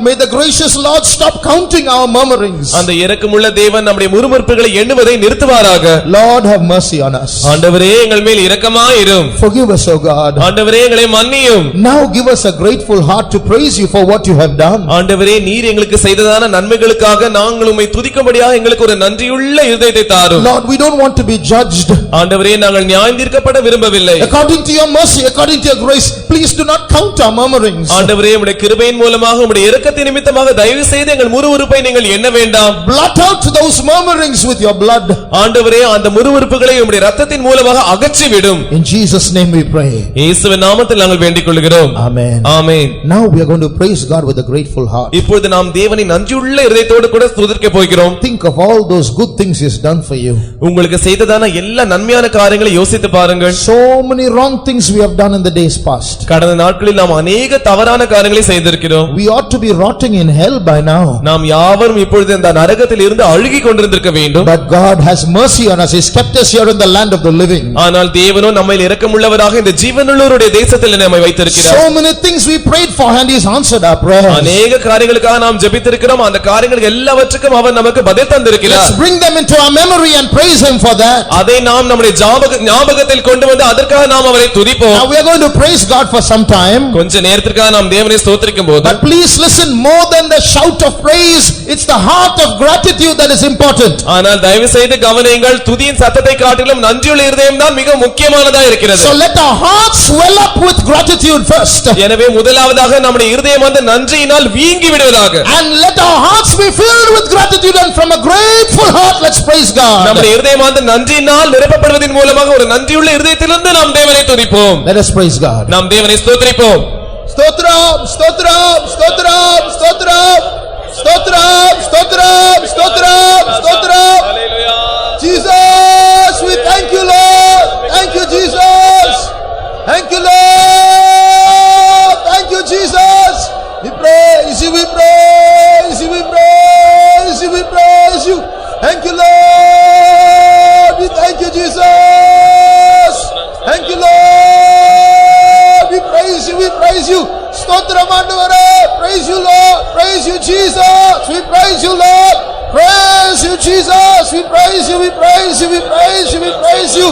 May the gracious Lord stop counting our murmurings. அந்த இரக்கமுள்ள தேவன் நம்முடைய முறுமுறுப்புகளை எண்ணுவதை நிறுத்துவாராக. Lord have mercy on us. ஆண்டவரே, எங்கள் மேல் இரக்கமாயிரும். Forgive us, O God. ஆண்டவரே, எங்களை மன்னியும். Now give us a grateful heart to praise you for what you have done. ஆண்டவரே, நீர் எங்களுக்கு செய்ததான நன்மைகளுக்காக நாங்கள் உம்மை துதிக்கும்படியாக எங்களுக்கு ஒரு நன்றியுள்ள இதயத்தை தாரும். Lord, we don't want to be judged. ஆண்டவரே, நாங்கள் நியாயந்தீர்க்கப்பட விரும்பவில்லை. According to your mercy, according to your grace, please do not count our murmurings. ஆண்டவரே, உம்முடைய கிருபையின் மூலமாக உம்முடைய இரக்கத்தின் நிமித்தமாக தயவு செய்து எங்கள் முறுமுறுப்பை நீங்கள் எண்ண வேண்டாம். Blot out those murmurings with your blood. ஆண்டவரே, அந்த முறுமுறுப்புகளை உம்முடைய இரத்தத்தின் மூலமாக அகற்றி விடும். In Jesus name we pray. இயேசுவின் நாமத்தில் நாங்கள் வேண்டிக் கொள்கிறோம். Amen. Amen. Now we are going to praise God with a grateful heart. இப்பொழுது நாம் தேவனை நன்றியுள்ள இதயத்தோடு கூட துதிக்க போகிறோம். Think of all those good things he has done for you. உங்களுக்கு செய்ததான எல்லா நன்மையான காரியங்களை யோசித்து பாருங்கள். So many wrong things we have done in the days past. கடந்த நாட்களில் நாம் अनेक தவறான காரியங்களை செய்திருக்கிறோம். We ought to be rotting in hell by now. நாம் யாவரும் இப்பொழுது இந்த நரகத்தில் இருந்து அழுகி கொண்டிருந்திருக்க வேண்டும். But God has mercy on us. He has kept us here in the land of the living. ஆனால் தேவனோ நம்மைல் இரக்கமுள்ளவராக இந்த ஜீவனுள்ளவருடைய தேசத்தில் நம்மை வைத்திருக்கிறார். So many things we prayed for and he has answered our prayers. अनेक காரியங்களுக்காக நாம் ஜெபித்திருக்கிறோம். அந்த காரியங்கள் எல்லாவற்றுக்கும் அவர் நமக்கு பதில் தந்திருக்கிறார். Let's bring them into our memory and praise him for that. அதை நாம் நம்முடைய ஞாபகத்தில் கொண்டு வந்து அதற்காக நாம் அவரை துதிப்போம். Now we are going to praise God for some time. கொஞ்ச நேரத்திற்காக நாம் தேவனை ஸ்தோத்திரிக்கும்போது, but please listen, more than the shout of praise, it's the heart of gratitude that is important. ஆனால் தயவு செய்து கவனியுங்கள், துதியின் சத்தத்தை காட்டிலும் நன்றியுள்ள இருதயம் தான் மிக முக்கியமானதா இருக்கிறது. So let our hearts swell up with gratitude first. எனவே முதலாவதாக நம்முடைய இருதயம் வந்து நன்றியினால் வீங்கி விடுவதாக. And let our hearts be filled with gratitude, and from a grateful heart let's praise God. நம்முடைய இருதயம் வந்து நன்றியினால் நிரப்பப்படுவதன் மூலமாக ஒரு நன்றியுள்ள இருதயத்திலிருந்து நாம் தேவனை துதிப்போம். Let us praise God. நாம் தேவனை ஸ்தோத்திரிப்போம். ஸ்தோத்திரம் ஸ்தோத்திரம் ஸ்தோத்திரம் ஸ்தோத்திரம் ஸ்தோத்திரம் ஸ்தோத்திரம் ஸ்தோத்திரம் ஸ்தோத்திரம். ஹalleluya. Jesus, we thank you, Lord. Thank you, Jesus. Thank you, Lord. Thank you, Jesus. We praise you, we praise you, we praise you, we praise you. Thank you, Lord. We thank you, Jesus. Thank you, Lord. We praise you, we praise you. Stotram Andavare. Praise you, Lord. Praise you, Jesus. We praise you, Lord. Praise you, Jesus. We praise you, we praise you, we praise you, we praise you.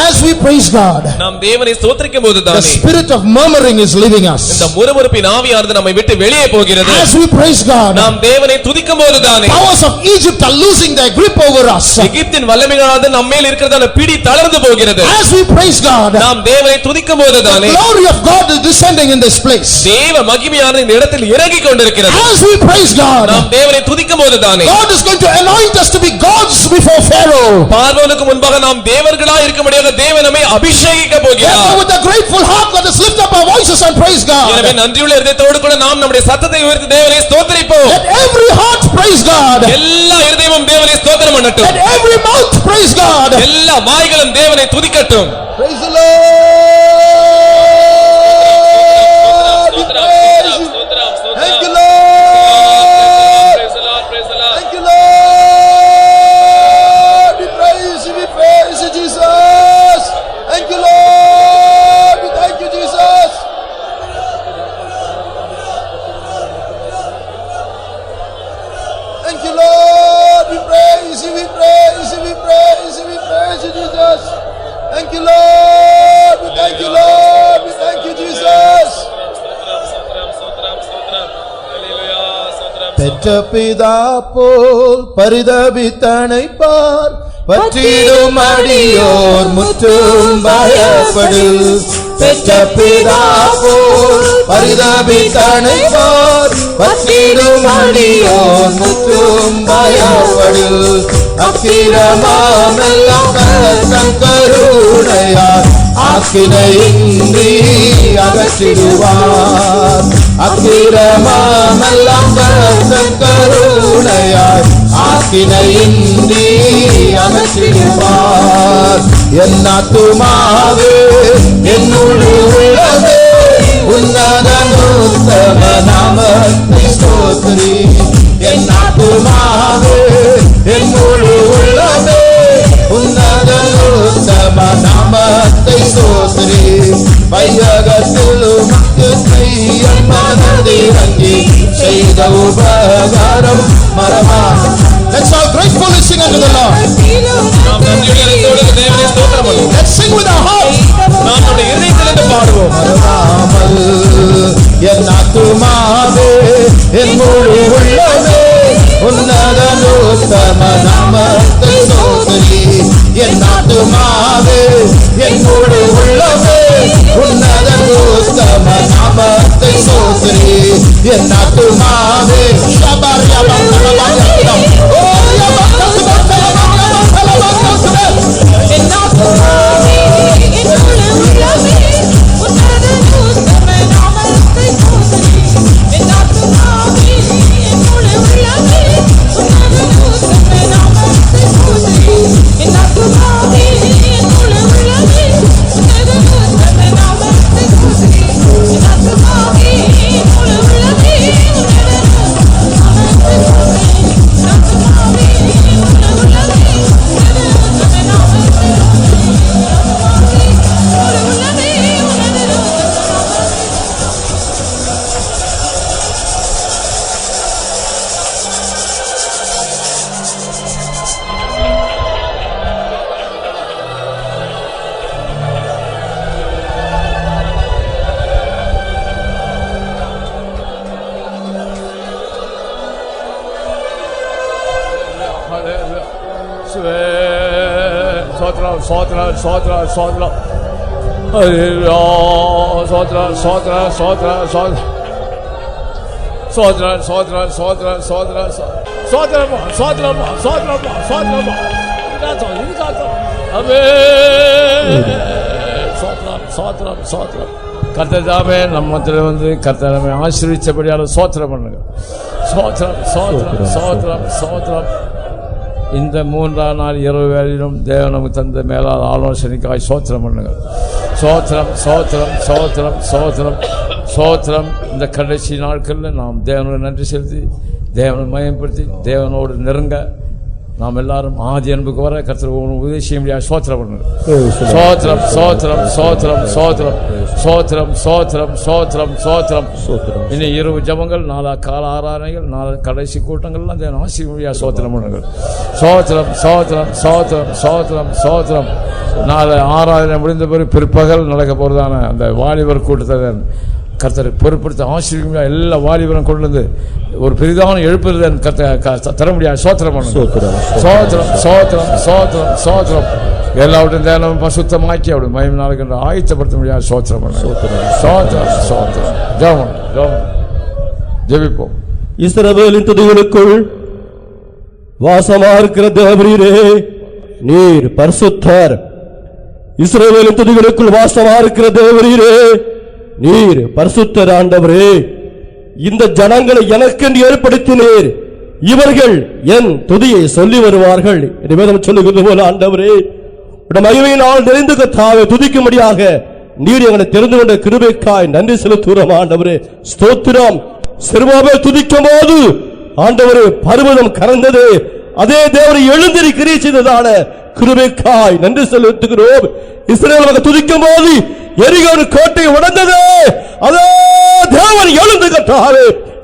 As we praise God, நாம் தேவனை ஸ்தோத்திரிக்கும்போது the தானே spirit of murmuring is leaving us. இந்த முறுமுறுப்பின் ஆவியானது நம்மை விட்டு வெளியே போகிறது. As we praise God, நாம் தேவனை துதிக்கும்போது தானே powers of Egypt are losing their grip over us. எகிப்தின் வல்லமையானது நம்மேல் இருக்கிறதான பிடி தளர்ந்து போகிறது. As we praise God, நாம் தேவனை துதிக்கும்போது the தானே glory of God is descending in this place. தேவ மகிமையானது இந்த இடத்தில் இறங்கிக் கொண்டிருக்கிறது. As we praise God, நாம் தேவனை துதிக்கும்போது தானே God is going to anoint us to be gods before Pharaoh. பார்வோனுக்கு முன்பாக நாம் தேவர்களாய் இருக்கும்படியாக தேவன் நம்மை அபிஷேகிக்க போகிறார். Therefore, with a grateful heart, let us lift up our voices and praise God. எனவே நன்றியுள்ள இதயத்தோடு கூட நாம் நம்முடைய சத்தத்தை உயர்த்தி தேவனை ஸ்தோத்திரிப்போம். Let every heart praise God. எல்லா இதயமும் தேவனை ஸ்தோத்திரம் பண்ணட்டும். Let every mouth praise God. எல்லா வாய்களும் தேவனை துதிக்கட்டும். Praise the Lord. We praise you. Thank you, Lord. Thank you, Lord. We praise you, Jesus. Thank you, Lord. We thank you, Jesus. Thank you, Lord. We praise you, we praise you, we praise you, we praise you, Jesus. Thank you, Lord. thank you Lord, we thank you Jesus. பெற்ற பிதா போல் பரிதபித்தணைப்பார், பற்றிடும் அடியோர் முற்றும் பயப்படு. பெற்ற பிதா போல் பரிதபித்தணைப்பார், பற்றிடும் அடியோர் முற்றும் பயப்படு. அக்கிரமாமெல்லாம் தன் கருணையார் ஆக்கினையின்றி அகற்றிடுவார். அக்கிரமாமெல்லாம் தன் கருணையார் ஆக்கினையின்றி அகற்றிடுவார். என் ஆத்துமாவே என் முழு உள்ளமே உன்னதன் உத்தம நாமத்தை ஸ்தோத்திரி. என் ஆத்துமாவே என் முழு உள்ளமே உன்னதன் உத்தம நாமத்தை ஸ்தோத்திரி. வையகத்தில் உமக்கு செய்யும் மனதிறங்கி செய்த உபகாரம் மறவா. Let's all gratefully sing unto the Lord. Let's sing with our hearts. நம்முடைய இதயத்திலிருந்து பாடுவோம். மறவாமல் என் ஆத்துமாவே என் முழு உள்ளமே உன்னதன் உத்தம நாமத்தை ஸ்தோத்திரி. என் ஆத்துமாவே என் முழு உள்ளமே உன்னதன் உத்தம நாமத்தை ஸ்தோத்திரி. என் ஆத்துமாவே கர்த்ததாமே நம்மத்தில் வந்து கர்த்தர் நம்மை ஆசீர்வதிச்சபடியால் சோத்திரம் பண்ணுங்க. சோத்திரம் சோத்திரம் சோத்திரம் சோத்திரம். இந்த 3ஆம் நாள் இரவு வேளையிலும் தேவன் நமக்கு தந்த மேலான ஆலோசனைக்காய் சோத்திரம் பண்ணுங்கள். சோத்திரம் சோத்திரம் சோத்திரம் சோத்திரம் சோத்திரம். இந்த கடைசி நாட்களில் நாம் தேவனோடு நன்றி செலுத்தி தேவனை மயப்படுத்தி தேவனோடு நெருங்க நாம் எல்லாரும் ஆதி அன்புக்கு வர கர்த்தர் உதவி செய்ய முடியாது. சோத்திரம் பண்ணுங்கள். சோத்திரம் சோத்திரம் சோத்திரம் சோத்திரம் சோத்திரம் சோத்திரம் சோத்திரம் சோத்திரம். இனி இரவு ஜபங்கள், 4 கால ஆராதனைகள், 4 கடைசி கூட்டங்கள்லாம் தேவன் ஆசீர்வதிக்க முடியாது. சோத்திரம் பண்ணுங்கள். சோத்திரம் சோத்திரம் சோத்திரம் சோத்திரம் சோத்திரம். 4 ஆராதனை முடிந்த பிறகு பிற்பகல் நடக்க போறதான அந்த வாலிபர் கூட்டத்தை கர்த்தரை பொறுப்படுத்த ஆசீர்வதிக்க எல்லா வாலிபரும் கொண்டு வந்து ஒரு பெரிதான எழுப்புதல் தர முடியாது. சோத்திரம் பண்ணுங்க. சோத்திரம் சோத்திரம் சோத்திரம் சோத்திரம். எல்லாவற்றையும் தேவன் பசுத்தமாக்கி அவருடைய மகிமை நாளுக்கு ஆயத்தப்படுத்த முடியாது. சோத்திரம் பண்ணுங்க. சோத்திரம் சோத்திரம். ஜெபம் ஜெபிப்போம். இஸ்ரவேலின் துதிகளுக்குள் வாசமா இருக்கிற தேவரீரே, நீர் பரிசுத்தர். இஸ்ரவேலின் துதிகளுக்குள் வாசமா இருக்கிற தேவரீரே, நீர் பரிசுத்தர். ஆண்டவரே, இந்த ஜனங்களை எனக்கென்று ஏற்படுத்தினீர், இவர்கள் என் துதியை சொல்லி வருவார்கள். வேதம் சொல்லுகிறது போல ஆண்டவரே, மகிமையினால் நிறைந்து கர்த்தாவே துதிக்கும்படியாக நீர் எங்களை தெரிந்து கொண்ட கிருபைக்காய் நன்றி செலுத்துகிறோம். ஆண்டவரே ஸ்தோத்திரம். செருபாபேல் துதிக்கும் போது ஆண்டவரே பர்வதம் கறந்தது, அதே தேவரை எழுந்திரி கிரியை செய்ததான கிருபைக்காய் நன்றி செலுத்துகிறோம். இஸ்ரவேல் மக்கள் துதிக்கும் போது எரிகோவின் கோட்டை உடைந்தது, அதே தேவன் எழுந்து கர்த்தாவே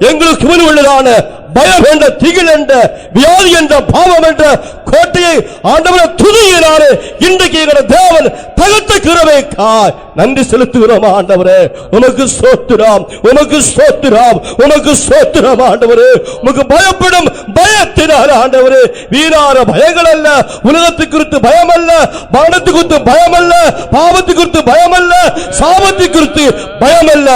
எங்களுக்கு முன் உள்ளதான பயம் என்ற திகில் என்ற வியாதி என்ற பாவம் என்ற கோட்டையை ஆண்டவரை துதியினாரே இன்றைக்கு எங்கள் தேவன் தகர்த்த கிருபைக்காய் நன்றி செலுத்துகிறோம் ஆண்டவரே. உமக்கு ஸ்தோத்திரம், உமக்கு ஸ்தோத்திரம், உமக்கு ஸ்தோத்திரம் ஆண்டவரே. உமக்கு பயப்படும் பயத்தினால் ஆண்டவரே, வீணான பயங்கள் அல்ல, உலகத்தை குறித்து பயம் அல்ல, மரணத்தை குறித்து பயம் அல்ல, பாவத்தை குறித்து பயம் அல்ல, சாபத்தை குறித்து பயம் அல்ல.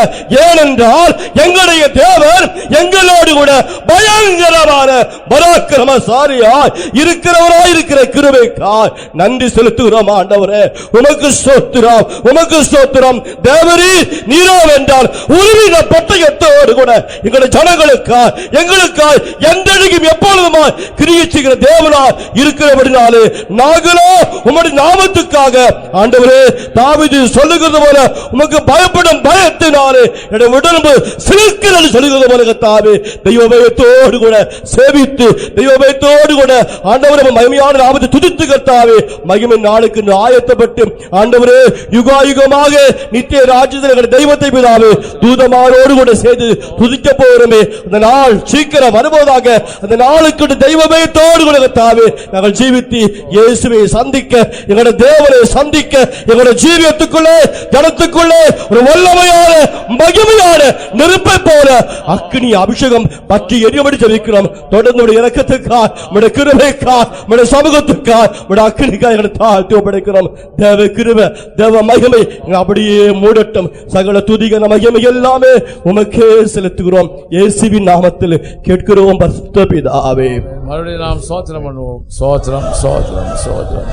ஏனென்றால் எங்களுடைய தேவன் எங்களோடு கூட பயங்கரமான பராக்கிரமசாலியாய் இருக்கிறவராய் இருக்கிற கிருபைக்காய் நன்றி செலுத்துகிறோம் ஆண்டவரே. உமக்கு ஸ்தோத்திரம், உமக்கு ஸ்தோத்திரம். தேவரீர் நீரோ வென்றால் உருவின பட்டயத்தோடு கூட எங்களுடைய ஜனங்களுக்காய் எங்களுக்காய் எந்தெடுக்கும் எப்பொழுதுமாய் கிரியை செய்கிற தேவனாய் இருக்கிறபடினாலே நாங்களோ உம்முடைய நாமத்துக்காக ஆண்டவரே தாவீது சொல்லுகிறது போல உமக்கு பயப்படும் பயத்தினாலே என்னுடைய உடம்பு சிலிர்க்கிறது சொல்லுகிறது போல கர்த்தாவே தெய்வ பயத்தோடு கூட சேவித்து தெய்வ பயத்தோடு கூட ஆண்டவரே மகிமையான நாமத்தை துதித்து கர்த்தாவே மகிமை நாளுக்கு ஆயத்தப்பட்டு ஆண்டவரே யுகாயுகமாக நித்திய ராஜ்யத்தில் தெய்வத்தை பிதாவே தூதமாரோடு கூட சேர்ந்து துதிக்க போகிறோமே. அந்த நாள் சீக்கிரம் வருவதாக அந்த நாளுக்கு தெய்வ பயத்தோடு கூட கர்த்தாவே நாங்கள் ஜீவித்து இயேசுவை சந்திக்க எங்களுடைய தேவனை சந்திக்க எங்களுடைய ஜீவியத்துக்குள்ளே ஜனத்துக்குள்ளே ஒரு வல்லமையான மகிமையான நெருப்பை போல அக்கினி அபிஷேகம் பற்றி எரியபடி ஜெபிக்கிறோம். தொடர்ந்து இரக்கத்துக்காய் உம்முடைய கிருபைக்காய் உம்முடைய சமூகத்துக்காய் உம்முடைய அக்கினிக்காய் எங்களை தாழ்த்தி ஒப்படைக்கிறோம். தேவ கிருபை தேவ மகிமை அப்படியே மூடட்டும். சகல துதிகன மகிமை எல்லாமே உமக்கே செலுத்துகிறோம். இயேசுவின் நாமத்தில் கேட்கிறோம் பரிசுத்த பிதாவே. மறுபடியும் நாம் ஸ்தோத்திரம் பண்ணுவோம். ஸ்தோத்திரம் ஸ்தோத்திரம் ஸ்தோத்திரம்.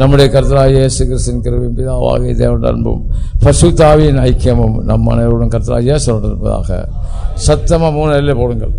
நம்முடைய கர்த்தராகிய இயேசு கிறிஸ்துவின் கிருபையும் பிதாவாகிய தேவனுடைய அன்பும் பரிசுத்த ஆவியின் ஐக்கியமும் நம் அனைவருடன் கர்த்தராகிய இயேசுவோடு இருப்பதாக. சத்தமா 3 போடுங்கள்.